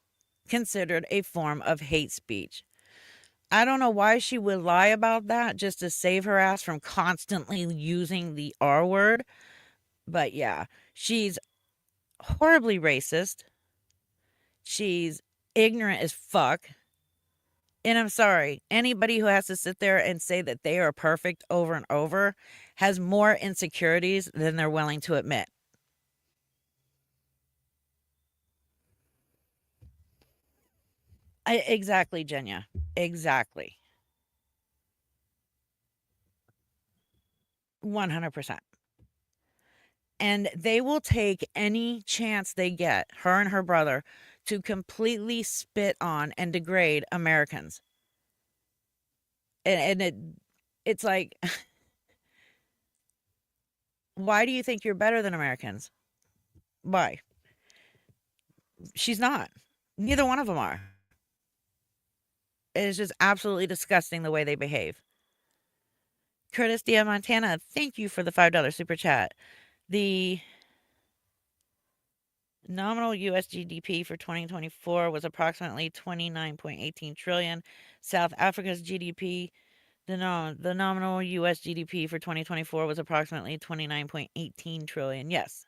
considered a form of hate speech. I don't know why she would lie about that just to save her ass from constantly using the R word. But yeah, she's horribly racist. She's ignorant as fuck. And I'm sorry, anybody who has to sit there and say that they are perfect over and over has more insecurities than they're willing to admit. Exactly, Jenya. Exactly. 100%. And they will take any chance they get, her and her brother, to completely spit on and degrade Americans. And it's like, why do you think you're better than Americans? Why? She's not. Neither one of them are. It is just absolutely disgusting the way they behave. Curtis Diamantana, thank you for the $5 super chat. The nominal US GDP for 2024 was approximately 29.18 trillion. South Africa's GDP, the nominal US GDP for 2024 was approximately 29.18 trillion. Yes.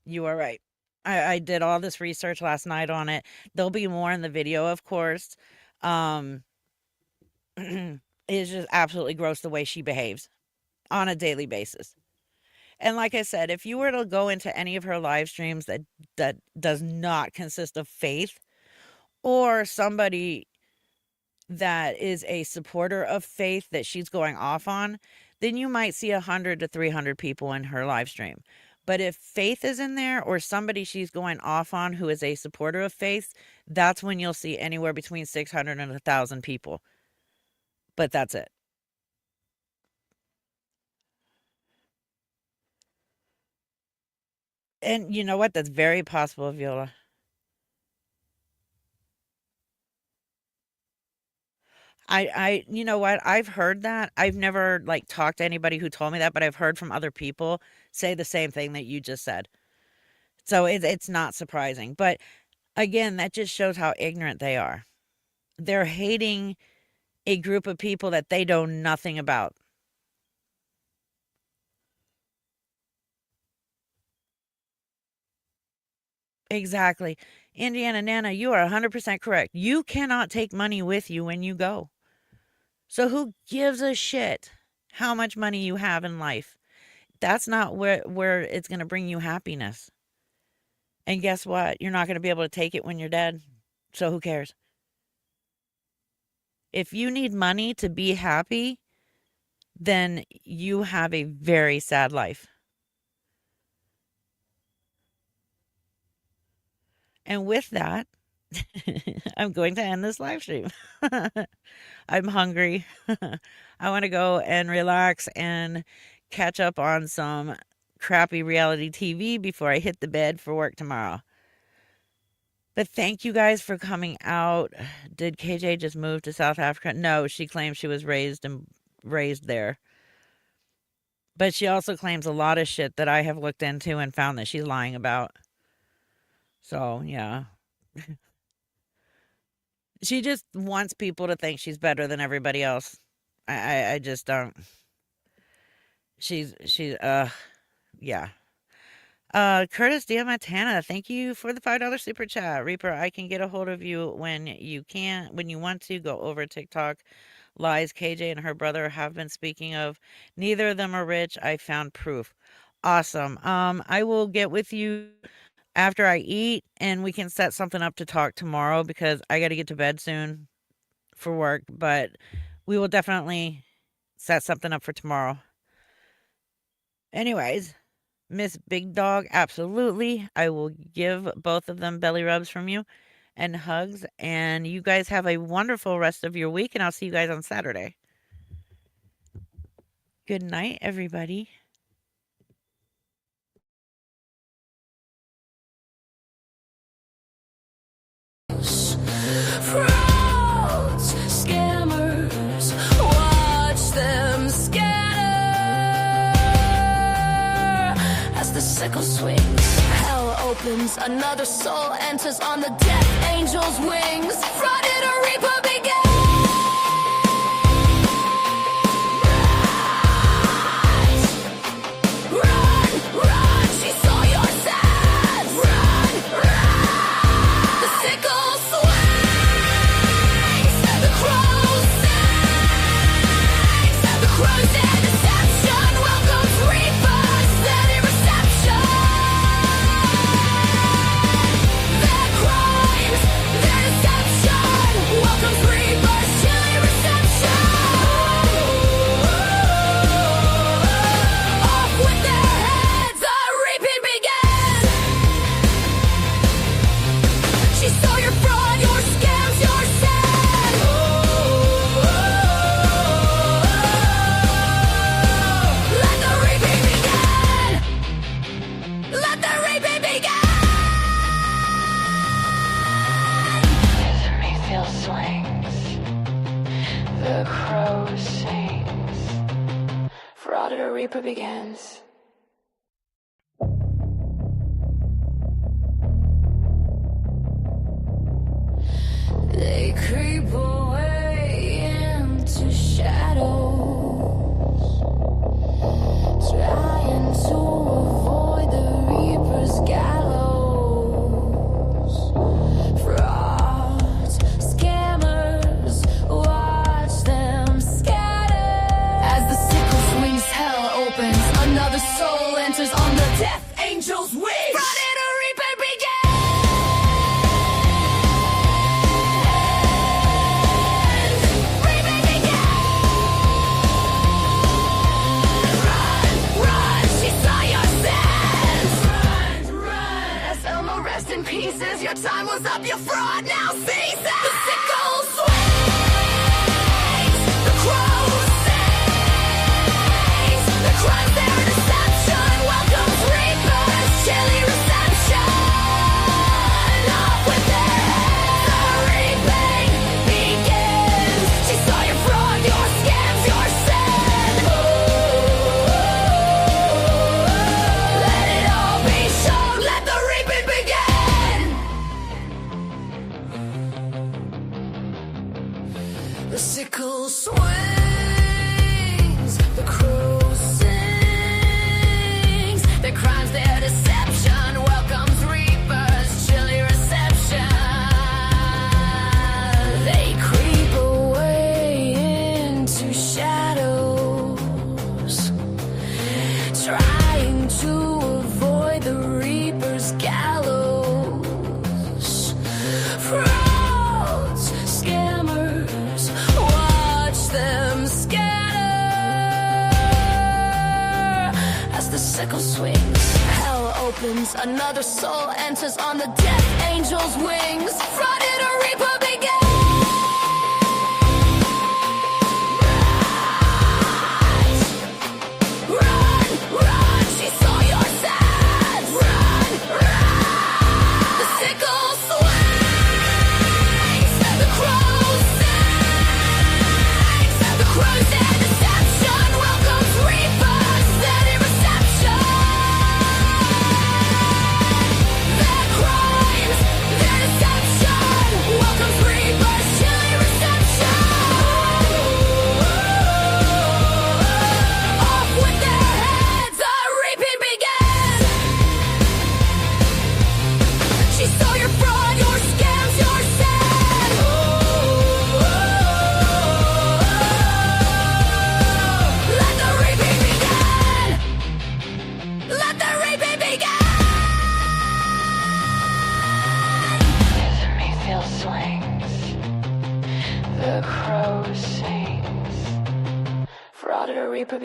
You are right. I did all this research last night on it. There'll be more in the video, of course. It's just absolutely gross the way she behaves on a daily basis. And like I said, if you were to go into any of her live streams that does not consist of faith or somebody that is a supporter of faith that she's going off on, then you might see 100 to 300 people in her live stream. But if faith is in there or somebody she's going off on who is a supporter of faith, that's when you'll see anywhere between 600 and 1,000 people. But that's it. And you know what? That's very possible, Viola. You know what? I've heard that. I've never like talked to anybody who told me that, but I've heard from other people say the same thing that you just said. So it's not surprising. But again, that just shows how ignorant they are. They're hating a group of people that they know nothing about. Exactly. Indiana Nana, you are 100% correct. You cannot take money with you when you go. So who gives a shit how much money you have in life? That's not where it's going to bring you happiness. And guess what? You're not going to be able to take it when you're dead. So who cares? If you need money to be happy, then you have a very sad life. And with that, I'm going to end this live stream. I'm hungry. I want to go and relax and catch up on some crappy reality TV before I hit the bed for work tomorrow. But thank you guys for coming out. Did KJ just move to South Africa? No, she claims she was raised there. But she also claims a lot of shit that I have looked into and found that she's lying about. So, yeah. She just wants people to think she's better than everybody else. I just don't. Yeah. Curtis Diamantana, thank you for the $5 super chat. Reaper, I can get a hold of you when you want to go over TikTok. Lies KJ and her brother have been speaking of. Neither of them are rich. I found proof. Awesome. I will get with you after I eat and we can set something up to talk tomorrow because I got to get to bed soon for work, but we will definitely set something up for tomorrow. Anyways, Miss Big Dog, absolutely. I will give both of them belly rubs from you and hugs. And you guys have a wonderful rest of your week. And I'll see you guys on Saturday. Good night, everybody. Frauds, scammers, watch them scatter as the sickle swings. Hell opens, another soul enters on the death angel's wings. Frauded a reaper begins. Run, run, she saw your sins. Run, run, the sickle swings. The crow sings. The crow's dead deception welcomes reapers. Steady reception. Their crimes, their deception welcomes reapers. Chilly reception. Off with their heads, the reaping begins. She saw your fraud, your scams, your sin. Let the reaping begin. Let the reaping begin. Mayfield swings. The crow sings. Frauded a reaper begins. They creep away into shadows, trying to avoid the reaper's gallows. Frauds, scammers, watch them scatter as the sickle swings. Hell opens, another soul enters on the death angel's wings. Frauded a reaper begins. Reaping begins. Run, run, she saw your sins. Run, run, as Elmo rest in pieces. Your time was up, your fraud now ceases. The sickle swings. The crow sings. The crimes, their deception welcomes reapers. Chilly reception. Off with their heads, the reaping begins. She saw your fraud, your scams, your sin. Let it all be shown. Let the reaping begin. The sickle swings, the crow sings. Their crimes, their deception welcomes reapers. Chilly reception. They creep away into shadows, trying to avoid the reaper's gallows. brings. Another soul enters on the death angel's wings. Frauded a reaper begins. Run, run, she saw your sins. Run, run. The sickle swings. The crow sings. The crow's dead deception welcomes reapers. Steady reception. Their crimes, their deception welcomes reapers. Chilly reception. Off with their heads, the reaping begins. She saw your fraud, your scams, your sins. Let the reaping begin. Let the reaping begin. The Mayfield swings. The crow sings. Fraud or reaper.